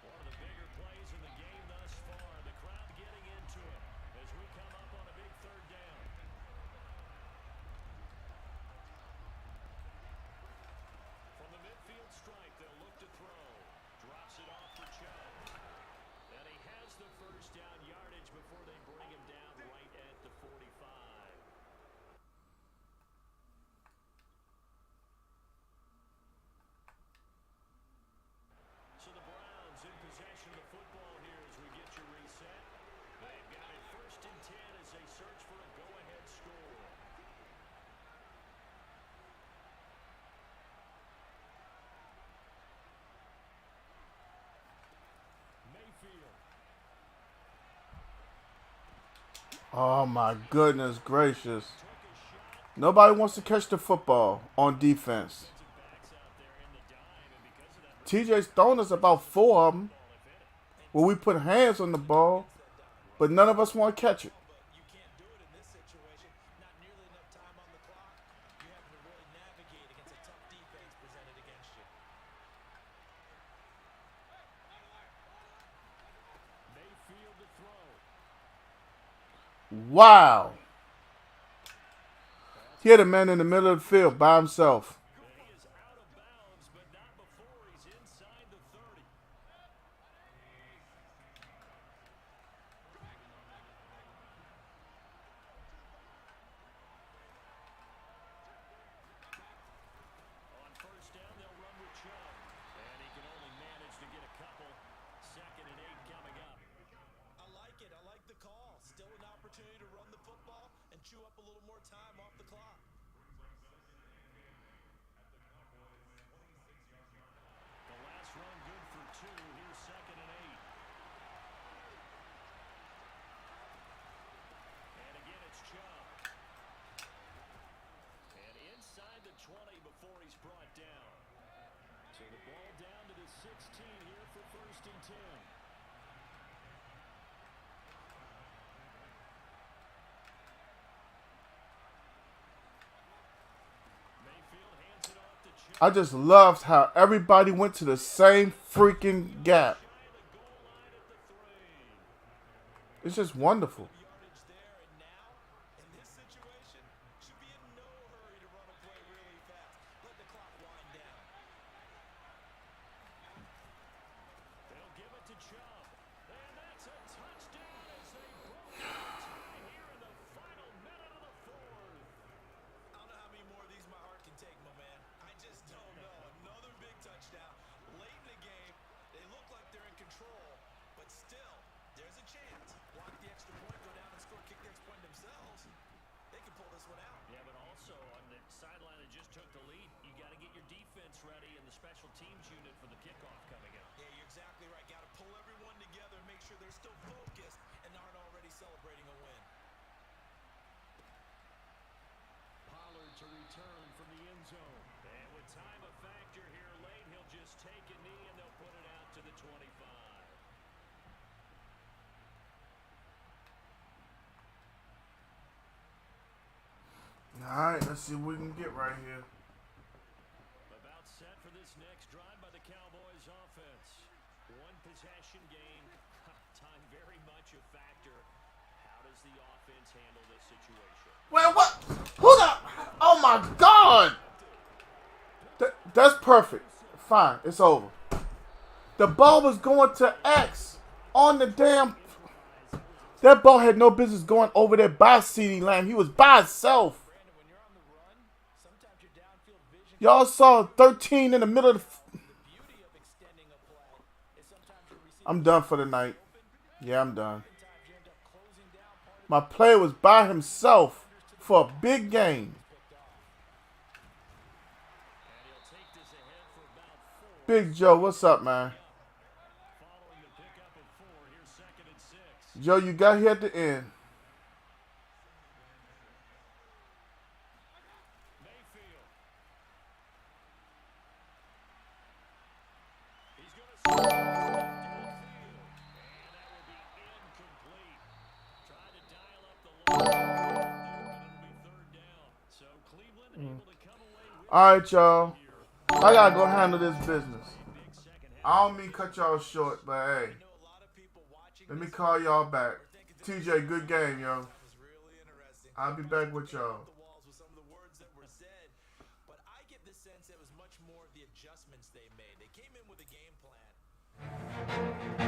One of the bigger plays in the game thus far. The crowd getting into it as we come up on a big 3rd down. From the midfield stripe, they'll look to throw. Drops it off for Chubb. And he has the first down yardage before they bring him down right at the 45. So the Browns in possession of the football here as we get you reset. They've got it 1st and 10 as they search for a go-ahead score. Mayfield. Oh my goodness gracious. Nobody wants to catch the football on defense. Backs out there in the dime, and because of that, TJ's thrown us about 4 of them where we put hands on the ball, but none of us want to catch it. But you can't do it in this situation. Not nearly enough time on the clock. You have to really navigate against a tough defense presented against you. Mayfield to throw. Wow. He had a man in the middle of the field by himself. He is out of bounds, but not before he's inside the 30. On first down, they'll run with Chubb. And he can only manage to get a couple. 2nd and 8 coming up. I like it. I like the call. Still an opportunity to run the football and chew up a little more time off the clock. The last run good for 2. I just loved how everybody went to the same freaking gap. It's just wonderful. Yardage there, and now, in this situation, should be in no hurry to run a play really fast. Let the clock wind down. They'll give it to Chubb. And that's a touchdown as they broke the tie here in the final minute of the fourth. I don't know how many more of these my heart can take, my man. I just don't know. Another big touchdown. Late in the game, they look like they're in control, but still, there's a chance. Block the extra point, go down and score, kick the extra point themselves. They can pull this one out. Yeah, but also on the sideline that just took the lead, you got to get your defense ready and the special teams unit for the kickoff coming up. Yeah, you're exactly right. Got to pull everyone together and make sure they're still focused and aren't already celebrating a win. Pollard to return from the end zone. And with time a factor here late, he'll just take a knee and they'll put it out to the 25. Alright, let's see what we can get right here. About set for this next drive by the Cowboys offense. One possession game. Time very much a factor. How does the offense handle this situation? Wait, what? Who the? Oh my God! That's perfect. Fine, it's over. The ball was going to X on the damn. That ball had no business going over there by CeeDee Lamb. He was by himself. Brandon, when you're on the run, sometimes your downfield vision. Y'all saw 13 in the middle of the. The beauty of extending a play is sometimes your receiver I'm done for the night. Yeah, I'm done. sometimes you end up closing down part of My player was by himself for a big game. picked off. And he'll take this ahead for about 4. Big Joe, what's up, man? Following the pickup of 4, here's 2nd and 6. Joe, you got here at the end. Mayfield. He's going to score down the field. And that will be incomplete. Try to dial up the line. But it'll be 3rd down. So Cleveland able to come away with All right, y'all. here. I gotta go handle this business. Big second half. I don't mean cut y'all short, but hey, I know a lot of people watching let me this call y'all back. are thinking this TJ, good game, yo. was really interesting. I'll be back with y'all. The walls with some of the words that were said, but I get the sense it was much more of the adjustments they made. They came in with a game plan.